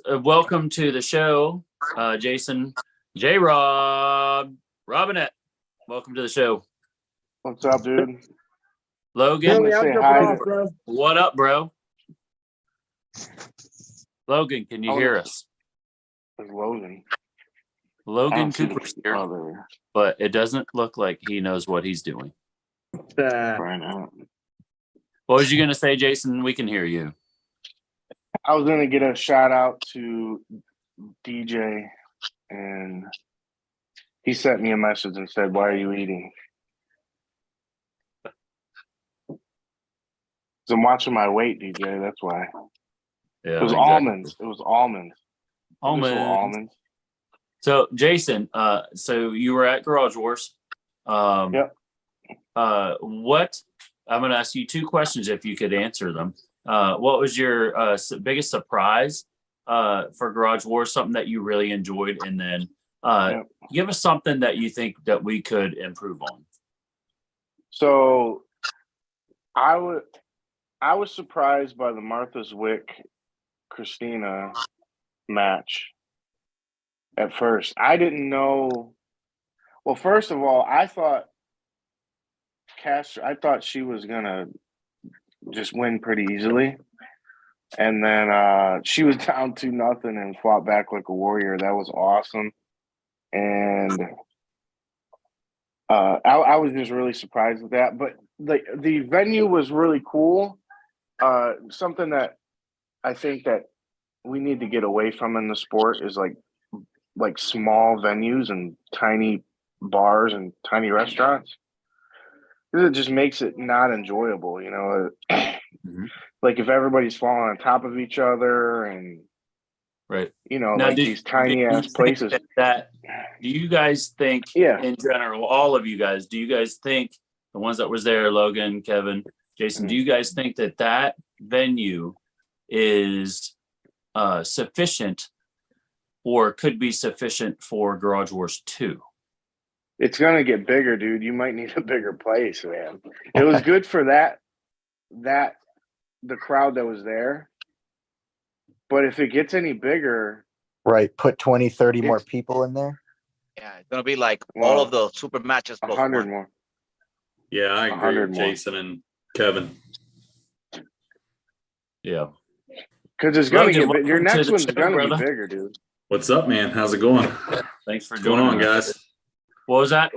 welcome to the show, Jason J. Robinette. Welcome to the show. what's up, dude? Logan, Billy, say hi. what up, bro? Logan, can you hear us? It's Logan. I Logan don't see the Cooper's here, other but it doesn't look like he knows what he's doing. right now. What was you going to say, Jason? We can hear you. I was gonna get a shout out to DJ, and he sent me a message and said, "Why are you eating?" So I'm watching my weight, DJ. That's why. Yeah, It was exactly. almonds. It was almonds. Just little almonds. So, Jason, so you were at Garage Wars. Yep. What? I'm going to ask you two questions if you could answer them. What was your biggest surprise for Garage Wars? Something that you really enjoyed, and then give us something that you think that we could improve on. So, I was surprised by the Martha's Wick Christina match. At first, I didn't know. Well, first of all, I thought she was gonna just win pretty easily, and then she was down 2-0 and fought back like a warrior. That was awesome, and I was just really surprised with that. But the venue was really cool. Something that I think that we need to get away from in the sport is like small venues and tiny bars and tiny restaurants. It just makes it not enjoyable, you know. Like if everybody's falling on top of each other and right, you know, now, like these tiny ass places. That do you guys think? Yeah. In general, all of you guys, do you guys think the ones that was there, Logan, Kevin, Jason, do you guys think that venue is sufficient or could be sufficient for Garage Wars 2? It's gonna get bigger, dude. You might need a bigger place, man. It was good for that the crowd that was there. But if it gets any bigger, Right. Put 20, 30 more It's- people in there. Yeah, it's gonna be like all Well, of the super matches plus 100 one. more. Yeah, I agree 100 with more. Jason and Kevin. Yeah. Because it's gonna Logan, get big. Your welcome to next the one's show, gonna brother. be bigger, dude. What's up, man? How's it going? Thanks for What's going joining on, us. guys? What was that,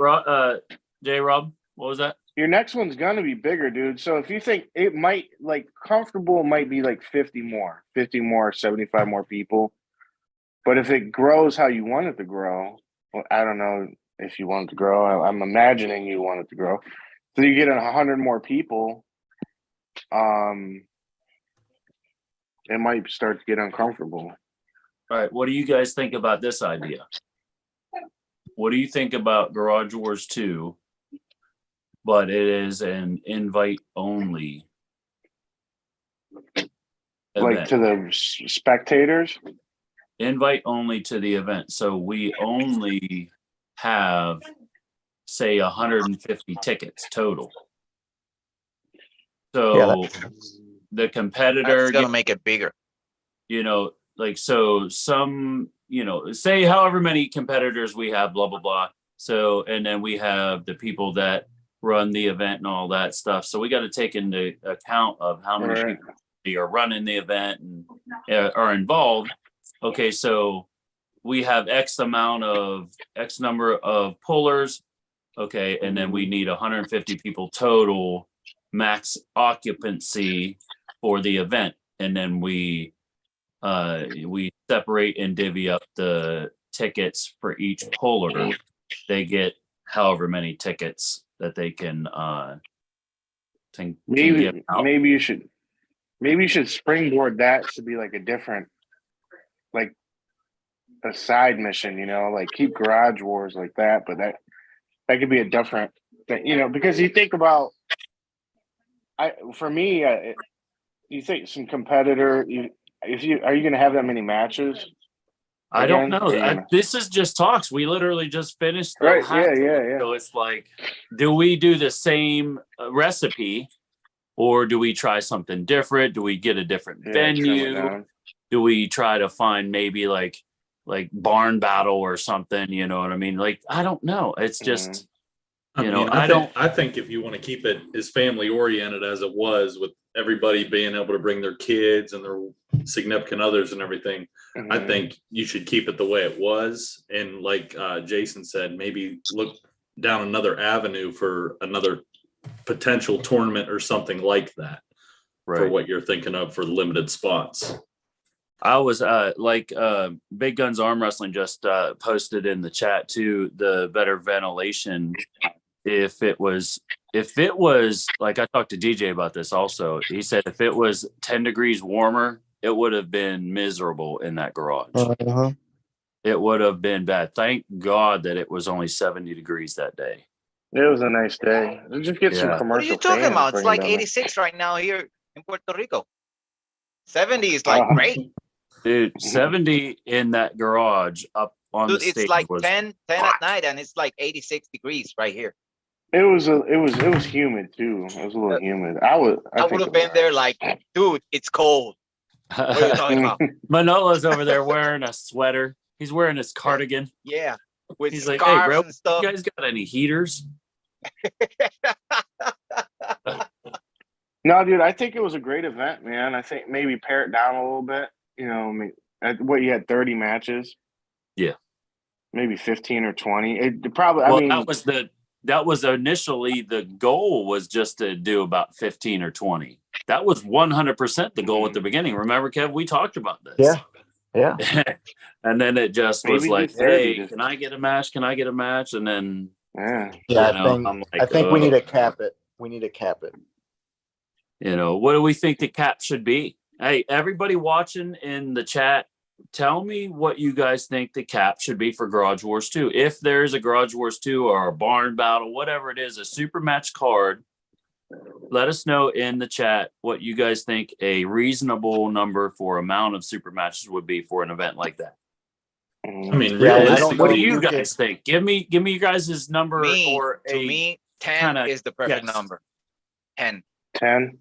J Rob? What was that? Your next one's gonna be bigger, dude. So if you think it might like comfortable might be like 50 more, 75 more people. But if it grows how you want it to grow, well, I don't know if you want it to grow. I'm imagining you want it to grow. So you get 100 more people, it might start to get uncomfortable. All right. What do you guys think about this idea? What do you think about Garage Wars 2, but it is an invite only Like event? to the spectators. Invite only to the event. So we only have, say, 150 tickets total. So the competitor, That's gonna make it bigger. you know, like, so some, you know, say however many competitors we have, blah, blah, blah. So, and then we have the people that run the event and all that stuff. So we got to take into account of how many Right. people are running the event and are involved. Okay, so we have X number of pullers. Okay, and then we need 150 people total max occupancy for the event. And then we separate and divvy up the tickets for each puller. They get however many tickets that they can give out. Maybe you should springboard that to be like a different, like a side mission, you know, like keep Garage Wars like that, but that could be a different thing, you know, because you think about, you think some competitor, are you going to have that many matches? I don't again? know. This is just talks. We literally just finished. Right. Yeah. So it's like, do we do the same recipe, or do we try something different? Do we get a different Yeah, trim it venue? down. Do we try to find maybe like barn battle or something? You know what I mean? Like, I don't know. It's just, I think if you want to keep it as family oriented as it was, with everybody being able to bring their kids and their significant others and everything, I think you should keep it the way it was. And like Jason said, maybe look down another avenue for another potential tournament or something like that, for what you're thinking of for limited spots. I was Big Guns Arm Wrestling just posted in the chat too, the better ventilation. If it was like, I talked to DJ about this also. He said if it was 10 degrees warmer, it would have been miserable in that garage. It would have been bad. Thank God that it was only 70 degrees that day. It was a nice day. Just get some commercial. What are you talking fans about? It's bring like them down 86 right now here in Puerto Rico. 70 is like great. Dude, 70 in that garage up on Dude, the it's stage like was 10 at night, and it's like 86 degrees right here. It was humid too. It was a little humid. I would have been there like, dude, it's cold. What are you talking about? Manolo's over there wearing a sweater. He's wearing his cardigan. Yeah, with He's scarves like, hey, bro, and stuff. you guys got any heaters? No, dude, I think it was a great event, man. I think maybe pare it down a little bit. You know, I mean, you had 30 matches. Yeah, maybe 15 or 20. It probably. Well, I mean, that was initially the goal, was just to do about 15 or 20. That was 100% the goal at the beginning. Remember, Kev, we talked about this. Yeah. And then it just was Maybe like, do 30 hey, just- can I get a match? Can I get a match? And then, yeah. I think we need to cap it. We need to cap it. What do we think the cap should be? Hey, everybody watching in the chat, tell me what you guys think the cap should be for Garage Wars 2. If there's a Garage Wars 2 or a barn battle, whatever it is, a super match card, let us know in the chat what you guys think a reasonable number for amount of super matches would be for an event like that. I mean, Yeah, I don't realistically, know What do if you you could- guys think? Give me you guys' number or To a me, 10 kinda is the perfect guess. number. 10. 10.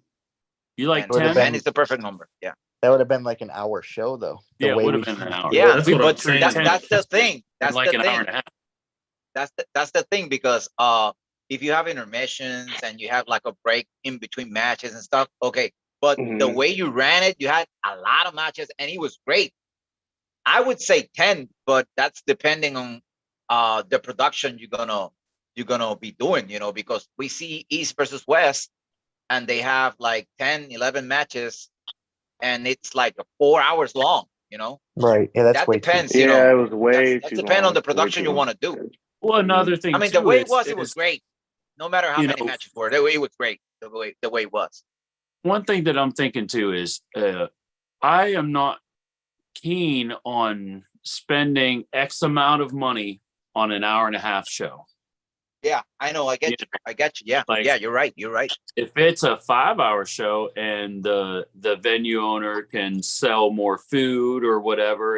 You like 10. 10? 10 is the perfect number. Yeah. That would have been like an hour show, though. The Yeah, it way would we have been an hour. Yeah, That's what I'm but saying. that's the thing. in That's like the an hour thing. and a half. That's the thing because if you have intermissions and you have like a break in between matches and stuff, okay. But the way you ran it, you had a lot of matches and it was great. I would say 10, but that's depending on the production you're gonna be doing, you know, because we see East versus West and they have like 10, 11 matches and it's like 4 hours long, you know. Right. Yeah, that's That way too. depends, you Yeah, know. it was way That's too depend long. on the Way production too you long. want to do. Well, another thing I mean, the too way is, it was great. No matter how you many know, matches were, it was great. The way it was. one thing that I'm thinking too is I am not keen on spending X amount of money on an hour and a half show. Yeah, I know. I get you. I get you. Yeah, Like- yeah. You're right. You're right. If it's a 5-hour show and the venue owner can sell more food or whatever,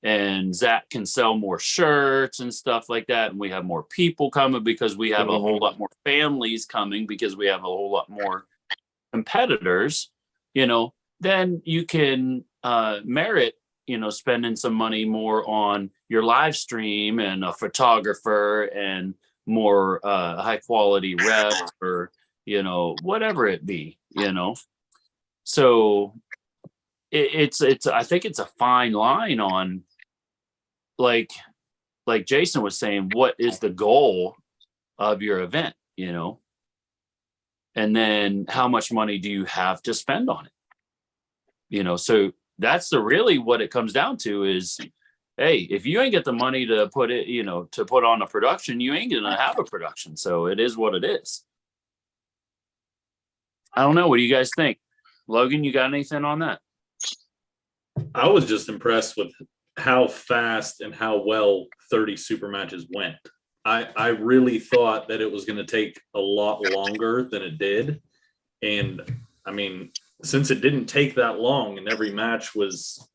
and Zach can sell more shirts and stuff like that, and we have more people coming because we have a whole lot more families coming because we have a whole lot more competitors, you know, then you can merit, you know, spending some money more on your live stream and a photographer and more high quality reps or, you know, whatever it be, you know. So it's I think it's a fine line on like Jason was saying, what is the goal of your event, you know? And then how much money do you have to spend on it? You know, so that's really what it comes down to is, hey, if you ain't get the money to put it, you know, to put on a production, you ain't gonna have a production. So it is what it is. I don't know. What do you guys think? Logan, you got anything on that? I was just impressed with how fast and how well 30 super matches went. I really thought that it was going to take a lot longer than it did. And I mean, since it didn't take that long and every match was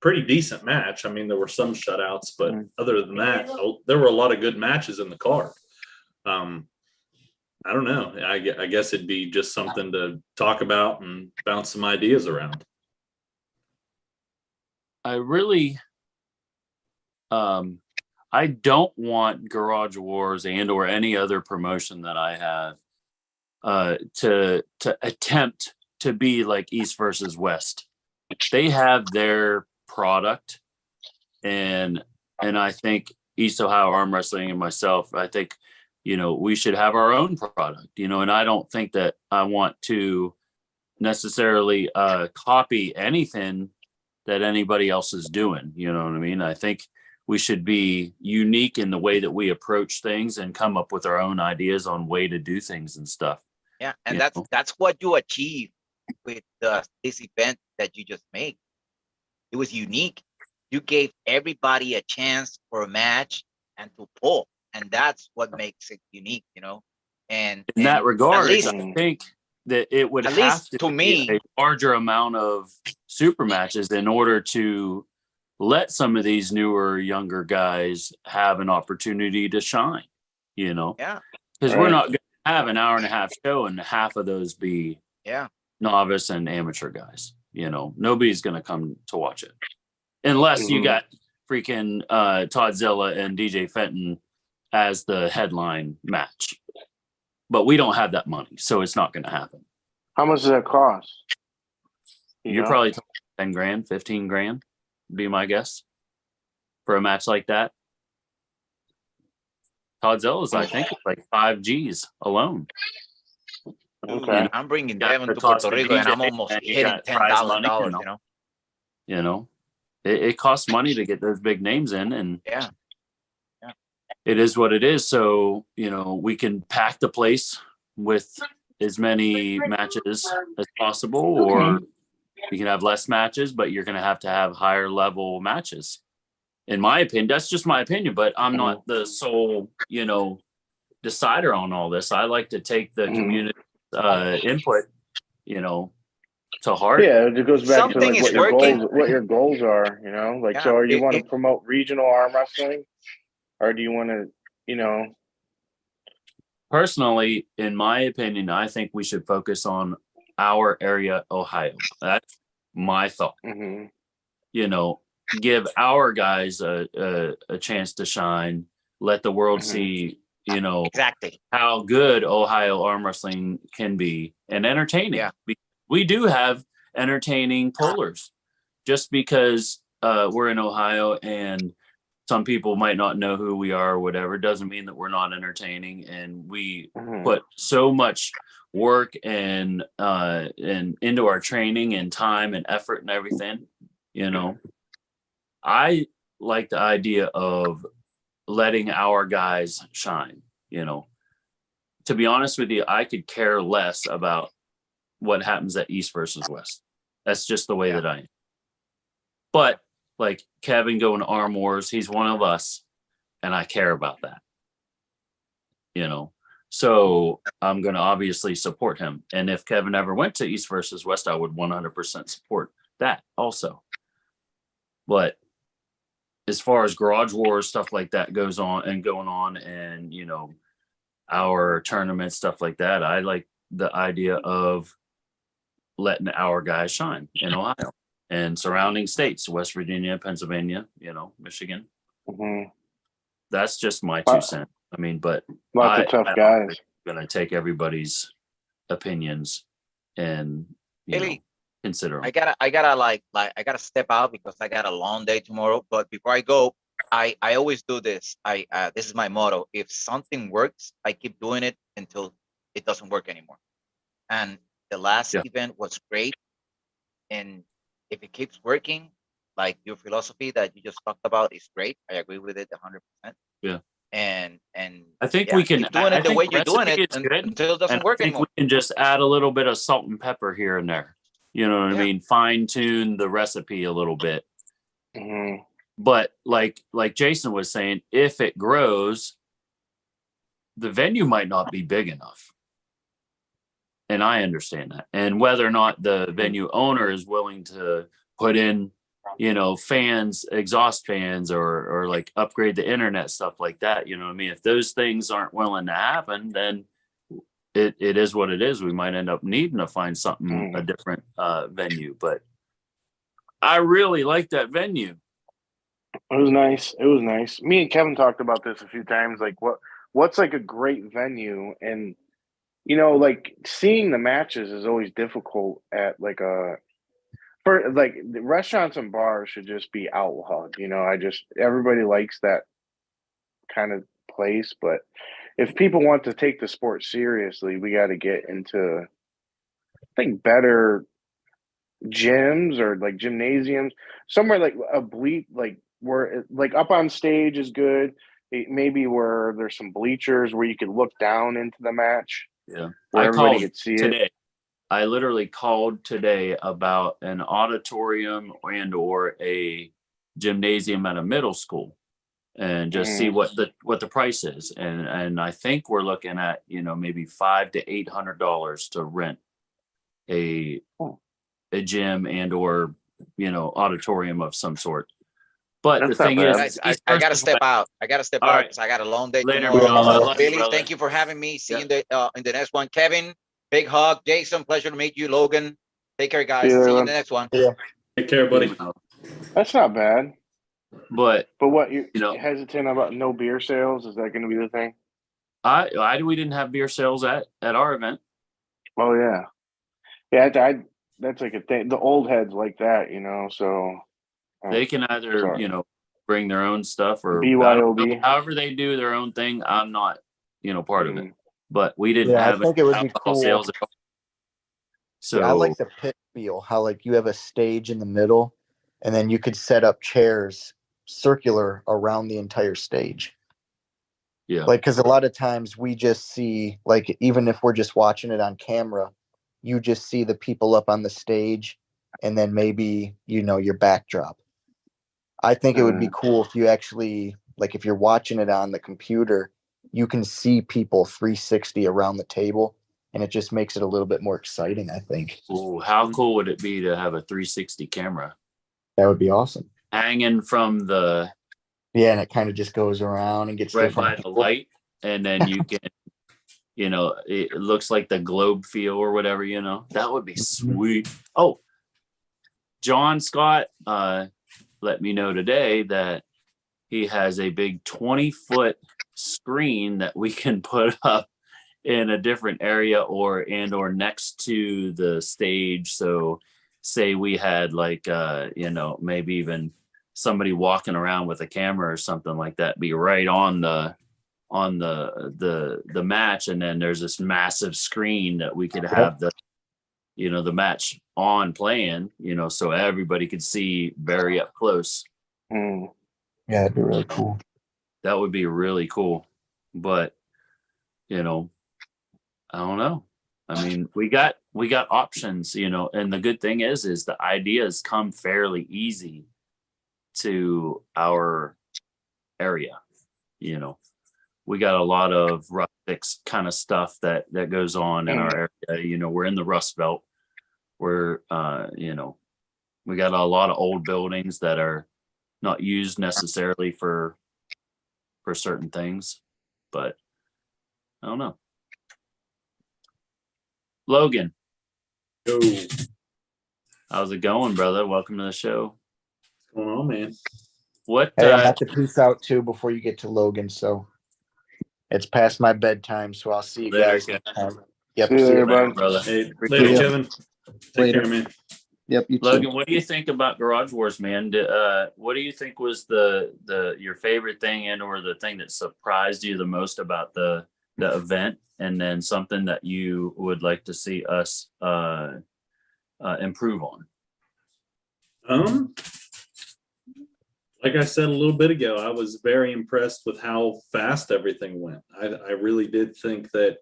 pretty decent match. I mean, there were some shutouts, but other than that, there were a lot of good matches in the card. I don't know. I guess it'd be just something to talk about and bounce some ideas around. I really, I don't want Garage Wars and or any other promotion that I have to attempt to be like East versus West. They have their product, and I think East Ohio Arm Wrestling and myself, I think, you know, we should have our own product, you know, and I don't think that I want to necessarily copy anything that anybody else is doing. You know what I mean? I think we should be unique in the way that we approach things and come up with our own ideas on way to do things and stuff. Yeah, and that's what you achieve with this event that you just made. It was unique. You gave everybody a chance for a match and to pull, and that's what makes it unique, you know. And in that regard, at least, I think that it would at have least to to be me, a larger amount of super matches in order to let some of these newer, younger guys have an opportunity to shine, you know? Yeah. Because we're not going to have an hour and a half show and half of those be novice and amateur guys. You know, nobody's going to come to watch it unless you got freaking Toddzilla and DJ Fenton as the headline match. But we don't have that money, so it's not going to happen. How much does that cost? You're probably talking 10 grand, 15 grand, be my guess, for a match like that. Todzilla's, I think, it's like 5 G's alone. Okay. I'm bringing Got Devin the to cost Puerto of Rico, and DJ, I'm almost and you hitting got prize money, $10,000. You know, it costs money to get those big names in, and it is what it is. So, you know, we can pack the place with as many matches as possible, or you can have less matches, but you're going to have higher level matches. In my opinion, that's just my opinion, but I'm not the sole, you know, decider on all this. I like to take the community input, you know, to heart. Yeah, it goes back Something to like is what your working. goals are, you know, like, Yeah, so are you want to promote regional arm wrestling, or do you want to, you know? Personally, in my opinion, I think we should focus on our area, Ohio. That's my thought. Mm-hmm. You know, give our guys a chance to shine. Let the world Mm-hmm. see, you know, exactly how good Ohio arm wrestling can be and entertaining. Yeah. We do have entertaining pullers. Just because we're in Ohio and some people might not know who we are or whatever, doesn't mean that we're not entertaining. And we Mm-hmm. put so much work and into our training and time and effort and everything. You know, I like the idea of letting our guys shine. You know, to be honest with you, I could care less about what happens at East versus West. That's just the way that I am. But like Kevin going to Arm Wars, he's one of us, and I care about that. You know, so I'm going to obviously support him. And if Kevin ever went to East versus West, I would 100% support that also. But as far as Garage Wars, stuff like that goes on and going on, and, you know, our tournaments, stuff like that, I like the idea of letting our guys shine in Ohio and surrounding states, West Virginia, Pennsylvania, you know, Michigan. Mm-hmm. That's just my 2 cents. I mean, but lots of tough guys. I'm going to take everybody's opinions and, you know, consider them. I gotta step out because I got a long day tomorrow. But before I go, I always do this. This is my motto. If something works, I keep doing it until it doesn't work anymore. And the last event was great. And if it keeps working, like your philosophy that you just talked about is great. I agree with it 100%. Yeah. And I think we can keep doing it the way you're doing it until it doesn't work anymore. We can just add a little bit of salt and pepper here and there. You know what I mean? Fine tune the recipe a little bit. Mm-hmm. But like Jason was saying, if it grows, the venue might not be big enough. And I understand that. And whether or not the venue owner is willing to put in, you know, fans, exhaust fans, or like upgrade the internet, stuff like that. You know what I mean? If those things aren't willing to happen, then it is what it is. We might end up needing to find something, a different venue. But I really like that venue. It was nice. It was nice. Me and Kevin talked about this a few times. Like what's like a great venue, and you know, like seeing the matches is always difficult at like for like the restaurants and bars should just be outlawed. You know, everybody likes that kind of place, but if people want to take the sport seriously, we got to get into, I think, better gyms or like gymnasiums, somewhere like like where like up on stage is good. Maybe where there's some bleachers where you could look down into the match. Yeah, where I everybody called could see today. it. I literally called today about an auditorium and or a gymnasium at a middle school, and just see what the price is. And I think we're looking at, you know, maybe $500 to $800 to rent a gym and or, you know, auditorium of some sort. But That's the thing is, Guys, I gotta step out. I gotta step All out right. because I got a long day Later, tomorrow. brother. Billy, Brother. thank you for having me. See you in the next one. Kevin, big hug. Jason, pleasure to meet you. Logan, take care, guys. See you in the next one. Yeah. Take care, buddy. That's not bad. But what you know, hesitant about no beer sales? Is that going to be the thing? We didn't have beer sales at our event. Oh yeah, that's like a thing. The old heads like that, you know. So they can either you know, bring their own stuff or BYOB. However they do their own thing. I'm not, you know, part of it. But we didn't Yeah, have I think it would be alcohol cool. sales. So yeah, I like the pit feel, how like you have a stage in the middle and then you could set up chairs circular around the entire stage. Yeah. Like, because a lot of times we just see, like, even if we're just watching it on camera, you just see the people up on the stage and then maybe, you know, your backdrop. I think it would be cool if you actually, like, if you're watching it on the computer, you can see people 360 around the table and it just makes it a little bit more exciting, I think. Ooh, how cool would it be to have a 360 camera That would be awesome. hanging from the Yeah, and it kind of just goes around and gets right different by the people. light, and then you can, it looks like the globe feel or whatever, that would be sweet. Oh, John Scott let me know today that he has a big 20-foot screen that we can put up in a different area or next to the stage. So say we had like maybe even somebody walking around with a camera or something like that, be right on the match, and then there's this massive screen that we could have the match on playing, so everybody could see very up close. Mm. Yeah, that'd be really cool. That would be really cool. But I don't know. I mean, we got options, and the good thing is the ideas come fairly easy to our area. We got a lot of rustics kind of stuff that goes on in our area. We're in the Rust Belt. We're we got a lot of old buildings that are not used necessarily for certain things, but I don't know. Logan, Yo, how's it going, brother? Welcome to the show. what's going on, man? What? Hey, I'm at the peace out too before you get to Logan, so it's past my bedtime, so I'll see you Later, guys Kevin. next time. Yep, See you see later, you. bud. brother. Hey, Appreciate later, it. Kevin. Take Later. care, man. Yep, you too. Logan, what do you think about Garage Wars, man? What do you think was your favorite thing or the thing that surprised you the most about the event, and then something that you would like to see us improve on? Like I said a little bit ago, I was very impressed with how fast everything went. I really did think that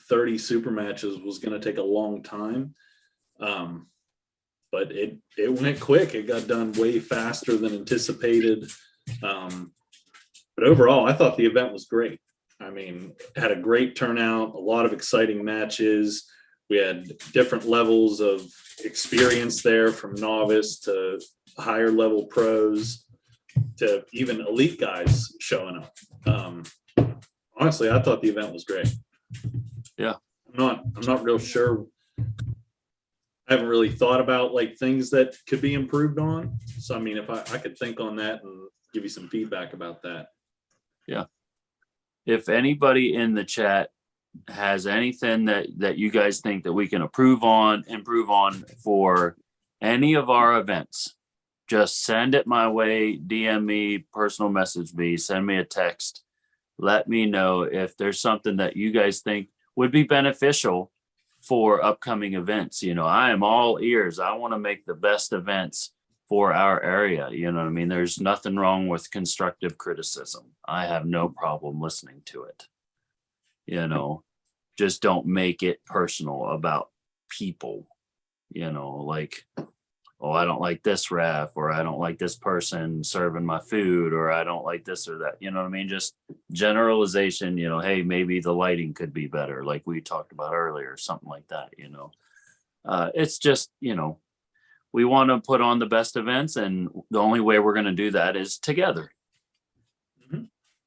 30 super matches was going to take a long time. But it went quick. It got done way faster than anticipated. But overall, I thought the event was great. I mean, had a great turnout, a lot of exciting matches. We had different levels of experience there, from novice to higher level pros to even elite guys showing up. Honestly, I thought the event was great. Yeah. I'm not real sure. I haven't really thought about like things that could be improved on. So, I mean, if I could think on that and give you some feedback about that. Yeah. If anybody in the chat has anything that you guys think that we can improve on for any of our events, just send it my way, DM me, personal message me, send me a text. Let me know if there's something that you guys think would be beneficial for upcoming events. I am all ears. I want to make the best events for our area. You know what I mean? There's nothing wrong with constructive criticism. I have no problem listening to it. Just don't make it personal about people, like, oh, I don't like this ref, or I don't like this person serving my food, or I don't like this or that. You know what I mean? Just generalization, hey, maybe the lighting could be better, like we talked about earlier, something like that. It's just, we want to put on the best events, and the only way we're going to do that is together.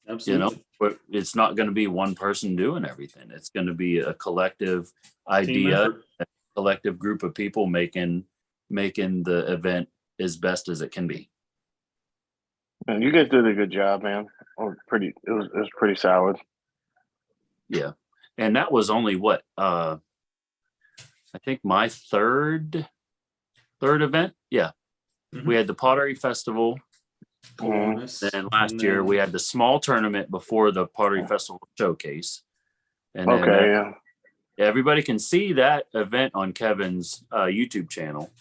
Absolutely. But it's not going to be one person doing everything. It's going to be a collective Team idea, effort. a collective group of people making the event as best as it can be. And you guys did a good job, man. It was pretty solid. Yeah. And that was only what, I think my third event. Yeah. Mhm. We had the Pottery Festival. And last year we had the small tournament before the Pottery Festival showcase. And then Okay, yeah. everybody can see that event on Kevin's YouTube channel.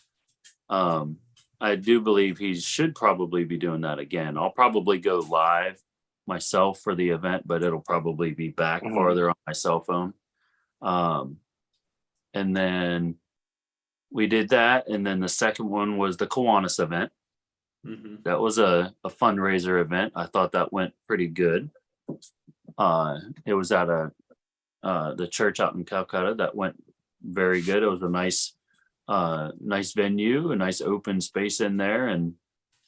I do believe he should probably be doing that again. I'll probably go live myself for the event, but it'll probably be back farther on my cell phone. And then we did that. And then the second one was the Kiwanis event. That was a fundraiser event. I thought that went pretty good. It was at a the church out in Calcutta. That went very good. It was a nice venue, a nice open space in there. And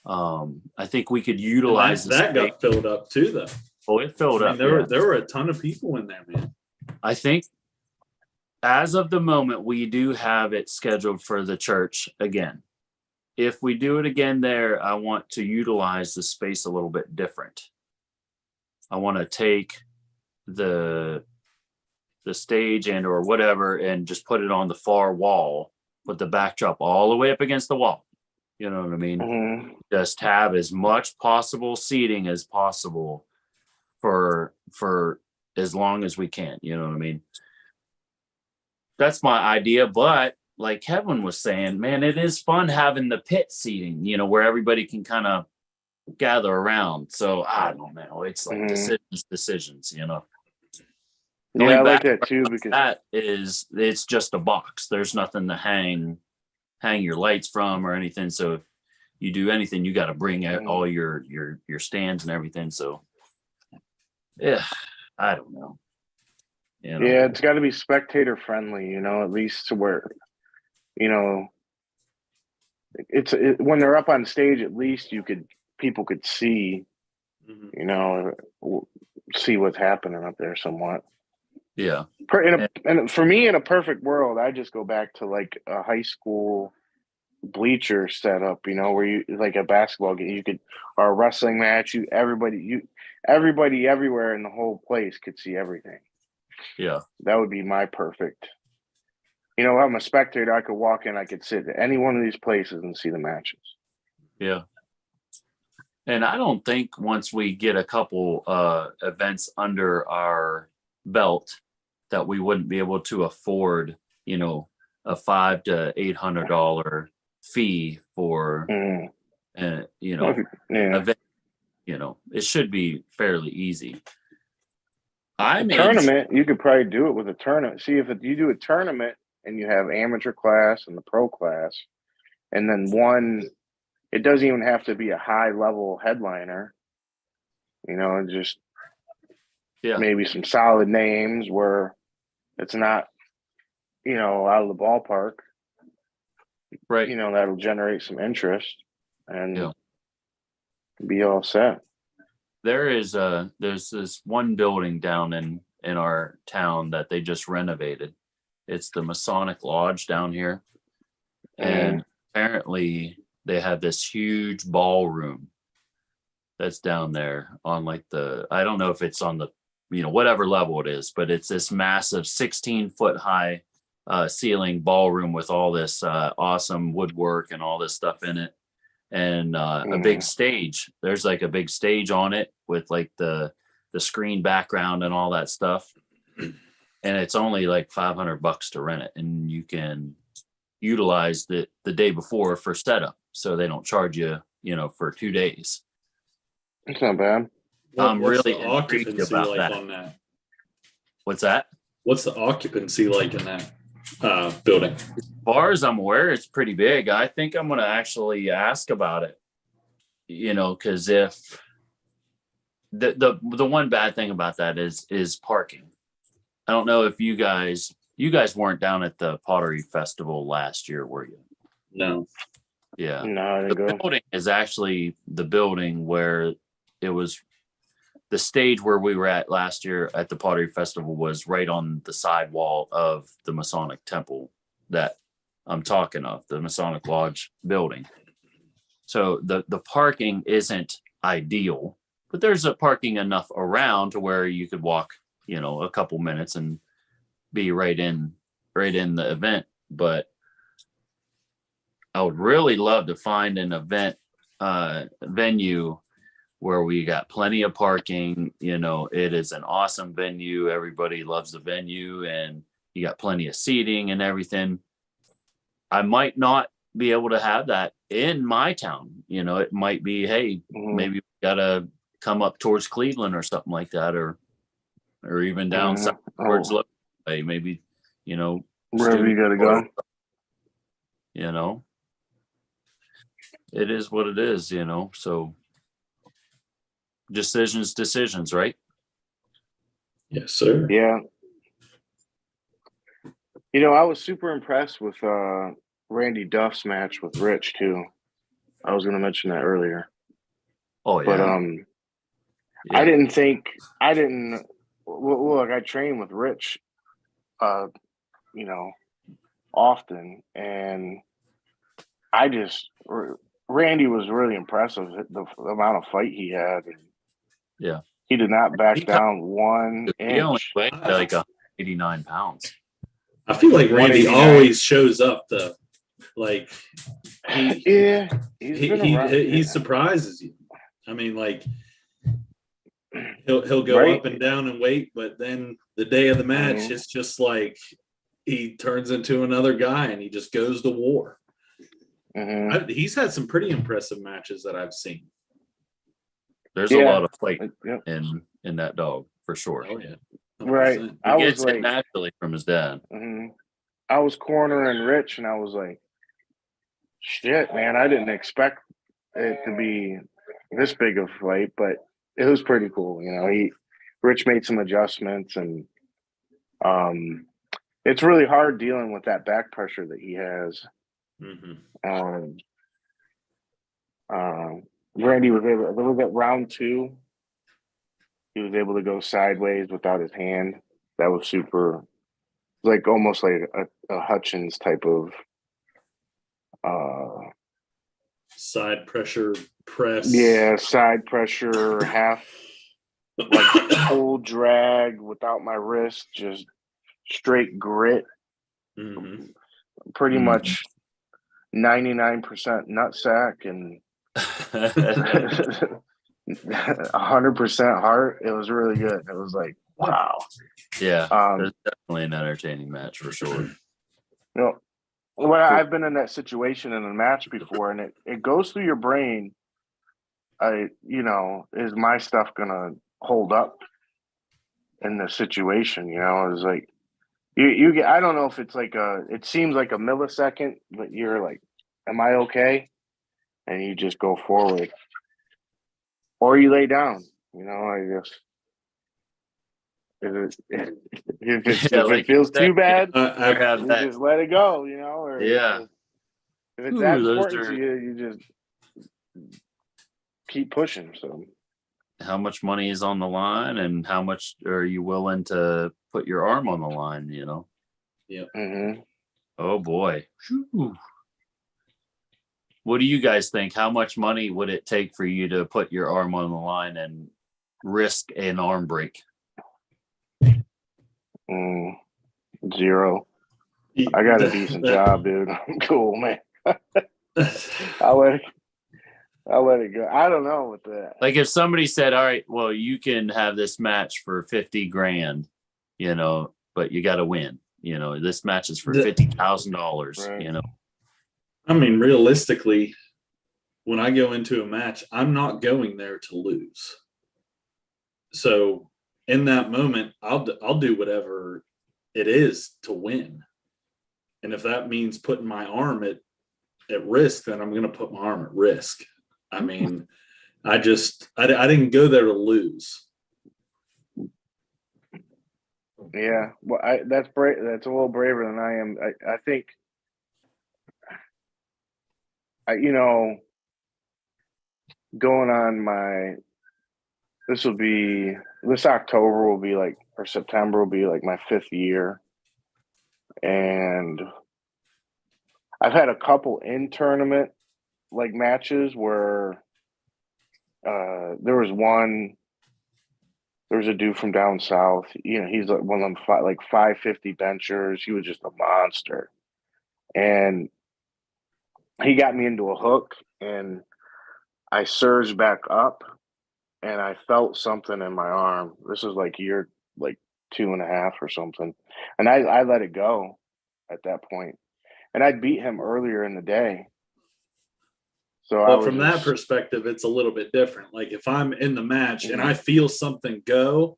I think we could utilize that got filled up too, though. Oh, it filled up. There were a ton of people in there, man. I think as of the moment, we do have it scheduled for the church again. If we do it again there, I want to utilize the space a little bit different. I want to take the stage and or whatever and just put it on the far wall, put the backdrop all the way up against the wall. You know what I mean? Mm-hmm. Just have as much possible seating as possible for as long as we can. You know what I mean? That's my idea. But like Kevin was saying, man, it is fun having the pit seating, you know, where everybody can kind of gather around. So I don't know. It's like decisions, you know. Yeah, I like that too, because it's just a box. There's nothing to hang your lights from or anything. So if you do anything, you got to bring out all your stands and everything. So yeah, I don't know. You know? Yeah, it's got to be spectator friendly, you know, at least to where, you know, when they're up on stage, at least people could see, you know, see what's happening up there somewhat. Yeah. And for me, in a perfect world, I just go back to like a high school bleacher setup, you know, where you like a basketball game, or a wrestling match, everybody everywhere in the whole place could see everything. Yeah. That would be my perfect. You know, I'm a spectator. I could walk in, I could sit at any one of these places and see the matches. Yeah. And I don't think once we get a couple events under our belt that we wouldn't be able to afford, you know, a $500 to $800 fee for, you know, event. You know, it should be fairly easy. Tournament, you could probably do it with a tournament. See, if you do a tournament and you have amateur class and the pro class, and then it doesn't even have to be a high level headliner, you know, just maybe some solid names where it's not, you know, out of the ballpark. Right. You know, that'll generate some interest and be all set. There's this one building down in our town that they just renovated. It's the Masonic Lodge down here. And apparently they have this huge ballroom that's down there on like I don't know if it's on the, you know, whatever level it is, but it's this massive 16-foot high ceiling ballroom with all this awesome woodwork and all this stuff in it. And a big stage. There's like a big stage on it with like the screen background and all that stuff. And it's only like $500 to rent it, and you can utilize the day before for setup, so they don't charge you, you know, for 2 days. It's not bad. I'm What's really the intrigued occupancy about like that. on that? What's that? What's the occupancy like in that building? As far as I'm aware, it's pretty big. I think I'm going to actually ask about it, you know, because if the one bad thing about that is parking. I don't know if you guys weren't down at the Pottery Festival last year, were you? No. Yeah. No, I The didn't go. building is actually the building where it was. The stage where we were at last year at the Pottery Festival was right on the side wall of the Masonic Temple that I'm talking of, the Masonic Lodge building. So the parking isn't ideal, but there's a parking enough around to where you could walk, you know, a couple minutes and be right in the event. But I would really love to find an event venue where we got plenty of parking. You know, it is an awesome venue. Everybody loves the venue, and you got plenty of seating and everything. I might not be able to have that in my town. You know, it might be, hey, maybe we gotta come up towards Cleveland or something like that, or even down south towards maybe, you know, wherever you gotta go. You know, it is what it is, you know. So decisions, right? Yes, sir. Yeah. You know, I was super impressed with Randy Duff's match with Rich too. I was going to mention that earlier. Oh yeah. But Yeah. I didn't think look, I train with Rich you know, often, and Randy was really impressive, the amount of fight he had. And Yeah. he did not back He down 1 He only inch. weighed like 89 pounds. I feel like Randy 189. always shows up though. Like Yeah, he surprises you. I mean, like he'll go Right. up and down in weight, but then the day of the match, Mhm. it's just like he turns into another guy and he just goes to war. Mhm. He's had some pretty impressive matches that I've seen. There's a Yeah. lot of fight Yep. in that dog for sure. Oh yeah. Right. 100%. I He was gets it like, naturally from his dad. I was cornering Rich, and I was like, shit, man, I didn't expect it to be this big of a fight, but it was pretty cool. You know, Rich made some adjustments, and it's really hard dealing with that back pressure that he has. Mhm. Randy was able at round 2. He was able to go sideways without his hand. That was super, like almost like a Hutchins type of Side pressure press. yeah, side pressure, half like full drag without my wrist, just straight grit. Mhm. Pretty Mhm. much 99% nutsack and 100% heart. It was really good. It was like, wow. Yeah, it's definitely an entertaining match for sure. You know, when I've been in that situation in a match before, and it goes through your brain. Is my stuff gonna hold up in the situation? You know, it's like you get. I don't know if it's like it seems like a millisecond, but you're like, am I okay? And you just go forward, or you lay down. You know, I guess. If it feels too bad, you just let it go, you know. Or Yeah. if it's that Those important are to you, you just keep pushing. So, how much money is on the line, and how much are you willing to put your arm on the line? You know. Yeah. Oh boy. Whew. What do you guys think? How much money would it take for you to put your arm on the line and risk an arm break? 0. I got a decent job, dude. I'm cool, man. I'll let it go. I don't know with that. Like if somebody said, all right, well, you can have this match for 50 grand, you know, but you got to win, you know, this match is for $50,000, Right. you know. I mean, realistically, when I go into a match, I'm not going there to lose. So in that moment, I'll do whatever it is to win. And if that means putting my arm at risk, then I'm going to put my arm at risk. I mean, I didn't go there to lose. Yeah, well, that's brave. That's a little braver than I am. I think, going on this October will be like, or September will be like my 5th year, and I've had a couple in tournament like matches where there was a dude from down south. You know, he's like one of them 550 benchers. He was just a monster, and he got me into a hook, and I surged back up, and I felt something in my arm. This was like year 2.5 or something, and I let it go at that point, and I'd beat him earlier in the day. So But from that perspective, it's a little bit different. Like if I'm in the match and I feel something go,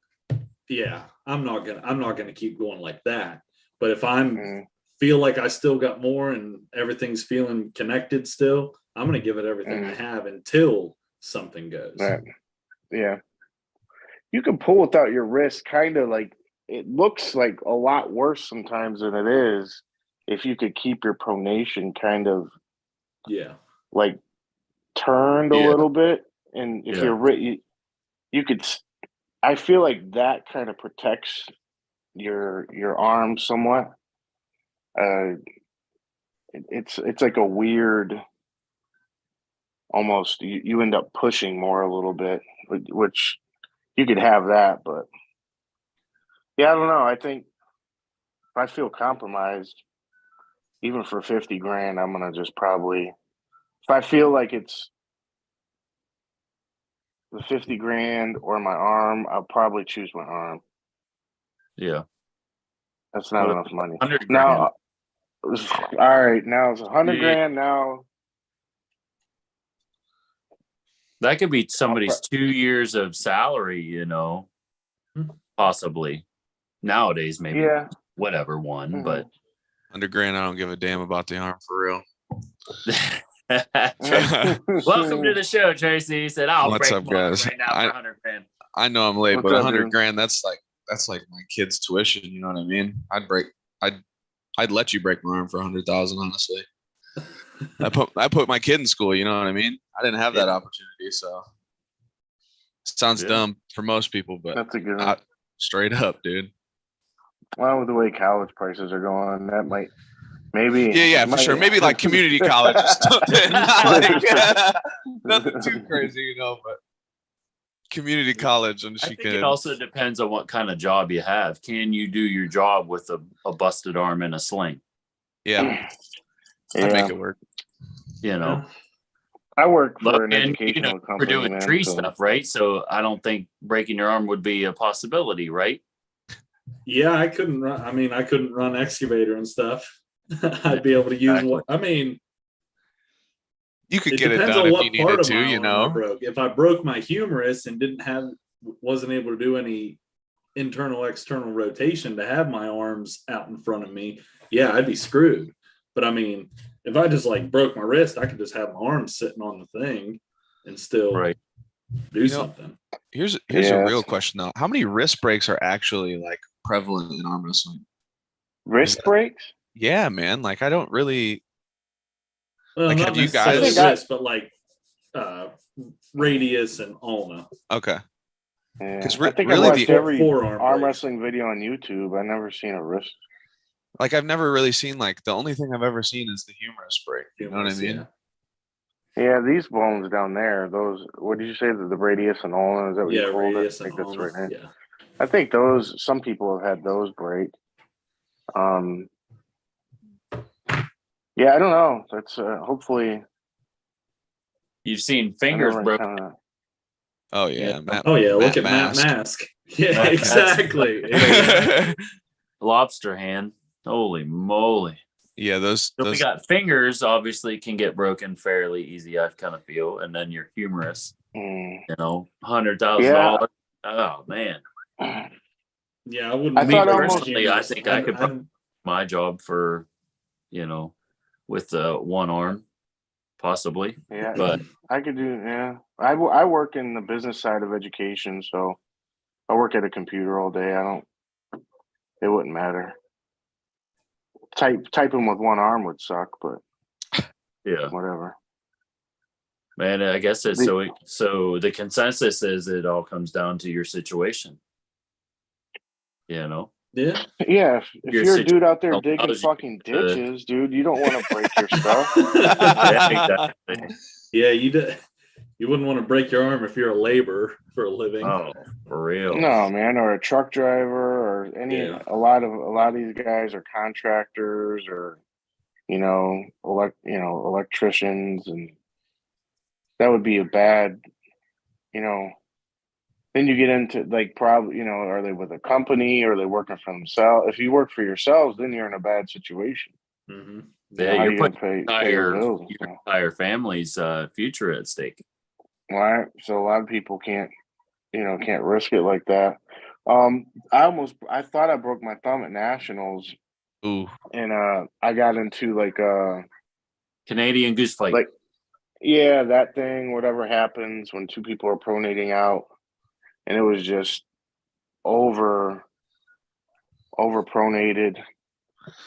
yeah, I'm not gonna keep going like that. But if I'm feel like I still got more and everything's feeling connected still, I'm gonna give it everything I have until something goes. Right. Yeah. You can pull without your wrist, kind of like it looks like a lot worse sometimes than it is if you could keep your pronation kind of Yeah. like turned a Yeah. little bit, and if Yeah. you could. I feel like that kind of protects your arm somewhat. It's like a weird, almost you end up pushing more a little bit, which you could have that, but yeah, I don't know. I think if I feel compromised, even for 50 grand, I'm gonna just probably, if I feel like it's the 50 grand or my arm, I'll probably choose my arm. Yeah. That's not What enough money. 100 grand. Now, all right, now it's 100 Yeah. grand. Now That could be somebody's 2 years of salary, you know, possibly. Nowadays, maybe yeah. whatever one, but 100 grand. I don't give a damn about the arm for real. welcome to the show, Tracy. He said, "I'll What's break up, my arm guys? right now for 100 grand." I know I'm late, What's but up, 100 dude? grand. That's like my kid's tuition. You know what I mean? I'd let you break my arm for 100,000. Honestly, I put my kid in school. You know what I mean? I didn't have that opportunity, so sounds Yeah. dumb for most people, but That's a good one. not straight up, dude. Well, with the way college prices are going, that might maybe. Yeah, for sure. Maybe like community college or something. Like, nothing too crazy, you know, but community college, and I she think could. it also depends on what kind of job you have. Can you do your job with a busted arm and a sling? Yeah, I'd make it work. You know, I work for Look, an and, educational we're company, doing man. tree So stuff, right? So I don't think breaking your arm would be a possibility, right? Yeah, I couldn't run. I mean, I couldn't run excavator and stuff. I'd be able to use Exactly. what I mean. You could It get it depends done on if what you part needed of to, my you arm I know. broke. If I broke my humerus and wasn't able to do any internal external rotation to have my arms out in front of me, yeah, I'd be screwed. But I mean, if I just like broke my wrist, I could just have my arms sitting on the thing and still do something. Here's a real question though. How many wrist breaks are actually like prevalent in arm wrestling? Wrist breaks? Yeah, man. Like I don't really. Well, like, not have you necessarily guys? wrist, but like radius and ulna. Okay. Yeah. Because I think really I've watched the every forearm arm blades. wrestling video on YouTube. I've never seen a wrist. like I've never really seen like the only thing I've ever seen is the humerus break. You know what I mean? Yeah, these bones down there, those, what did you say? The radius and ulna? Is that what Yeah, you called radius it? I and think that's ulna. right. Yeah. I think some people have had those break. Yeah, I don't know. That's hopefully. You've seen fingers broken. Oh yeah. Look at Matt Mask. Yeah, exactly. Lobster hand. Holy moly. Yeah, those We got fingers obviously can get broken fairly easy, I kind of feel. And then your humerus, you know, $100,000. Oh man. Yeah, I wouldn't. I thought personally, I think I could break my job for, you know, with one arm, possibly. Yeah, but I could do. Yeah, I work in the business side of education, so I work at a computer all day. It wouldn't matter. Typing with one arm would suck, but yeah, whatever. Man, I guess it's so the consensus is it all comes down to your situation. You know? Yeah. Yeah, if you're a dude out there digging fucking ditches, dude, you don't want to break your stuff. Yeah, exactly. Yeah, you wouldn't want to break your arm if you're a laborer for a living. Oh, for real. No, man, or a truck driver, or a lot of these guys are contractors, or electricians, and that would be a bad, Then you get into like probably, are they with a company or are they working for themselves? If you work for yourselves, then you're in a bad situation. Mm-hmm. Yeah, you're putting your entire family's future at stake. Right. So a lot of people can't risk it like that. I thought I broke my thumb at nationals. Ooh. And I got into like Canadian goose fight. Like, yeah, that thing, whatever happens when two people are pronating out. And it was just over overpronated.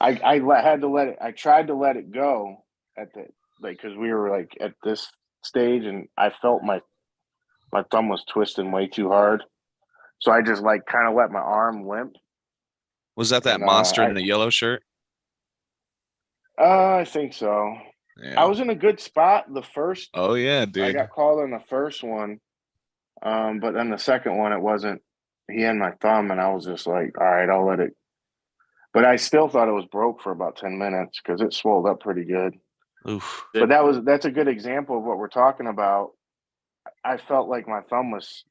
I had to let it. I tried to let it go at the because we were like at this stage, and I felt my thumb was twisting way too hard, so I just like kind of let my arm limp. Was that And, monster in the yellow shirt? I think so. Yeah. I was in a good spot the first. Oh yeah, I dude. got called on the first one, but then the second one it wasn't. He had my thumb, and I was just like, all right, I'll let it. But I still thought it was broke for about 10 minutes because it swelled up pretty good. Oof. But that's a good example of what we're talking about. I felt like my thumb was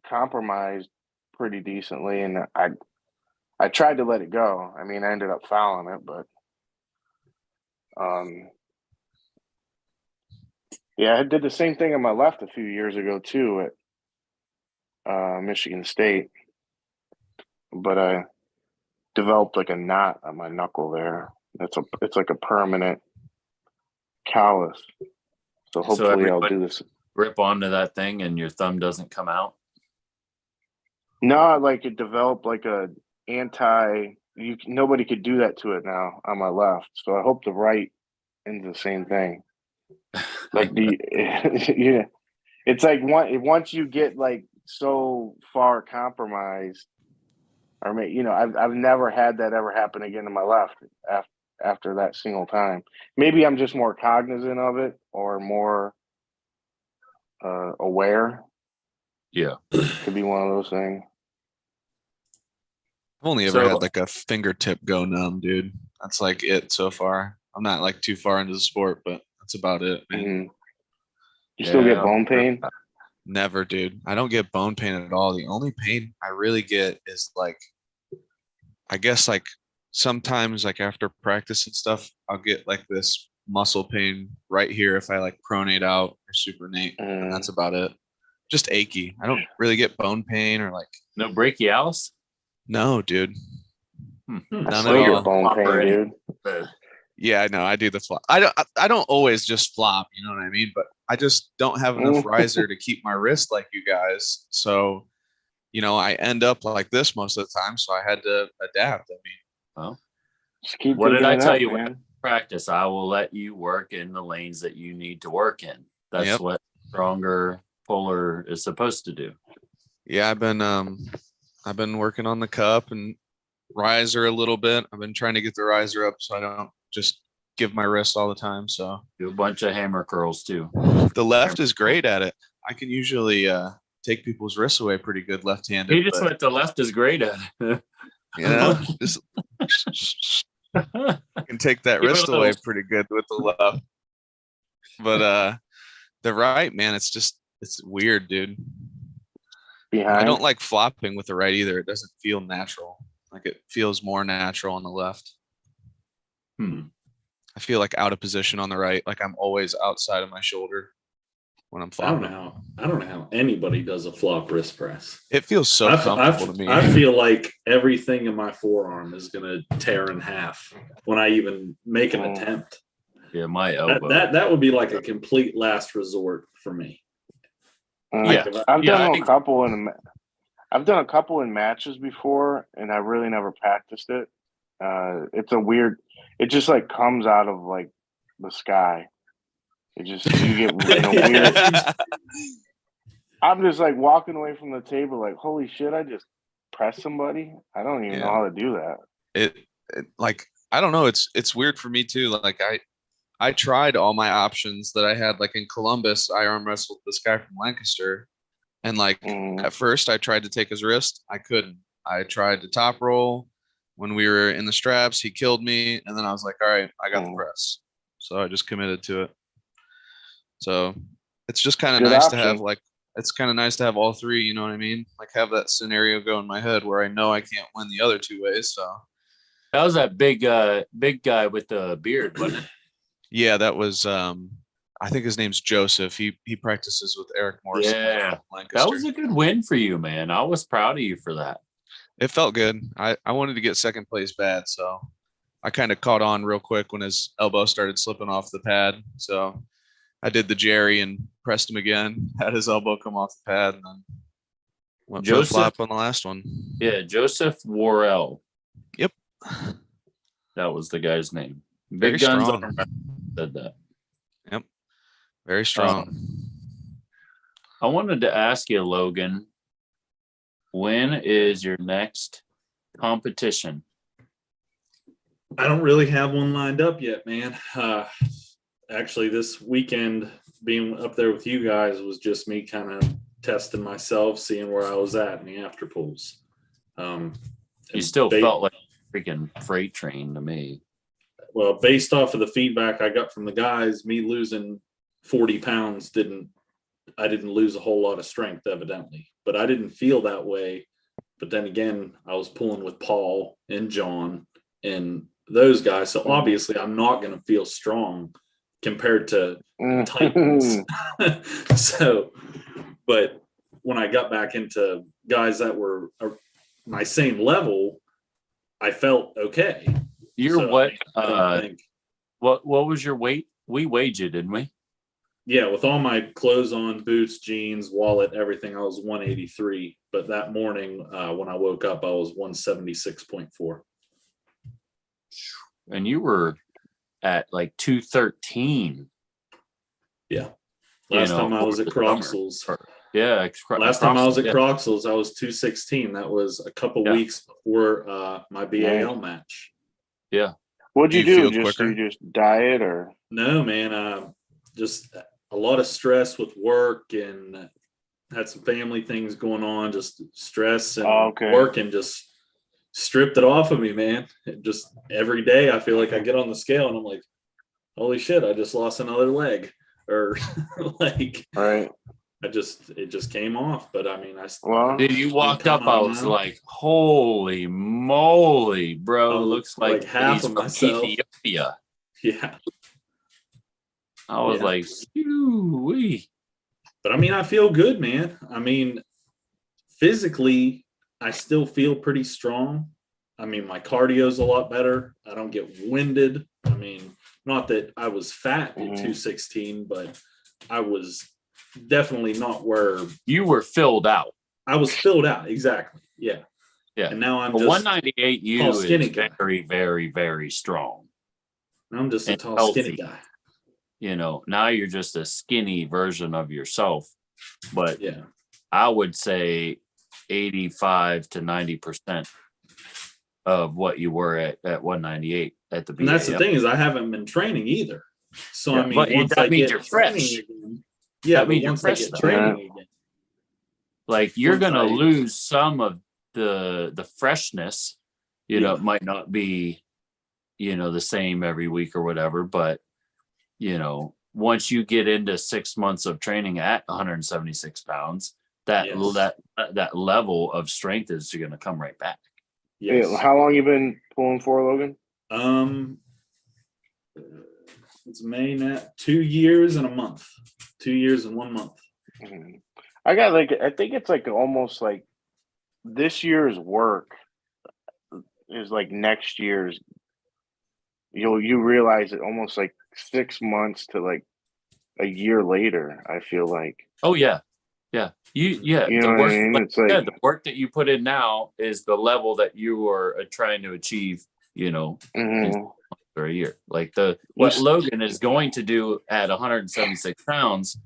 compromised pretty decently, and I tried to let it go. I mean, I ended up fouling it, but yeah, I did the same thing on my left a few years ago too at Michigan State, but I developed like a knot on my knuckle there. It's like a permanent callus. So hopefully I'll do this. Grip onto that thing and your thumb doesn't come out. No, like it developed like a nobody could do that to it now on my left. So I hope the right ends the same thing. Like yeah, it's like once you get like so far compromised, or I've never had that ever happen again to my left after that single time. Maybe I'm just more cognizant of it or more aware. Yeah, could be one of those things. I've only ever had like a fingertip go numb, dude. That's like it so far. I'm not like too far into the sport, but that's about it, man. Mm-hmm. You still get bone pain? Never, dude. I don't get bone pain at all. The only pain I really get is like, I guess like sometimes like after practice and stuff, I'll get like this muscle pain right here if I like pronate out or supinate, and that's about it. Just achy. I don't really get bone pain or like no brachialis. No, dude. None at all. Bone pain, dude. Yeah, I know. I do the flop. I don't always just flop. You know what I mean? But I just don't have enough riser to keep my wrist like you guys. So, I end up like this most of the time. So I had to adapt. I mean, well, what did I tell you when practice? I will let you work in the lanes that you need to work in. That's what stronger puller is supposed to do. Yeah, I've been working on the cup and riser a little bit. I've been trying to get the riser up so I don't just give my wrist all the time. So do a bunch of hammer curls too. The left is great at it. I can usually take people's wrists away pretty good left-handed. He just went the left is great at it. Just can take that wrist away pretty good with the left. But the right, man, it's weird, dude. I don't like flopping with the right either. It doesn't feel natural. Like it feels more natural on the left. I feel like out of position on the right. Like I'm always outside of my shoulder when I'm flopping. I don't know how anybody does a flop wrist press. It feels so comfortable to me. I feel like everything in my forearm is going to tear in half when I even make an attempt. Yeah, my elbow. That would be like a complete last resort for me. I've done a couple in matches before, and I really never practiced it. It's a weird. It just like comes out of like the sky. It just you get weird. I'm just like walking away from the table, like holy shit! I just pressed somebody. I don't even know how to do that. It like I don't know. It's weird for me too. Like I tried all my options that I had. Like in Columbus, I arm wrestled this guy from Lancaster. And like at first I tried to take his wrist. I couldn't. I tried to top roll when we were in the straps. He killed me. And then I was like, all right, I got the press. So I just committed to it. So it's just kind of nice to have it's kind of nice to have all three. You know what I mean? Like have that scenario go in my head where I know I can't win the other two ways. So that was that big guy with the beard, wasn't it? Yeah, that was I think his name's Joseph. He practices with Eric Morrison. Yeah, that was a good win for you, man. I was proud of you for that. It felt good. I wanted to get second place bad, so I kind of caught on real quick when his elbow started slipping off the pad. So I did the Jerry and pressed him again, had his elbow come off the pad, and then went flip-flop on the last one. Yeah, Joseph Worrell. Yep. That was the guy's name. Very Big Guns strong. said that. Yep. Very strong. I wanted to ask you, Logan, when is your next competition? I don't really have one lined up yet, man. Actually, this weekend being up there with you guys was just me kind of testing myself, seeing where I was at in the after pools. You still felt like a freaking freight train to me. Well, based off of the feedback I got from the guys, me losing 40 pounds I didn't lose a whole lot of strength, evidently, but I didn't feel that way. But then again, I was pulling with Paul and John and those guys. So obviously I'm not going to feel strong compared to Titans. So, but when I got back into guys that were my same level, I felt okay. You're So, what? I don't think, what was your weight? We weighed you, didn't we? yeah, with all my clothes on, boots, jeans, wallet, everything, I was 183. But that morning, when I woke up, I was 176.4. And you were at like 213. Yeah. Last time I was at Croxels. Yeah. Last time I was at Croxels, I was 216. That was a couple weeks before my BAL match. Yeah. What'd you do? You just diet or? No, man. Just a lot of stress with work and had some family things going on, just stress and work, and just stripped it off of me, man. Just every day I feel like I get on the scale and I'm like, holy shit, I just lost another leg. Or like, right. it just came off. But I mean, did you walked up? I was like, holy moly, bro. Looks like half of myself. Ethiopia. Yeah. I was like, wee. But I mean, I feel good, man. I mean, physically, I still feel pretty strong. I mean, my cardio's a lot better. I don't get winded. I mean, not that I was fat at 216, but I was definitely not where you were filled out. I was filled out. Exactly. Yeah. Yeah. And now I'm just 198 you is skinny guy. Very, very, very strong. I'm just a tall, healthy. skinny guy. You know, now you're just a skinny version of yourself. But yeah, I would say 85 to 90% of what you were at 198 at the beginning. And that's the thing is I haven't been training either. So I mean, but once that I means get you're fresh. Again, yeah, but once I get training again, like you're gonna lose some of the freshness. You know, it might not be, you know, the same every week or whatever, but you know, once you get into 6 months of training at 176 pounds, that level of strength is going to come right back. Yes. How long you been pulling for, Logan? It's May now, 2 years and a month. 2 years and 1 month. I got I think it's like almost like this year's work is like next year's. You realize it almost like 6 months to like a year later. I feel like. Oh yeah, yeah. You know what I mean? It's like the work that you put in now is the level that you are trying to achieve. You know, for a year. Like what Logan is going to do at 176 pounds.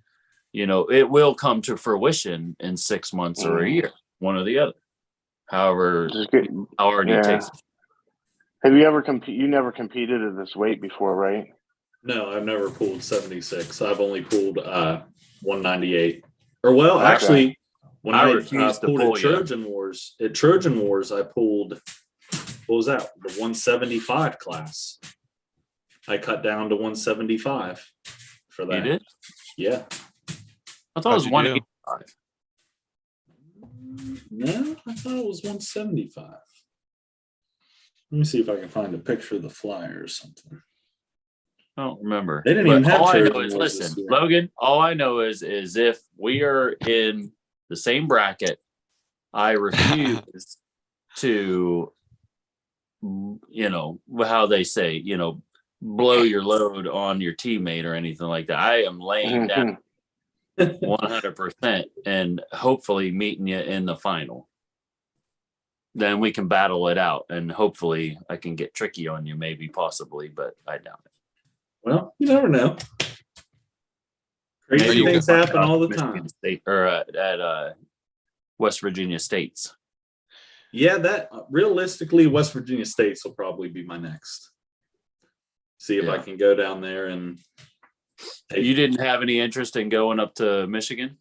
You know, it will come to fruition in 6 months or a year, one or the other. However, already takes. Have you ever You never competed at this weight before, right? No, I've never pulled 76. I've only pulled 198. Or well, actually, when I pulled at Trojan Wars, I pulled, what was that? The 175 class. I cut down to 175 for that. You did? Yeah. I thought it was 185. No, I thought it was 175. Let me see if I can find a picture of the flyer or something. I don't remember. They didn't even have. All I know is, listen, Logan. All I know is if we are in the same bracket, I refuse to, you know, how they say, you know, blow your load on your teammate or anything like that. I am laying down 100% and hopefully meeting you in the final. then we can battle it out, and hopefully I can get tricky on you, maybe, possibly, but I doubt it. Well, you never know. Crazy Maybe things we'll happen find out all the Michigan time. State, or at West Virginia States. Yeah, that realistically, West Virginia States will probably be my next. See if I can go down there and. You didn't have any interest in going up to Michigan?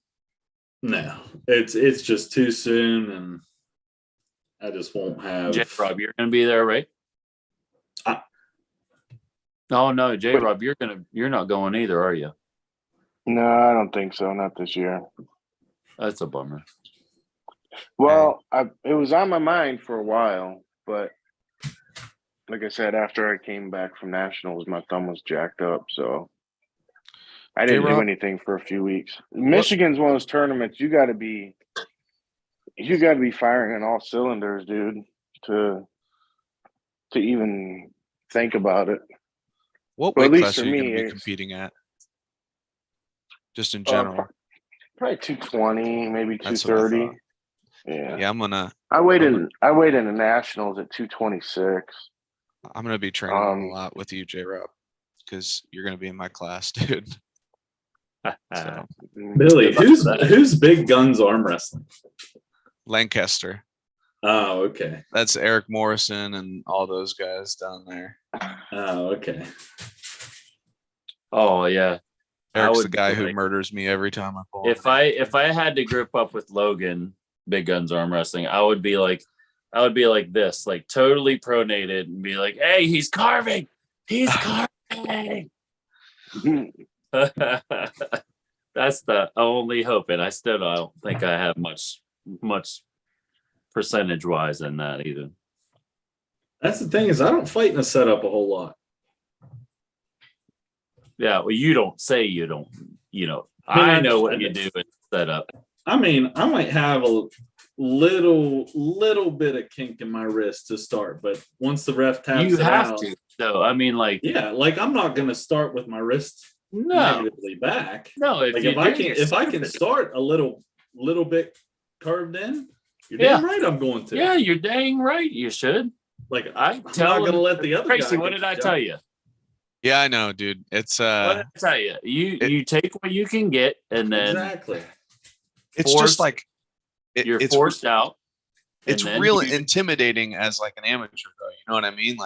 No, it's just too soon, and I just won't have. J-Rob, you're going to be there, right? Oh no, J-Rob, you're not going either, are you? No, I don't think so. Not this year. That's a bummer. Well, it was on my mind for a while, but like I said, after I came back from nationals, my thumb was jacked up, so I didn't do J-Rob? anything for a few weeks. Michigan's one of those tournaments you got to be firing on all cylinders, dude, to even think about it. What Well, at weight least class for are you going me, to be it's competing at? Just in general. probably 220, maybe That's what I 230. thought. Yeah. Yeah, I weighed in the nationals at 226. I'm gonna be training a lot with you, J-Rob, because you're gonna be in my class, dude. So, Billy, who's big guns arm wrestling? Lancaster. Oh, okay. That's Eric Morrison and all those guys down there. Oh, okay. Oh yeah. Eric's the guy who murders me every time I pull. If I had to grip up with Logan, Big Guns Arm Wrestling, I would be like this, like totally pronated, and be like, "Hey, he's carving, he's carving." That's the only hope, and I still don't think I have much percentage wise in that either. That's the thing, is I don't fight in a setup a whole lot. Yeah, well, you don't say you don't. I know what you do in setup. I mean, I might have a little bit of kink in my wrist to start, but once the ref taps You it have out, to. So I mean, like, yeah, like I'm not gonna start with my wrist negatively back. No, like if I can start a little bit curved in, you're damn right I'm going to. Yeah, you're dang right. You should. Like I'm not gonna let the other Tracy. guy What get did I the tell jump. you? Yeah, I know, dude. It's What did I tell you? You take what you can get, and then exactly. It's just like you're it's forced out. It's real intimidating as like an amateur, though. You know what I mean?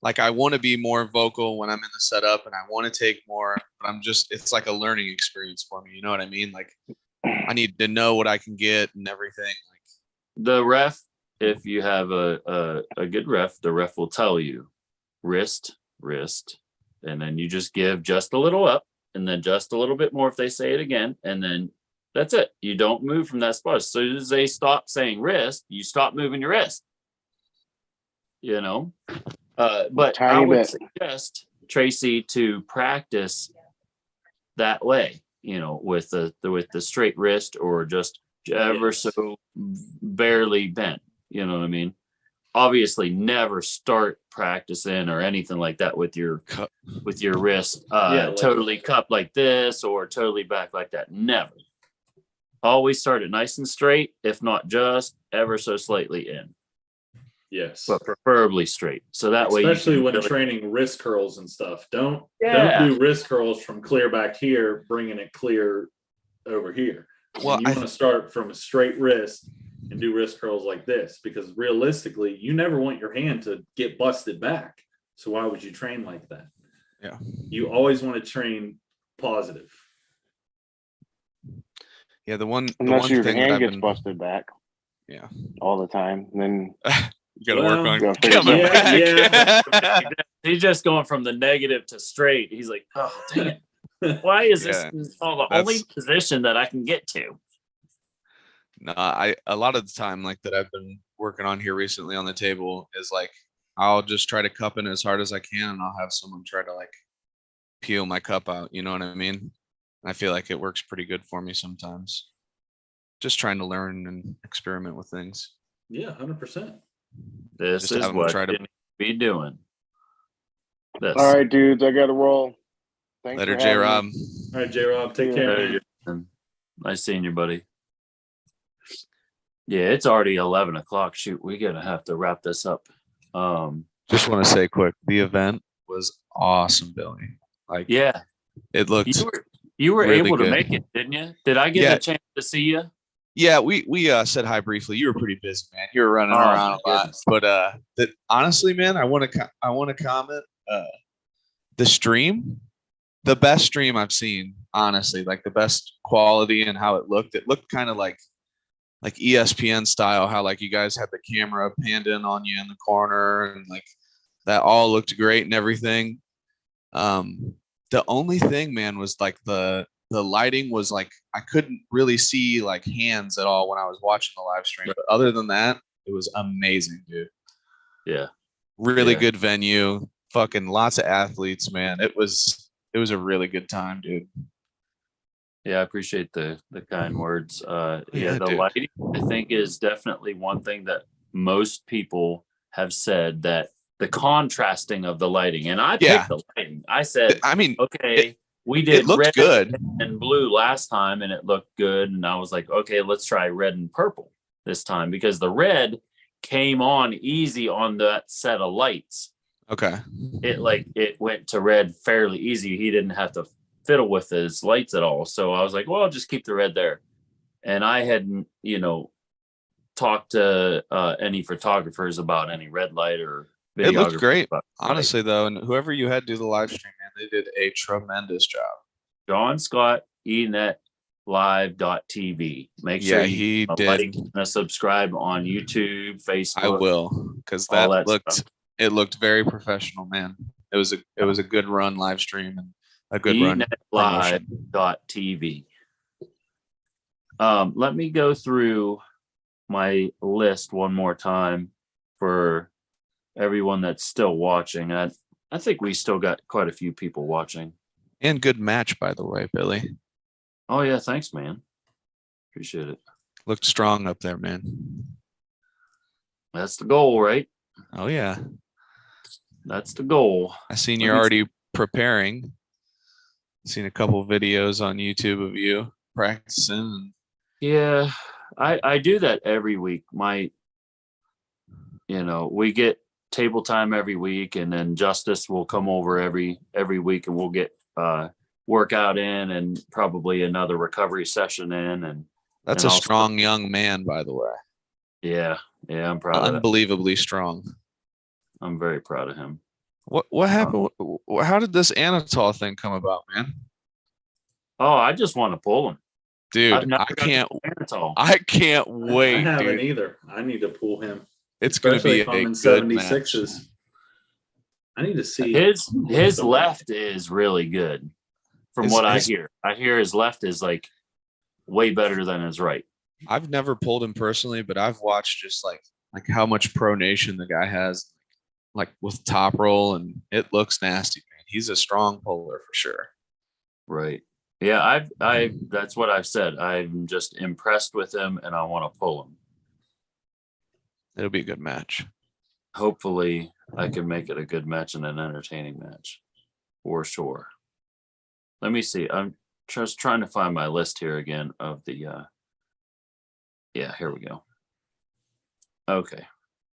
Like I want to be more vocal when I'm in the setup, and I want to take more, but it's like a learning experience for me. You know what I mean? Like I need to know what I can get and everything. Like the ref, if you have a good ref, the ref will tell you wrist, and then you just give just a little up, and then just a little bit more if they say it again, and then that's it. You don't move from that spot. As soon as they stop saying wrist, you stop moving your wrist. But I would suggest Tracy to practice that way. With the straight wrist, or just ever so barely bent. You know what I mean? Obviously, never start practicing or anything like that with your wrist totally cupped like this or totally back like that. Never. Always start it nice and straight, if not just ever so slightly in. Yes, but preferably straight. So that way, especially when training wrist curls and stuff, don't do wrist curls from clear back here, bringing it clear over here. Well, you want to start from a straight wrist and do wrist curls like this, because realistically, you never want your hand to get busted back. So why would you train like that? Yeah, you always want to train positive. Yeah, unless your hand gets busted back. Yeah, all the time. And then you got to work on coming back. He's just going from the negative to straight. He's like, oh, dang it. Why is this the only position that I can get to? No, a lot of the time, like that I've been working on here recently on the table is like, I'll just try to cup in as hard as I can, and I'll have someone try to like peel my cup out. You know what I mean? I feel like it works pretty good for me sometimes. Just trying to learn and experiment with things. Yeah, 100%. This is what you need to be doing. All right, dudes, I got to roll. Thanks later, J-Rob. All right, J-Rob, take care. Nice seeing you, buddy. Yeah, it's already 11 o'clock. Shoot, we're gonna have to wrap this up. Just want to say quick, the event was awesome, Billy. Like, Yeah, it looked you were really able to good. make it, didn't you? Did I get Yeah. a chance to see you? Yeah, we said hi briefly. You were pretty busy, man. You were running Oh, around my a lot. goodness. But that honestly, man, I want to comment. The stream, the best stream I've seen, honestly, like the best quality and how it looked. It looked kind of like ESPN style, how like you guys had the camera panned in on you in the corner, and like that all looked great and everything. The only thing, man, was like the lighting was like I couldn't really see like hands at all when I was watching the live stream. But other than that, it was amazing, dude. Yeah. Really Yeah. good venue. Fucking lots of athletes, man. It was a really good time, dude. Yeah, I appreciate the kind words. Yeah, The dude. lighting, I think, is definitely one thing that most people have said, that the contrasting of the lighting. And I Yeah. picked the lighting. I said, I mean, okay, we did looked red good. and blue last time, and it looked good. And I was like, okay, let's try red and purple this time, because the red came on easy on that set of lights. Okay. It went to red fairly easy. He didn't have to fiddle with his lights at all. So I was like, well, I'll just keep the red there. And I hadn't, talked to any photographers about any red light or videographers. It looked great, about honestly, though. And whoever you had do the live stream, man, they did a tremendous job. John Scott, eNetLive.tv. Make sure he did. like and subscribe on YouTube, Facebook. I will, because all that that looked stuff. it looked very professional, man. It was a good run live stream and a good run promotion. eNetLive.tv. Let me go through my list one more time for everyone that's still watching. I think we still got quite a few people watching. And good match, by the way, Billy. Oh yeah, thanks, man. Appreciate it. Looked strong up there, man. That's the goal, right? Oh yeah. That's the goal. I seen you're already preparing. Seen a couple videos on YouTube of you practicing. Yeah, I do that every week. We get table time every week, and then Justice will come over every week, and we'll get workout in and probably another recovery session in. And that's a strong young man, by the way. Yeah, I'm proud of that. Unbelievably strong. I'm very proud of him. What happened? How did this Anatol thing come about, man? Oh, I just want to pull him. Dude, I can't wait. I haven't dude. either. I need to pull him. It's going to be a good 76s. match. I need to see his left is really good. From what I hear, his left is like way better than his right. I've never pulled him personally, but I've watched just like how much pronation the guy has, like with top roll, and it looks nasty, man. He's a strong puller for sure. Right. Yeah, I that's what I've said. I'm just impressed with him, and I want to pull him. It'll be a good match. Hopefully, I can make it a good match and an entertaining match, for sure. Let me see. I'm just trying to find my list here again of the. Yeah, here we go. Okay.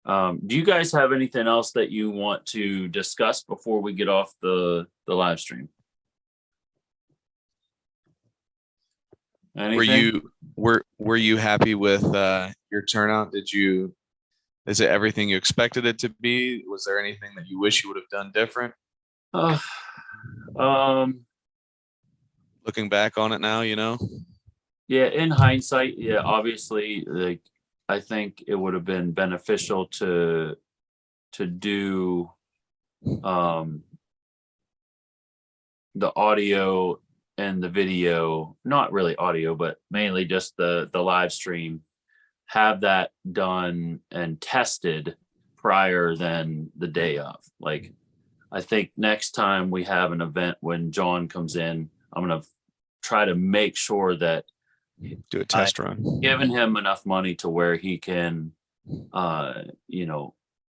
Do you guys have anything else that you want to discuss before we get off the live stream? Anything? Were you happy with your turnout? Is it everything you expected it to be? Was there anything that you wish you would have done different? Looking back on it now, Yeah, in hindsight, yeah, obviously, like I think it would have been beneficial to do the audio and the video, not really audio, but mainly just the live stream, have that done and tested prior than the day of. Like, I think next time we have an event when John comes in, I'm going to try to make sure that do a test run, giving him enough money to where he can,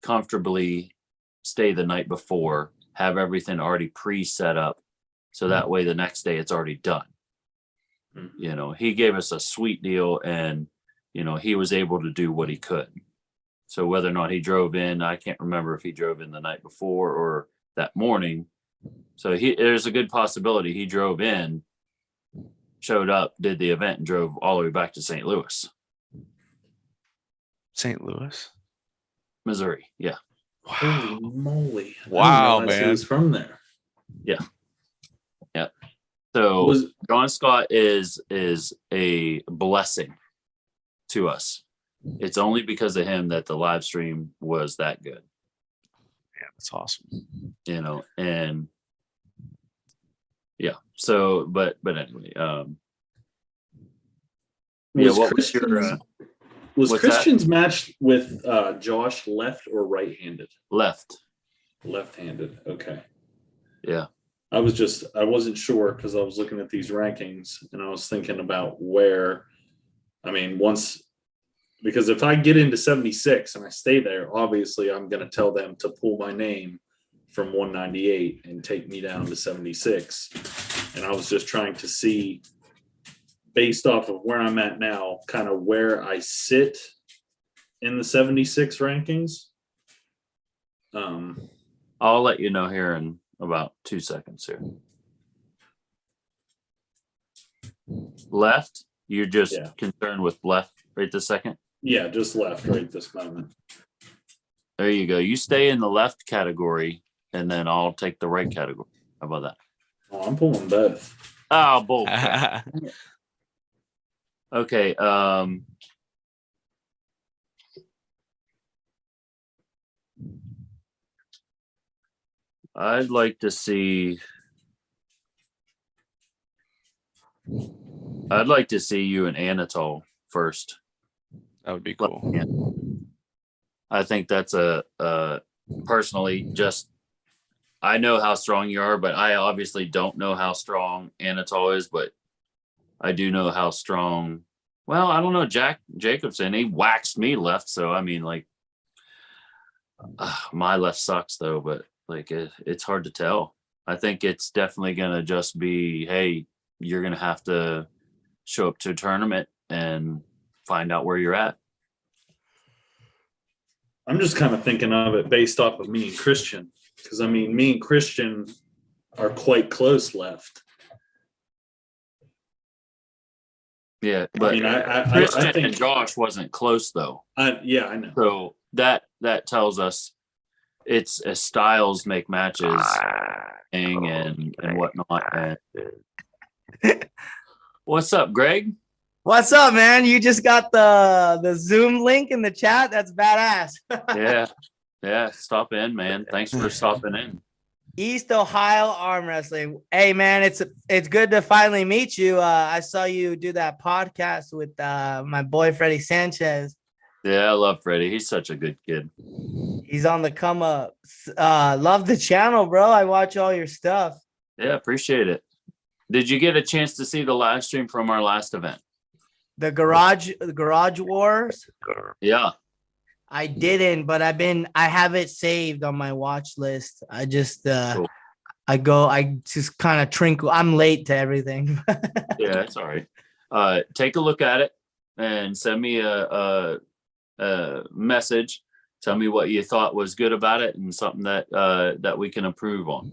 comfortably stay the night before, have everything already pre-set up. So that way the next day it's already done. He gave us a sweet deal, and he was able to do what he could. So whether or not he drove in, I can't remember if he drove in the night before or that morning. So there's a good possibility he drove in, showed up, did the event, and drove all the way back to St. Louis, St. Louis. Missouri. Yeah. Holy moly! I didn't Wow, realize he man. was from there. Yeah. So John Scott is a blessing to us. It's only because of him that the live stream was that good. Yeah, that's awesome. And yeah. So, but anyway, Was what was your Christian's, what's that? Christian's match with Josh left or right-handed? Left? Left-handed. Okay. Yeah. I wasn't sure because I was looking at these rankings and I was thinking about where, because if I get into 76 and I stay there, obviously I'm going to tell them to pull my name from 198 and take me down to 76. And I was just trying to see, based off of where I'm at now, kind of where I sit in the 76 rankings. I'll let you know here in about 2 seconds here. Left? You're just concerned with left right this second? Yeah, just left right this moment. There you go. You stay in the left category and then I'll take the right category. How about that? Oh, I'm pulling both. Oh, bull. Okay. I'd like to see you and Anatole first. That would be cool. I think that's personally, just I know how strong you are, but I obviously don't know how strong Anatole is, but I do know how strong. Well, I don't know. Jack Jacobson, he waxed me left. So, my left sucks though, but it's hard to tell. I think it's definitely going to just be, hey, you're going to have to show up to a tournament and find out where you're at. I'm just kind of thinking of it based off of me and Christian, because me and Christian are quite close left. Yeah, but Christian I think and Josh wasn't close though. I know. So that tells us it's a styles make matches thing and whatnot. And what's up, Greg? What's up, man? You just got the Zoom link in the chat. That's badass. Yeah. Stop in, man. Thanks for stopping in. East Ohio Arm Wrestling. Hey, man, it's good to finally meet you. I saw you do that podcast with my boy Freddie Sanchez. Yeah, I love Freddie. He's such a good kid. He's on the come up. Love the channel, bro. I watch all your stuff. Yeah, appreciate it. Did you get a chance to see the live stream from our last event? The Garage Wars? Yeah. I didn't, but I have it saved on my watch list. I just cool. I just kind of trinkle. I'm late to everything. Yeah, it's all right. Take a look at it and send me a message. Tell me what you thought was good about it and something that we can improve on.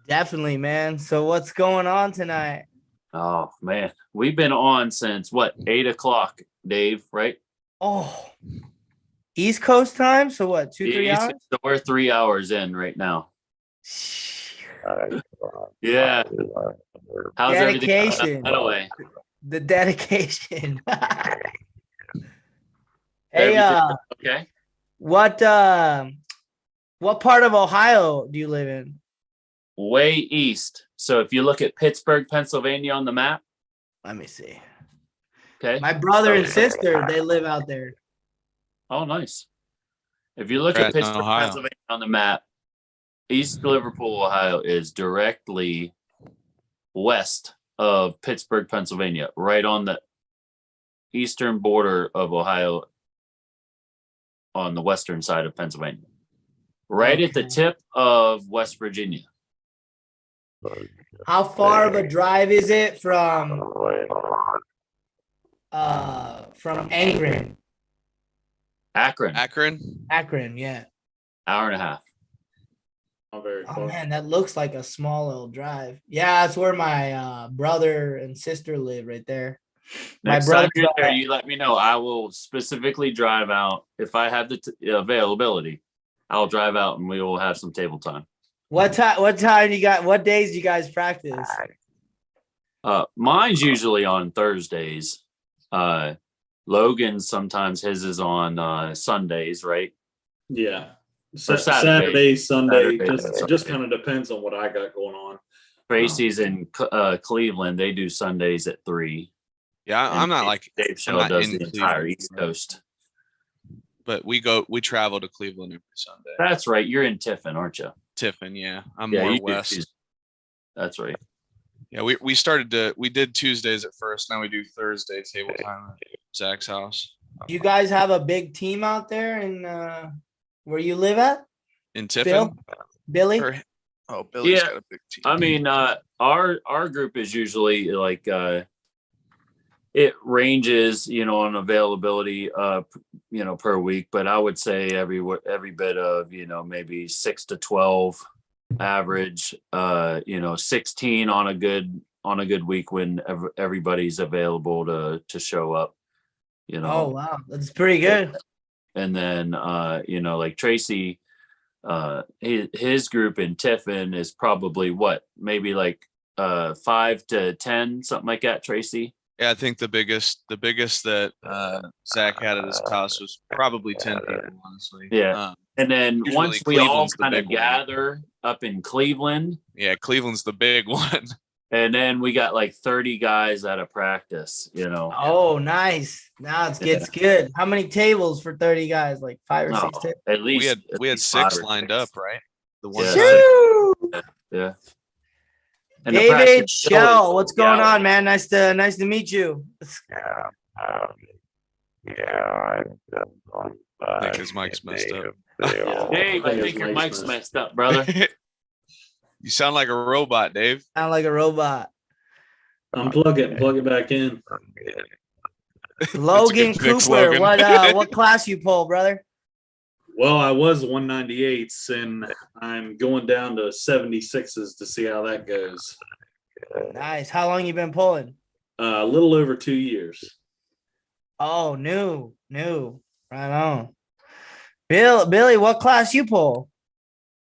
Definitely, man. So what's going on tonight? Oh man, we've been on since 8 o'clock, Dave, right? Oh, East Coast time. So what, 2-3 hours? So we're 3 hours in right now. Yeah. How's dedication. By the way, the dedication. Hey, okay. What part of Ohio do you live in? Way east. So if you look at Pittsburgh, Pennsylvania on the map. Let me see. Okay. My brother and sister, they live out there. Oh, nice. If you look at Pittsburgh, Pennsylvania on the map, East Liverpool, Ohio is directly west of Pittsburgh, Pennsylvania, right on the eastern border of Ohio on the western side of Pennsylvania, right at the tip of West Virginia. How far of a drive is it from from Akron. Akron, Akron, yeah. hour and a half. Not very Oh far. man, that looks like a small little drive. Yeah, that's where my brother and sister live right there. Next my time brother, you're there, you let me know. I will specifically drive out if I have the availability. I'll drive out and we will have some table time. what time you got? What days do you guys practice? Mine's usually on Thursdays. Logan sometimes his is on Sundays, right? Yeah. Or Saturday, Sunday, Saturday. just kind of depends on what I got going on. Tracy's in Cleveland. They do Sundays at 3. Yeah, I'm not like Dave I'm Shell not does in the entire Cleveland, East Coast. but we travel to Cleveland every Sunday. That's right. You're in Tiffin, aren't you? Tiffin, yeah. I'm Yeah, more you do west. Tuesday. That's right. Yeah, we did Tuesdays at first. Now we do Thursday table time at Zach's house You guys have a big team out there in where you live at? in Tiffin. Billy? Billy's Yeah. got a big team. I mean, our group is usually like it ranges, on availability, per week. But I would say every bit of, maybe 6 to 12 average. 16 on a good week when everybody's available to show up. Oh wow, that's pretty good. And then like Tracy, his group in Tiffin is probably maybe like 5 to 10, something like that, Tracy. Yeah, I think the biggest that Zach had at his house was probably 10 people, honestly. Yeah. And then usually once we all Cleveland's the kind of big one. gather up in Cleveland, Yeah, Cleveland's the big one. and then we got like 30 guys out of practice, Oh, nice. Now it gets good. How many tables for 30 guys? Like 5 or 6 tables? At least we had 6 lined up, right? The one Yeah. time. Yeah. And the David practice Shell, what's going yeah. on, man? Nice to meet you. I think his mic's messed up. Dave, I think your mic's messed up, brother. You sound like a robot, Dave. Sound like a robot. Unplug it and plug it back in. Logan That's a good fix, Cooper, Logan. what class you pull, brother? Well, I was 198s and I'm going down to 76s to see how that goes. Nice. How long you been pulling? A little over 2 years. Oh, new. Right on. Billy, what class you pull?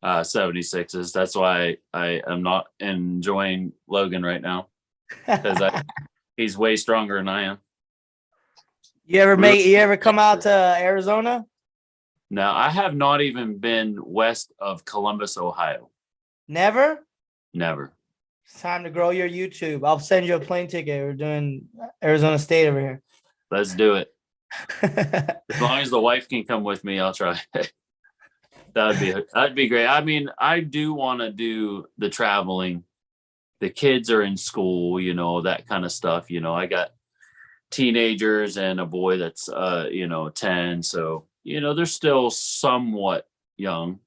76s. That's why I am not enjoying Logan right now, because he's way stronger than I am. You ever come out to Arizona? No, I have not even been west of Columbus, Ohio. Never? Never. It's time to grow your YouTube. I'll send you a plane ticket. We're doing Arizona State over here. Let's do it. As long as the wife can come with me, I'll try. That'd be great. I mean, I do want to do the traveling. The kids are in school, that kind of stuff. I got teenagers and a boy that's 10. So, they're still somewhat young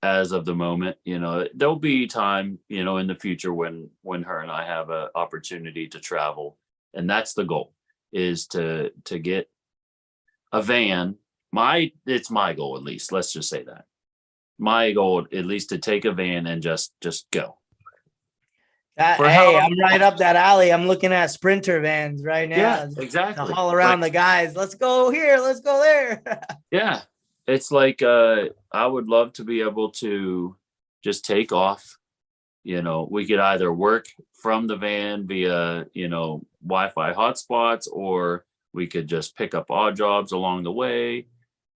as of the moment. There'll be time, in the future when her and I have an opportunity to travel. And that's the goal, is to get a van. It's my goal, at least. Let's just say that. My goal, at least, to take a van and just go. Hey, I'm right up that alley. I'm looking at Sprinter vans right now. Yeah, exactly. To haul around the guys. Let's go here. Let's go there. Yeah. It's like I would love to be able to just take off. We could either work from the van via, Wi-Fi hotspots, or we could just pick up odd jobs along the way,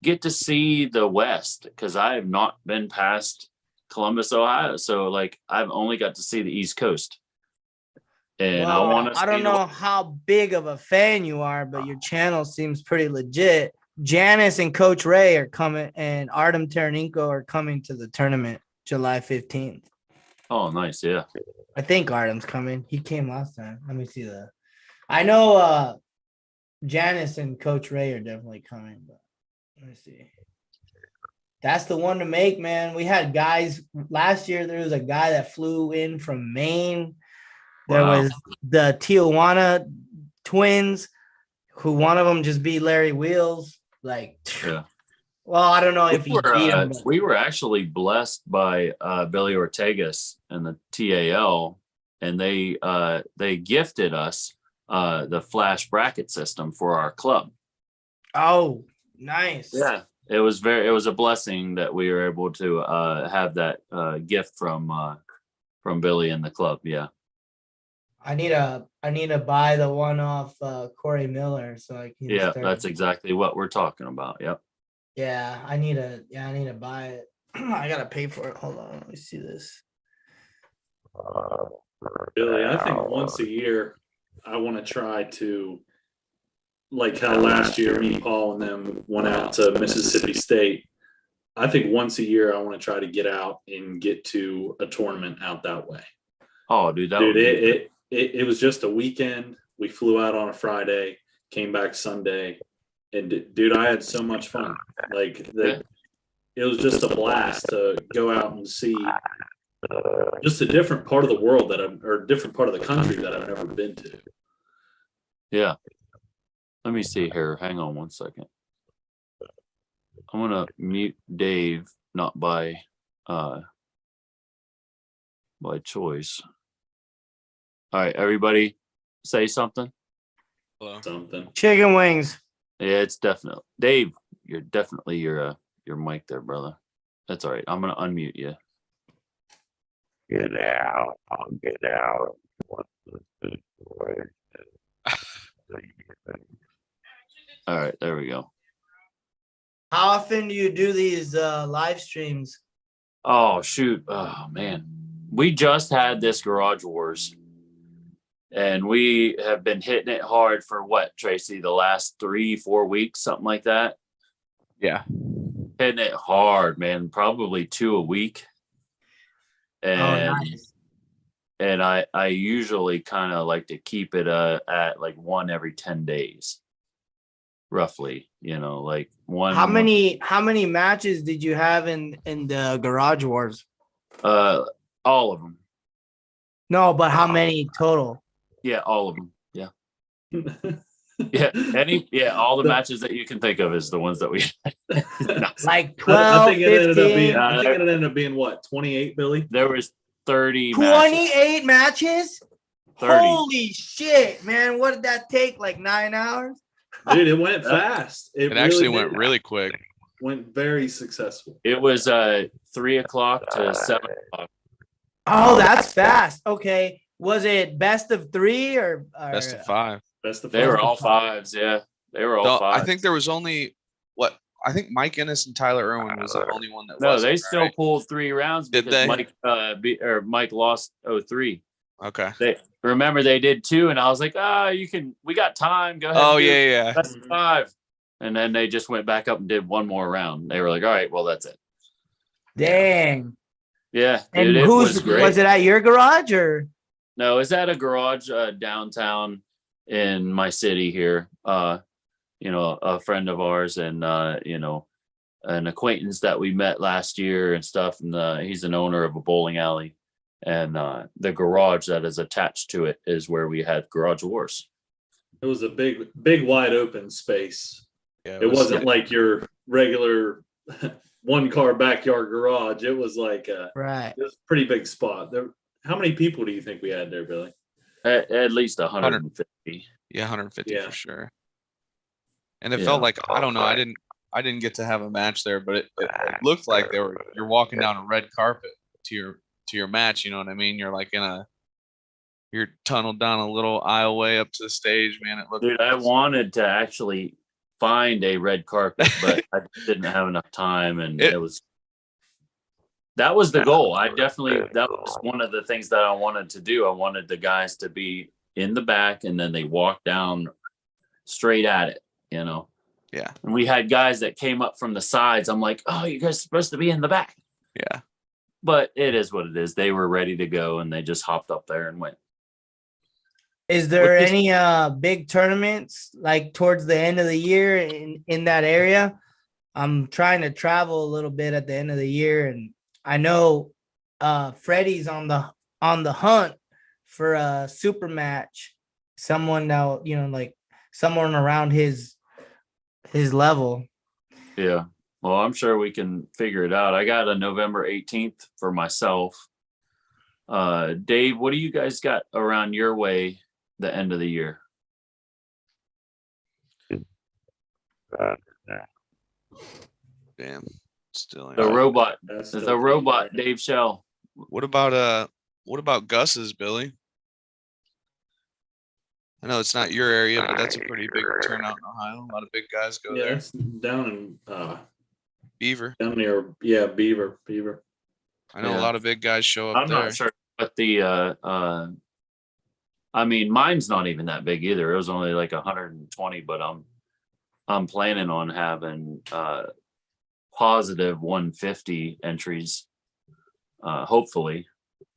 get to see the West, because I have not been past Columbus, Ohio. So I've only got to see the East Coast. And I don't know how big of a fan you are, but your channel seems pretty legit. Janice and Coach Ray are coming, and Artem Taraninko are coming to the tournament July 15th. Oh, nice. Yeah. I think Artem's coming. He came last time. Let me see I know Janice and Coach Ray are definitely coming, but let me see. That's the one to make, man. We had guys last year. There was a guy that flew in from Maine. There was the Tijuana twins. who one of them just beat Larry Wheels. Like, Yeah. well, I don't know if he beat him. We were actually blessed by Billy Ortegas and the TAL, and they gifted us the flash bracket system for our club. Oh, nice. Yeah, it was a blessing that we were able to have that gift from Billy and the club. Yeah. I need to buy the one off Corey Miller so I can Yeah, start. that's exactly what we're talking about. Yep. Yeah, I need to buy it. I gotta pay for it. Hold on, let me see this. Billy, I think once a year, I want to try to, like how last year me, Paul, and them went out to Mississippi State. I think once a year, I want to try to get out and get to a tournament out that way. Oh, dude, it was just a weekend. We flew out on a Friday, came back Sunday, and dude, I had so much fun. Like it was just a blast to go out and see just a different part of the world or different part of the country that I've never been to. Yeah. Let me see here. Hang on one second. I'm gonna mute Dave, not by choice. All right, everybody, say something. Hello. Something. Chicken wings. Yeah, it's definitely Dave. You're definitely your mic there, brother. That's all right. I'm gonna unmute you. Get out. I'll get out. All right, there we go. How often do you do these live streams? Oh shoot. Oh man. We just had this Garage Wars. And we have been hitting it hard for what, Tracy, the last 3-4 weeks, something like that. Yeah. Hitting it hard, man. Probably 2 a week. And nice. And I usually kind of like to keep it at like one every 10 days. Roughly, like one. How many matches did you have in the Garage Wars? All of them. No, but how many total? Yeah, all of them. Yeah. All the matches that you can think of is the ones that we like 12, I think it 15. ended up being what, 28, Billy? There was 30 28 matches? 30. Holy shit, man. What did that take? Like 9 hours? Dude, it went fast. It actually went really quick. Went very successful. It was 3 o'clock to 7 o'clock. Oh, that's fast. Okay. Was it best of 3 or best of 5? Best of 5. They were all 5s, yeah. They were all 5s. I think there was only I think Mike Ennis and Tyler Irwin was the only one that no, they still pulled 3 rounds because Mike lost 0-3. Okay. They did 2, and I was like, we got time. Go ahead. Oh, yeah. Best of 5. And then they just went back up and did one more round. They were like, all right, well, that's it. Dang. Yeah. And it was great. Was it at your garage or? No, it's at a garage downtown in my city here. A friend of ours and an acquaintance that we met last year and stuff. And he's an owner of a bowling alley. And the garage that is attached to it is where we had Garage Wars. It was a big wide open space. Yeah, it wasn't like your regular 1-car backyard garage. It was like it was a pretty big spot. How many people do you think we had there, Billy? At least 150. Yeah, 150 for sure. And it felt like, I don't know, I didn't get to have a match there, but it looked like you're walking down a red carpet to your match, you know what I mean? You're like you're tunneled down a little aisleway up to the stage, man. It looked. Dude, I wanted to actually find a red carpet, but I didn't have enough time, and that was the goal. That was one of the things that I wanted to do. I wanted the guys to be in the back, and then they walk down straight at it, Yeah. And we had guys that came up from the sides. I'm like, oh, you guys are supposed to be in the back. Yeah. But it is what it is. They were ready to go, and they just hopped up there and went. Is there any big tournaments like towards the end of the year in that area? I'm trying to travel a little bit at the end of the year, and I know Freddie's on the hunt for a super match. Someone now, someone around his level. Yeah. Well, I'm sure we can figure it out. I got a November 18th for myself. Dave, what do you guys got around your way the end of the year? Damn. Still ain't The right. robot, That's the still robot, pretty Dave Shell. What about Gus's, Billy? I know it's not your area, but that's a pretty big turnout in Ohio. A lot of big guys go Yeah, there. it's down in Beaver. down near Beaver. I know Yeah. a lot of big guys show up I'm there. not sure, but I mean, mine's not even that big either. It was only like 120, but I'm planning on having positive 150 entries, hopefully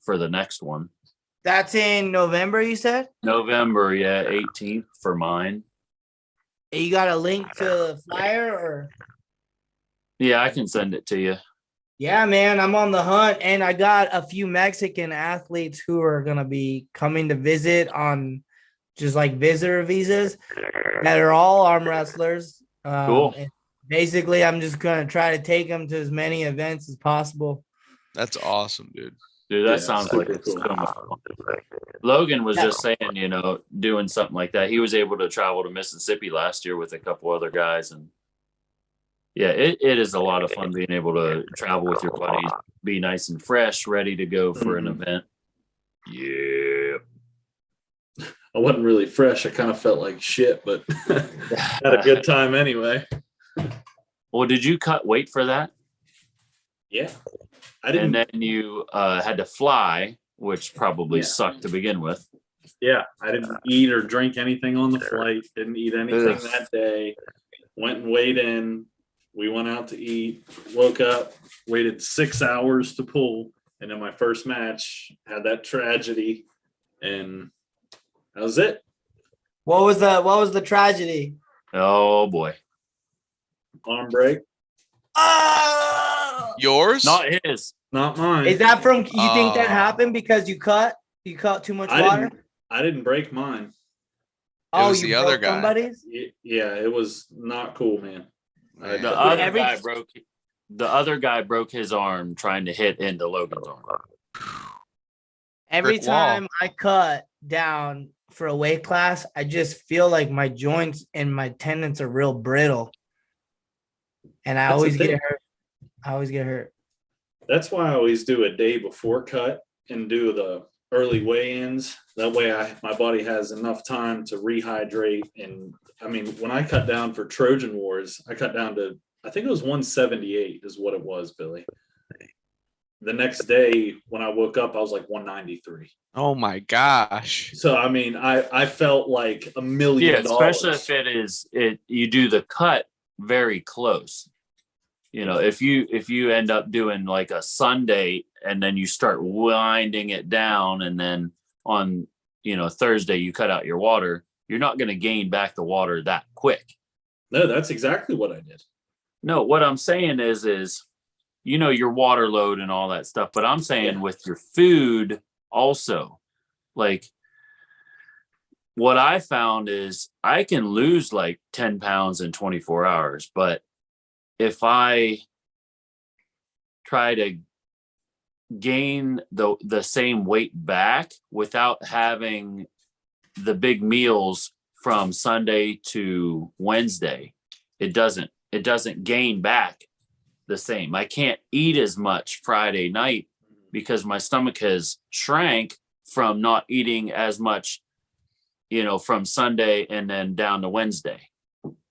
for the next one. That's in November, you said? November, yeah, 18th for mine. You got a link to the flyer or? Yeah, I can send it to you. Yeah, man, I'm on the hunt, and I got a few Mexican athletes who are gonna be coming to visit on just like visitor visas that are all arm wrestlers. Cool. And basically, I'm just gonna try to take them to as many events as possible. That's awesome, dude. Dude, that Yeah, sounds like super it's cool. so much fun. Logan was just saying, doing something like that. He was able to travel to Mississippi last year with a couple other guys. And yeah, it is a lot of fun being able to travel with your buddies, be nice and fresh, ready to go for an event. Yeah. I wasn't really fresh. I kind of felt like shit, but had a good time anyway. Well, did you cut weight for that? Yeah. I didn't. And then you had to fly, which probably sucked to begin with. Yeah, I didn't eat or drink anything on the flight. Didn't eat anything Ugh. that day. Went and weighed in. We went out to eat. Woke up. Waited 6 hours to pull. And then my first match had that tragedy, and that was it. What was the tragedy? Oh boy. Arm break. Yours? Not his. Not mine. Is that from? You think that happened because you cut too much water? I didn't break mine. Oh, was you the other broke guy. somebody's? Yeah, it was not cool, man. The other guy broke his arm trying to hit into Logan's arm. Every Brick wall. time I cut down for a weight class, I just feel like my joints and my tendons are real brittle. And I That's always the get thing. hurt. I always get hurt. That's why I always do a day before cut and do the early weigh-ins. That way my body has enough time to rehydrate. And I mean, when I cut down for Trojan Wars, I cut down to, I think it was 178 is what it was, Billy. The next day when I woke up, I was like 193. Oh my gosh. So I mean, I felt like $1 million. Yeah, especially if you do the cut very close. If you end up doing like a Sunday and then you start winding it down, and then on Thursday you cut out your water, you're not going to gain back the water that quick. No, that's exactly what I did. No, what I'm saying is your water load and all that stuff, but I'm saying with your food also, like what I found is I can lose like 10 pounds in 24 hours, but if I try to gain the same weight back without having the big meals from Sunday to Wednesday, it doesn't gain back the same. I can't eat as much Friday night because my stomach has shrank from not eating as much, from Sunday and then down to Wednesday.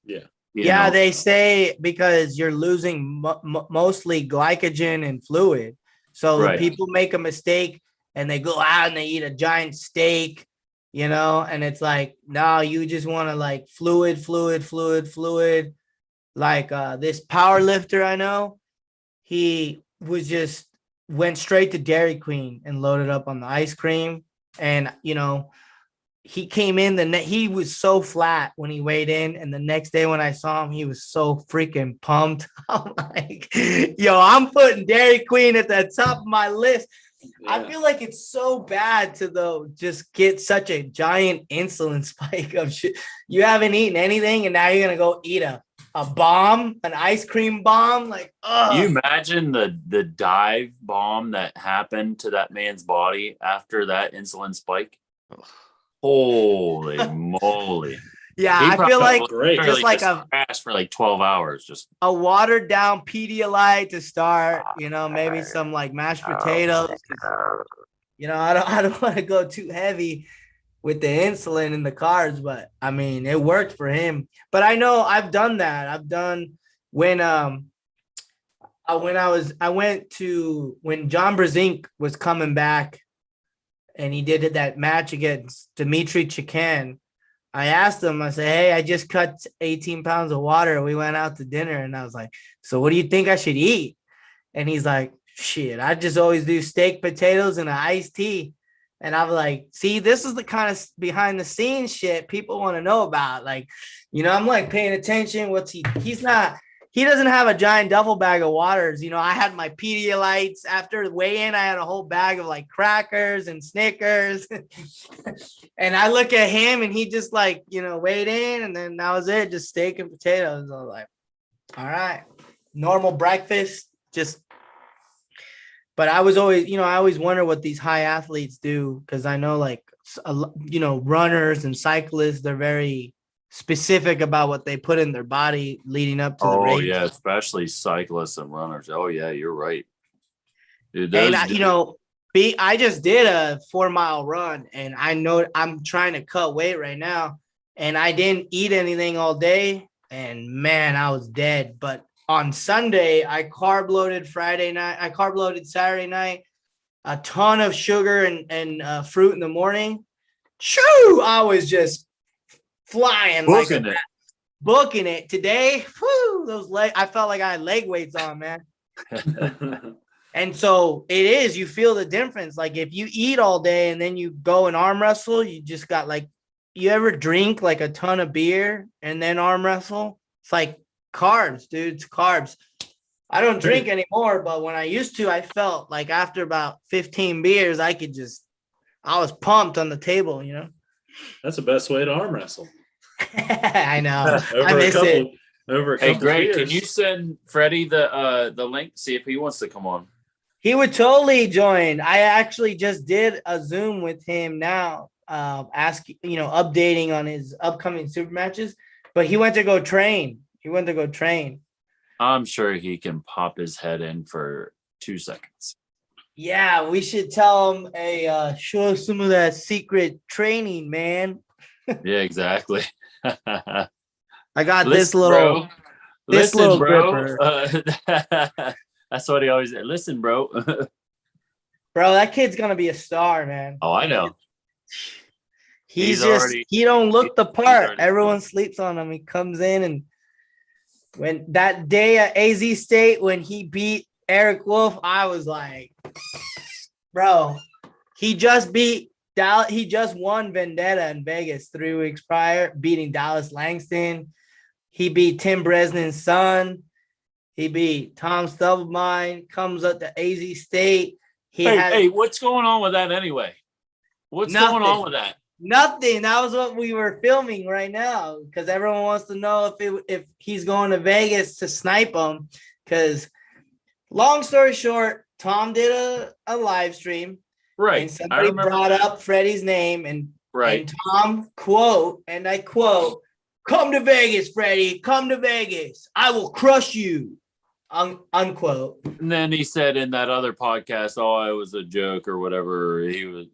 Yeah. They say because you're losing mostly glycogen and fluid. So Right. people make a mistake and they go out and they eat a giant steak, and it's like, no, you just want to like fluid. Like this power lifter I know, he went straight to Dairy Queen and loaded up on the ice cream. And, he came in he was so flat when he weighed in, and the next day when I saw him, he was so freaking pumped. I'm like, yo, I'm putting Dairy Queen at the top of my list. I feel like it's so bad to just get such a giant insulin spike of shit. You haven't eaten anything, and now you're gonna go eat a bomb, an ice cream bomb. Like, you imagine the dive bomb that happened to that man's body after that insulin spike? Holy moly. Yeah, He I feel like probably just like a crashed for like 12 hours. Just watered down Pedialyte to start, maybe some like mashed potatoes. I don't want to go too heavy with the insulin and the carbs, but I mean, it worked for him. But I know I've done that. I've done when when John Brzezinski was coming back and he did that match against Dmitry Chikan. I asked him, I said, hey, I just cut 18 pounds of water. We went out to dinner and I was like, so what do you think I should eat? And he's like, shit, I just always do steak, potatoes, and an iced tea. And I'm like, see, this is the kind of behind the scenes shit people want to know about. Like, I'm like paying attention. He doesn't have a giant duffel bag of waters. I had my Pedialytes after the weigh-in. I had a whole bag of like crackers and Snickers. And I look at him and he just like, weighed in, and then that was it. Just steak and potatoes. I was like, all right, normal breakfast. But I was always, I always wonder what these high athletes do. Cause I know like, runners and cyclists, they're very specific about what they put in their body leading up to the race. Oh yeah, especially cyclists and runners. Oh yeah, you're right. Dude, And I just did a 4-mile run, and I know I'm trying to cut weight right now, and I didn't eat anything all day, and man, I was dead. But on Sunday, I carb loaded Friday night. I carb loaded Saturday night, a ton of sugar and fruit in the morning. Shoo! I was just flying, booking it today. Whew, those I felt like I had leg weights on, man. And so it is, you feel the difference. Like if you eat all day and then you go and arm wrestle, you just got like, you ever drink like a ton of beer and then arm wrestle? It's like carbs, dude. It's carbs. I don't drink anymore, but when I used to, I felt like after about 15 beers, I was pumped on the table, That's the best way to arm wrestle. I know. I miss it. Hey, Greg, can you send Freddie the link? See if he wants to come on. He would totally join. I actually just did a Zoom with him now, updating on his upcoming super matches, but he went to go train. I'm sure he can pop his head in for 2 seconds. Yeah, we should tell him, show us some of that secret training, man. Yeah, exactly. I got this little bro. That's what he always said. Listen, bro. Bro, that kid's gonna be a star, man. Oh, I know. He don't look the part. Everyone sleeps on him. He comes in, and when that day at AZ State when he beat Eric Wolf, I was like, bro, he just beat Dallas. He just won Vendetta in Vegas 3 weeks prior, beating Dallas Langston. He beat Tim Bresnan's son. He beat Tom Stubblebine, comes up to AZ State. Hey, what's going on with that anyway? What's going on with that? Nothing. That was what we were filming right now because everyone wants to know if he's going to Vegas to snipe him. Because long story short, Tom did a live stream. Right. And somebody brought up Freddie's name and Tom quote, and I quote, "Come to Vegas, Freddie. Come to Vegas. I will crush you." Unquote. And then he said in that other podcast, "Oh, it was a joke" or whatever. He was,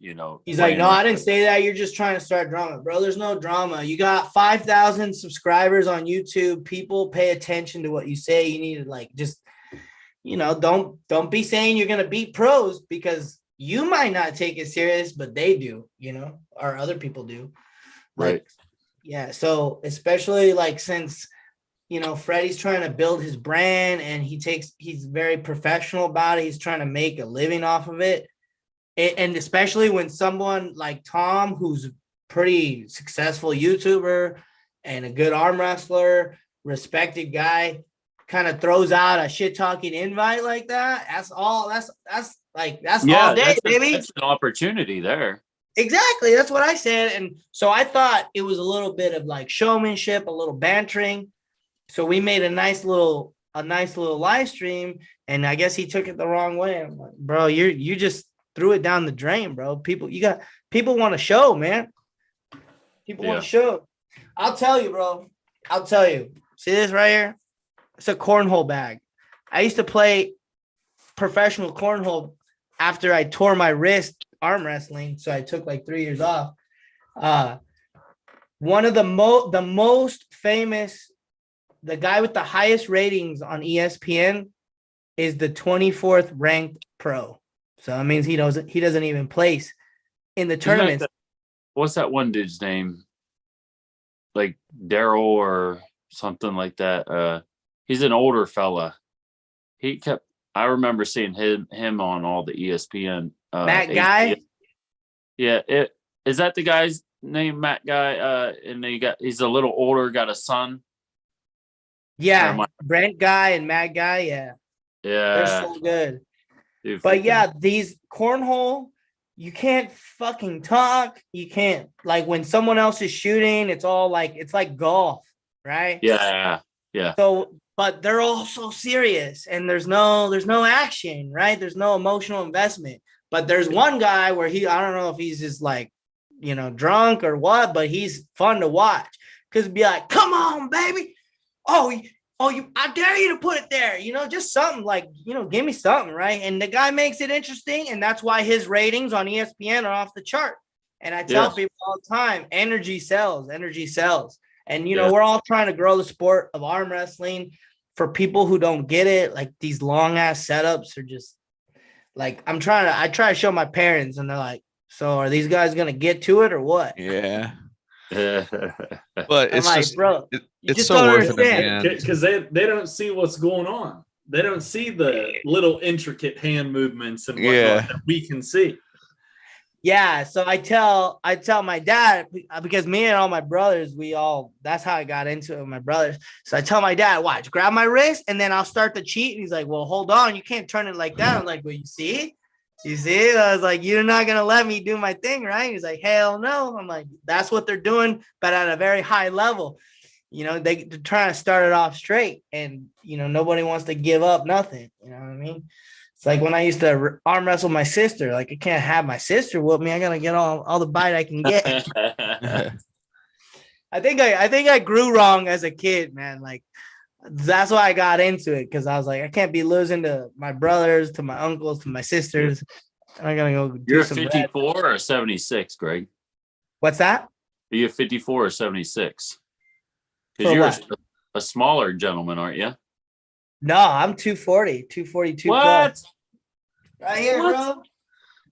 He's like, "No, I didn't say that. You're just trying to start drama, bro. There's no drama. You got 5,000 subscribers on YouTube. People pay attention to what you say. You need to just, don't be saying you're gonna beat pros because you might not take it serious, but they do, or other people do, right? Yeah. So especially since." Freddie's trying to build his brand and he's very professional about it. He's trying to make a living off of it. And especially when someone like Tom, who's a pretty successful YouTuber and a good arm wrestler, respected guy, kind of throws out a shit talking invite like that, that's all day, baby. That's an opportunity there. Exactly. That's what I said. And so I thought it was a little bit of like showmanship, a little bantering. So we made a nice little live stream, and I guess he took it the wrong way. I'm like, bro, you just threw it down the drain, bro. People want to show, man. People want to show. I'll tell you, bro. I'll tell you. See this right here? It's a cornhole bag. I used to play professional cornhole after I tore my wrist arm wrestling, so I took like 3 years off. One of the most famous, the guy with the highest ratings on ESPN is the 24th ranked pro. So that means he doesn't even place in the tournaments. What's that one dude's name? Like Daryl or something like that. He's an older fella. I remember seeing him on all the ESPN. Matt Guy? Yeah, is that the guy's name, Matt Guy? And he's a little older, got a son. Yeah, Brent Guy and Matt Guy, yeah. They're so good. Dude, but yeah, these cornhole, you can't fucking talk. You can't, like, when someone else is shooting, it's like golf, right? Yeah. So, but they're all so serious, and there's no action, right? There's no emotional investment. But there's one guy where I don't know if he's just like, drunk or what, but he's fun to watch. Cause be like, come on, baby. I dare you to put it there. Just something like, give me something, right? And the guy makes it interesting, and that's why his ratings on ESPN are off the chart. And I tell people all the time, energy sells. And, we're all trying to grow the sport of arm wrestling. For people who don't get it, like these long ass setups are just like, I try to show my parents, and they're like, so are these guys going to get to it or what? Yeah. But it's like, just, bro, it's so worth it, man. Because they don't see what's going on. They don't see the little intricate hand movements and whatnot that we can see. Yeah, so I tell my dad, because me and all my brothers, that's how I got into it with my brothers. So I tell my dad, watch, grab my wrist, and then I'll start to cheat. And he's like, well, hold on, you can't turn it like that. I'm like, well, you see? I was like, you're not going to let me do my thing, right? He's like, hell no. I'm like, that's what they're doing, but at a very high level. They're trying to start it off straight, and, nobody wants to give up nothing. You know what I mean? It's like when I used to arm wrestle my sister. Like, I can't have my sister whoop me. I gotta get all the bite I can get. I think I grew wrong as a kid, man. Like, that's why I got into it, because I was like, I can't be losing to my brothers, to my uncles, to my sisters. I gotta go. You're 54 or 76, Greg? What's that? Are you 54 or 76? Because you're a smaller gentleman, aren't you? No, I'm 242 what? Plus. Right here, bro.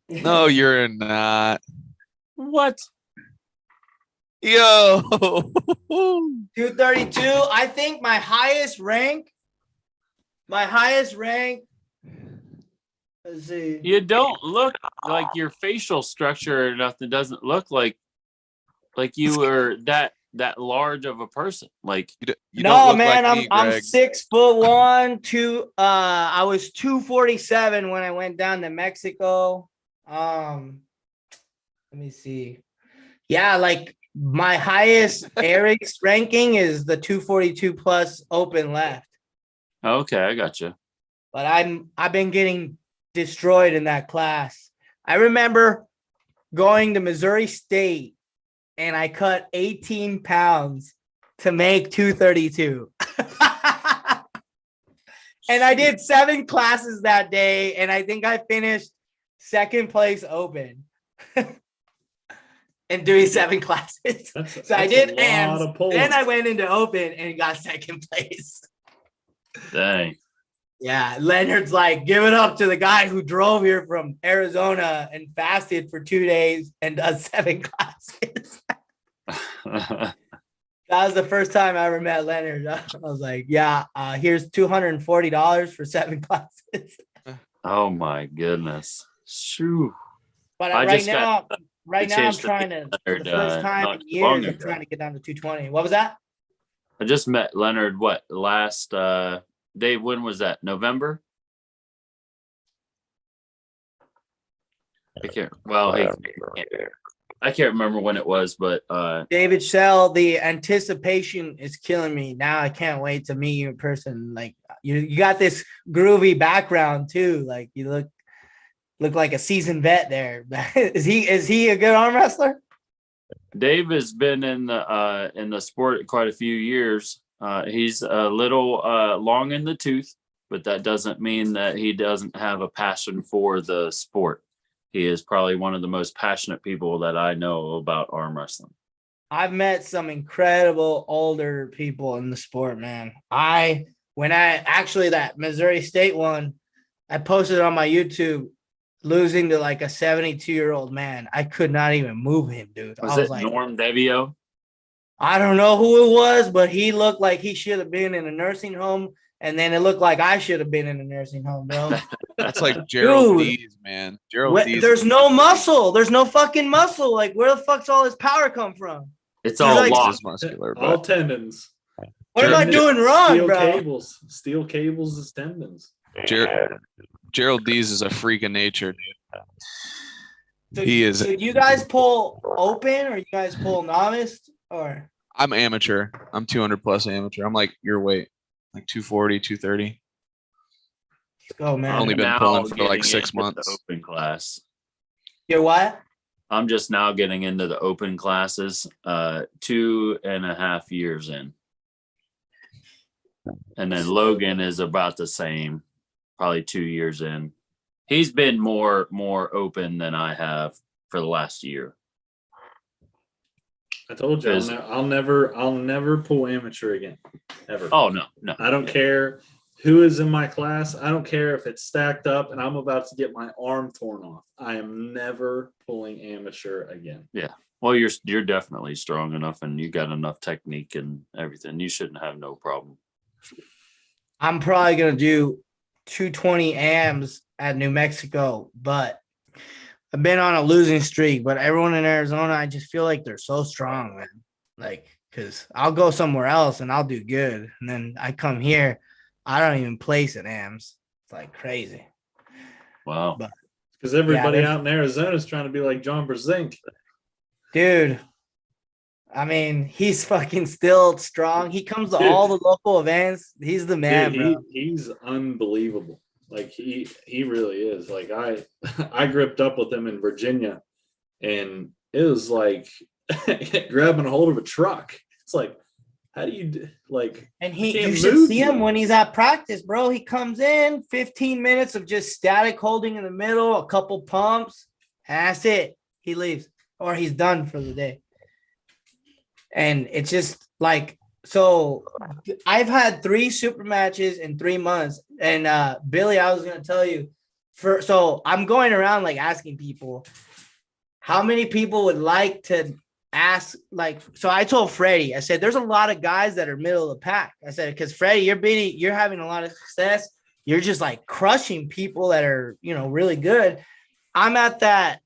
No, you're not. What? Yo. 232. I think my highest rank. Let's see. You don't look like your facial structure or nothing doesn't look like you were that large of a person. Like, you don't look man, like me, I'm Greg. 6'1", I was 247 when I went down to Mexico. Let me see. Yeah, like my highest Eric's ranking is the 242 plus open left. Okay, I got you. But I've been getting destroyed in that class. I remember going to Missouri State, and I cut 18 pounds to make 232. And I did 7 classes that day, and I think I finished second place open. And doing 7 classes. So I did and then I went into open and got second place. Dang. Yeah, Leonard's like, give it up to the guy who drove here from Arizona and fasted for 2 days and does 7 classes. That was the first time I ever met Leonard. I was like, yeah, here's $240 for 7 classes. Oh my goodness. Shoo. But right now I'm trying to, for the first time in years, I'm trying to get down to 220. What was that? I just met Leonard, last Dave, when was that? November? I can't. Well, hey, I can't remember when it was, but David Shell, the anticipation is killing me. Now I can't wait to meet you in person. Like you got this groovy background too. Like you look like a seasoned vet there. Is he a good arm wrestler? Dave has been in the sport quite a few years. He's a little long in the tooth, but that doesn't mean that he doesn't have a passion for the sport. He is probably one of the most passionate people that I know about arm wrestling. I've met some incredible older people in the sport, man. When I actually that Missouri State one, I posted on my YouTube losing to like a 72-year-old man. I could not even move him, dude. Was I was it like, Norm Devio? I don't know who it was, but he looked like he should have been in a nursing home. And then it looked like I should have been in a nursing home, bro. That's like Gerald Dude. Dees, man. Gerald Dees. There's no muscle. There's no fucking muscle. Like, where the fuck's all his power come from? It's all like, lost. Muscular, All but tendons. What am I doing wrong, Steel bro? cables. Steel cables is tendons. Gerald Dees is a freak of nature, dude. So, He is. So you guys pull open or you guys pull novice or? I'm amateur. I'm 200 plus amateur. I'm like your weight, like 240, 230. Let's go, man. I've only been Now pulling for getting like 6 into the months. open class. You're what? I'm just now getting into the open classes, 2.5 years in. And then Logan is about the same, probably 2 years in. He's been more open than I have for the last year. I told you I'll never pull amateur again. Ever. Oh no. I don't care who is in my class. I don't care if it's stacked up and I'm about to get my arm torn off. I am never pulling amateur again. Yeah. Well, you're definitely strong enough and you got enough technique and everything. You shouldn't have no problem. I'm probably gonna do 220 AMs at New Mexico, but I've been on a losing streak. But everyone in Arizona, I just feel like they're so strong, man. Like, because I'll go somewhere else and I'll do good, and then I come here, I don't even place at AMs. It's like crazy. Wow. Because everybody out in Arizona is trying to be like John Brzenk. Dude, I mean, he's fucking still strong. He comes to all the local events. He's the man, bro. He's unbelievable. Like he really is. Like I gripped up with him in Virginia, and it was like grabbing a hold of a truck. It's like, how do you like? And you should see him when he's at practice, bro. He comes in 15 minutes of just static holding in the middle, a couple pumps, and that's it. He leaves, or he's done for the day. And it's just like, so I've had 3 super matches in 3 months. And Billy, I was going to tell you, so I'm going around like asking people how many people would like to ask, like, so I told Freddie, I said, there's a lot of guys that are middle of the pack. I said, because Freddie, you're having a lot of success. You're just like crushing people that are, really good. I'm at that.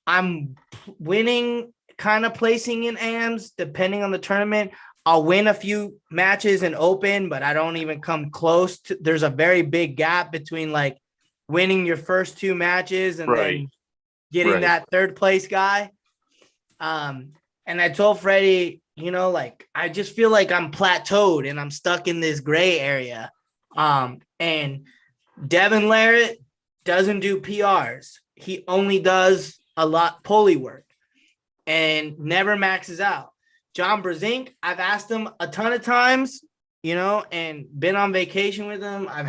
I'm winning, kind of placing in AMs, depending on the tournament. I'll win a few matches in open, but I don't even come close to. There's a very big gap between like winning your first 2 matches and then getting that 3rd place guy. And I told Freddie, like, I just feel like I'm plateaued and I'm stuck in this gray area. And Devin Larrett doesn't do PRs. He only does a lot pulley work and never maxes out. John Brzenk, I've asked him a ton of times, and been on vacation with him. I've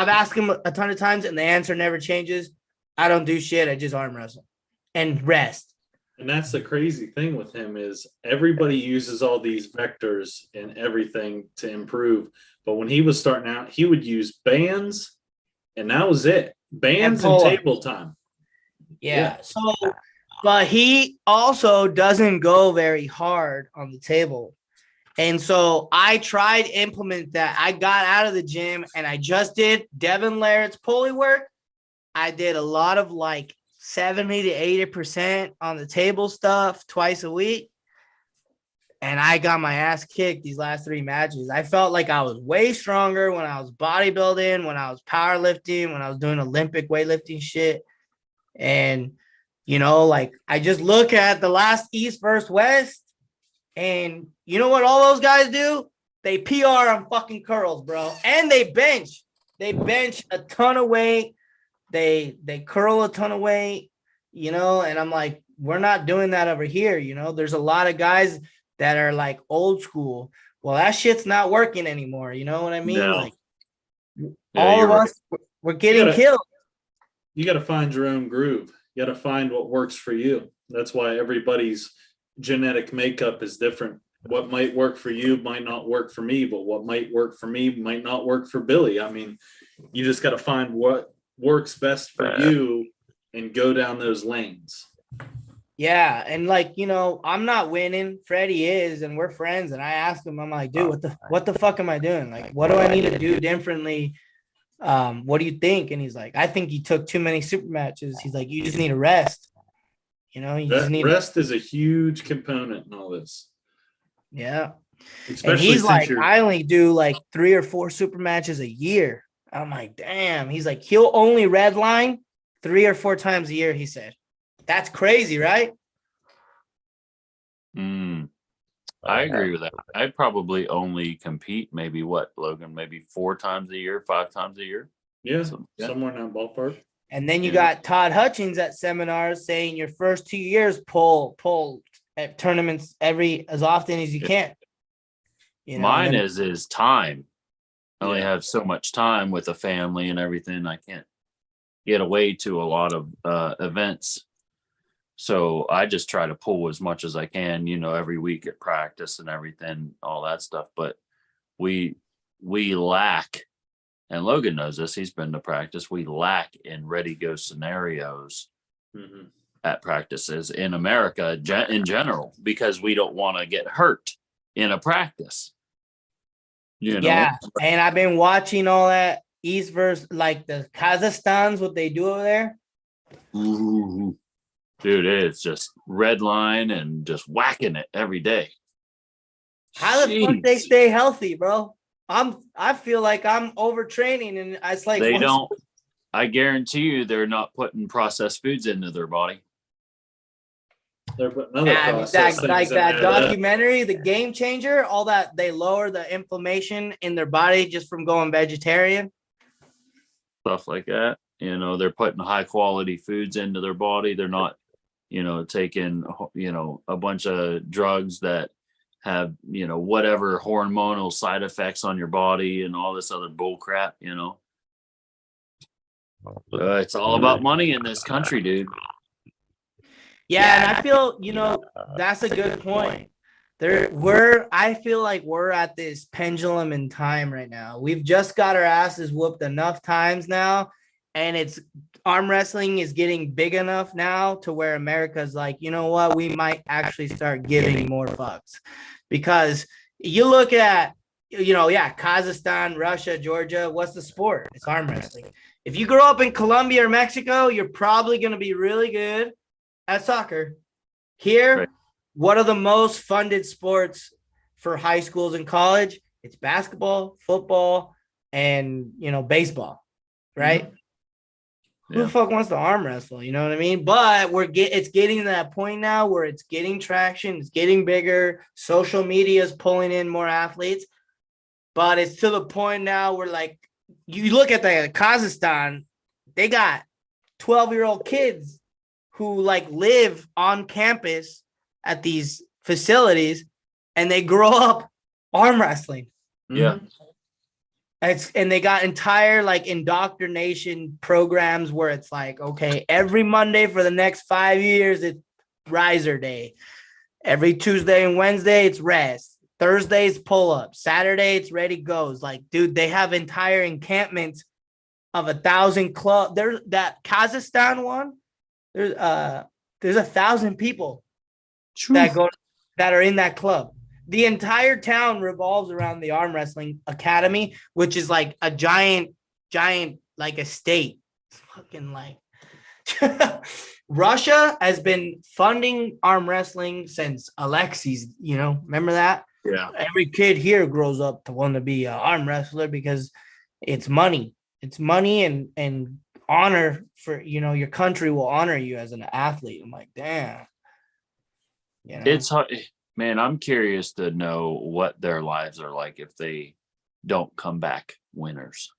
asked him a ton of times and the answer never changes. I don't do shit. I just arm wrestle and rest. And that's the crazy thing with him is everybody uses all these vectors and everything to improve. But when he was starting out, he would use bands and that was it. Bands and table time. Yeah. So, but he also doesn't go very hard on the table. And so I tried to implement that. I got out of the gym and I just did Devin Larrett's pulley work. I did a lot of like 70 to 80% on the table stuff twice a week. and I got my ass kicked these last 3 matches. I felt like I was way stronger when I was bodybuilding, when I was powerlifting, when I was doing Olympic weightlifting shit. And, like I just look at the last East versus West, and you know what all those guys do? They PR on fucking curls, bro. And they bench. They bench a ton of weight. They curl a ton of weight, and I'm like, we're not doing that over here. There's a lot of guys that are like old school. Well, that shit's not working anymore. You know what I mean? No. Like Yeah, all of you're us, we're getting killed. You got to find your own groove. You got to find what works for you. That's why everybody's genetic makeup is different. What might work for you might not work for me, but what might work for me might not work for Billy. I mean, you just got to find what works best for you and go down those lanes. Yeah, and I'm not winning. Freddie is, and we're friends. And I asked him, I'm like, dude, what the fuck am I doing? Like, what do I need to do differently? What do you think? And he's like, I think you took too many super matches. He's like, you just need a rest. Rest is a huge component in all this. Yeah. Especially and he's like, you're... I only do like 3 or 4 super matches a year. I'm like, damn. He's like, he'll only redline 3 or 4 times a year, he said. That's crazy, right? I agree with that. I'd probably only compete maybe Logan, maybe 4 times a year, 5 times a year. Yeah, somewhere in that ballpark. And then you got Todd Hutchins at seminars saying your first 2 years pull at tournaments as often as you can. Mine is time. I only have so much time with a family and everything. I can't get away to a lot of events. So I just try to pull as much as I can, every week at practice and everything, all that stuff. But we lack, and Logan knows this, he's been to practice, we lack in ready-go scenarios at practices in America in general, because we don't want to get hurt in a practice. Yeah, and I've been watching all that East versus like the Kazakhstans, what they do over there. Ooh. Dude, it's just red line and just whacking it every day. How the fuck they stay healthy, bro? I feel like I'm overtraining, and it's like they don't. I guarantee you, they're not putting processed foods into their body. They're putting other processed things like in that there. documentary, The Game Changer. All that they lower the inflammation in their body just from going vegetarian. Stuff like that. They're putting high quality foods into their body. They're not, taking, a bunch of drugs that have, whatever hormonal side effects on your body and all this other bull crap, it's all about money in this country, dude. Yeah, and I feel, that's a good point. I feel like we're at this pendulum in time right now. We've just got our asses whooped enough times now, and arm wrestling is getting big enough now to where America's like, you know what, we might actually start giving more fucks. Because you look at, Kazakhstan, Russia, Georgia, what's the sport? It's arm wrestling. If you grow up in Colombia or Mexico, you're probably going to be really good at soccer. Here, right. What are the most funded sports for high schools and college? It's basketball, football, and baseball, right? Who the fuck wants to arm wrestle? You know what I mean? But it's getting to that point now where it's getting traction, it's getting bigger. Social media is pulling in more athletes, but it's to the point now where, like, you look at the Kazakhstan, they got 12-year-old kids who like live on campus at these facilities, and they grow up arm wrestling. Yeah. And they got entire like indoctrination programs where it's like, okay, every Monday for the next 5 years, it's riser day. Every Tuesday and Wednesday, it's rest. Thursday's pull-up. Saturday, it's ready goes. Like, dude, they have entire encampments of 1,000 club. There's that Kazakhstan one. There's 1,000 people that are in that club. The entire town revolves around the arm wrestling academy, which is like a giant like estate. It's fucking like Russia has been funding arm wrestling since Alexis, remember that? Yeah. Every kid here grows up to want to be an arm wrestler because it's money. It's money and honor for, your country will honor you as an athlete. I'm like, damn. It's hard, man. I'm curious to know what their lives are like if they don't come back winners.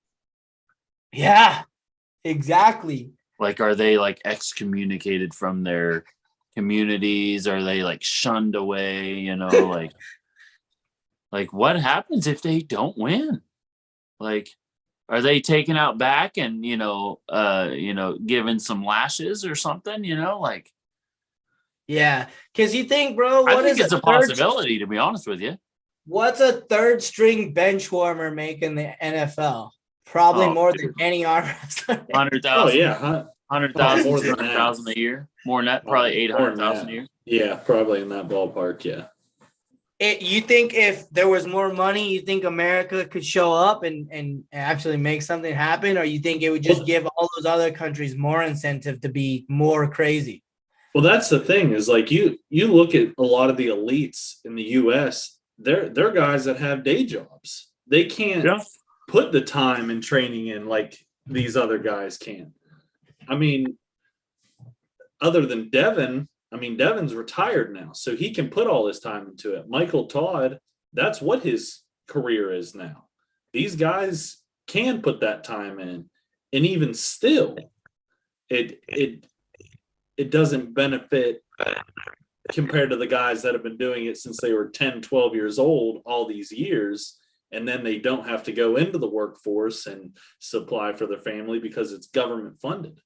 Yeah, exactly. Like, are they like excommunicated from their communities? Are they like shunned away? Like what happens if they don't win? Like, are they taken out back and given some lashes or something? Like. Yeah, because you think, bro, I think it's a possibility, to be honest with you. What's a third string bench warmer make in the NFL? Probably more than any arm wrestler. 100,000. Oh yeah, 100,000, more than 200,000 a year. More than that, probably 800,000 a year. Yeah, probably in that ballpark. Yeah. You think if there was more money, you think America could show up and actually make something happen, or you think it would just give all those other countries more incentive to be more crazy? Well, that's the thing is like you look at a lot of the elites in the U.S. They're guys that have day jobs. They can't put the time and training in like these other guys can. I mean, other than Devin, Devin's retired now, so he can put all his time into it. Michael Todd, that's what his career is now. These guys can put that time in, and even still, it doesn't benefit compared to the guys that have been doing it since they were 10, 12 years old all these years. And then they don't have to go into the workforce and supply for their family because it's government funded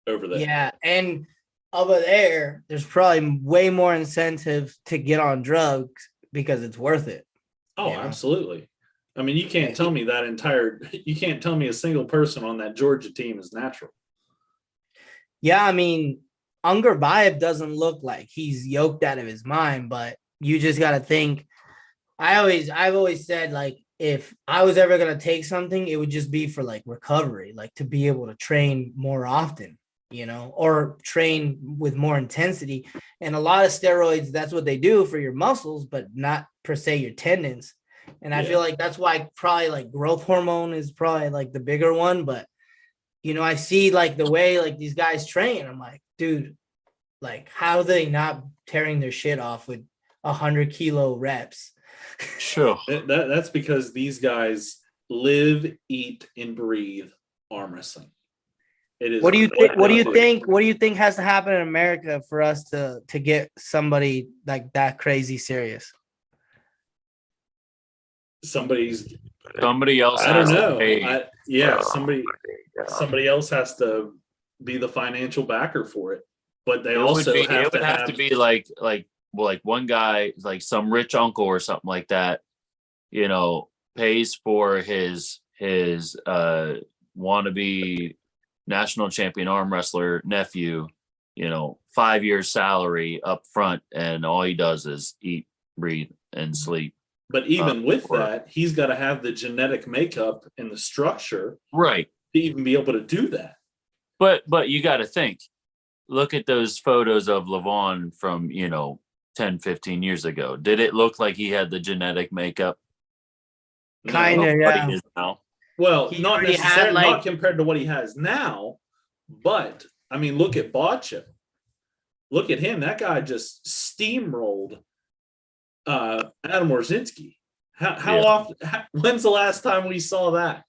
over there. Yeah. And over there's probably way more incentive to get on drugs because it's worth it. Oh, absolutely. I mean, you can't tell me you can't tell me a single person on that Georgia team is natural. Yeah, I mean, Unger Bayev doesn't look like he's yoked out of his mind, but you just got to think. I've always said, like, if I was ever going to take something, it would just be for like recovery, like to be able to train more often, or train with more intensity. And a lot of steroids, that's what they do for your muscles, but not per se your tendons. And I feel like that's why probably like growth hormone is probably like the bigger one, but I see like the way like these guys train. I'm like, dude, like how are they not tearing their shit off with 100-kilo reps? Sure. That's because these guys live, eat, and breathe arm wrestling. It is. What do you think? What do you think has to happen in America for us to get somebody like that crazy serious? Somebody else. I don't know. Somebody else has to be the financial backer for it. But they also have to be like one guy, like some rich uncle or something like that, pays for his wannabe national champion arm wrestler nephew, 5 years salary up front, and all he does is eat, breathe, and sleep. But even with that, he's got to have the genetic makeup and the structure, right, to even be able to do that. But you got to think. Look at those photos of Levon from 10, 15 years ago. Did it look like he had the genetic makeup? Kind of, yeah. Now. Well, not necessarily, not compared to what he has now, but I mean, look at Botcha. Look at him. That guy just steamrolled Adam Orzinski. How often? When's the last time we saw that?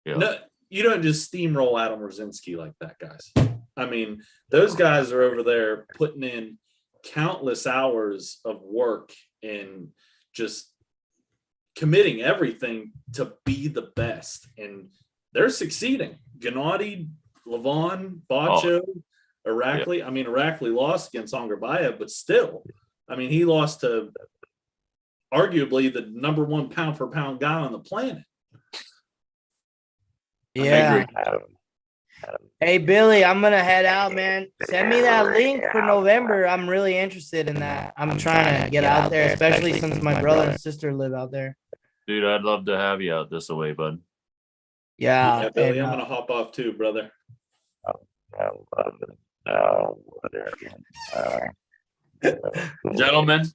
Yeah. No, you don't just steamroll Adam Orzinski like that, guys. I mean, those guys are over there putting in countless hours of work and just committing everything to be the best, and they're succeeding. Gennady, Levon, Bacho, Irakli. I mean, Irakli lost against Ongarbayev, but still, I mean, he lost to arguably the number one pound for pound guy on the planet. Yeah. Hey, Billy, I'm going to head out, man. Send me that link for November. I'm really interested in that. I'm trying to get out there, especially since my brother and sister live out there. Dude, I'd love to have you out this way, bud. Yeah. Billy, I'm going to hop off too, brother. I love it. there. Gentlemen,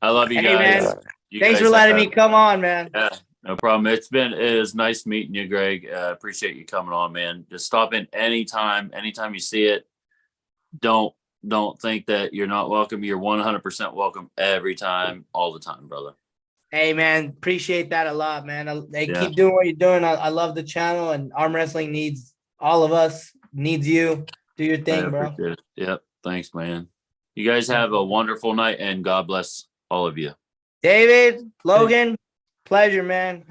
I love you Hey, guys. man. You Thanks guys for letting have- me come on, man. Yeah, no problem. It is nice meeting you, Greg. Appreciate you coming on, man. Just stop in anytime you see it. Don't think that you're not welcome. You're 100% welcome every time, all the time, brother. Hey, man. Appreciate that a lot, man. Hey, Yeah. keep doing what you're doing. I love the channel, and arm wrestling needs all of us. Needs you. Do your I thing, bro. appreciate it. Yep. Thanks, man. You guys have a wonderful night, and God bless all of you. David, Logan, pleasure, man.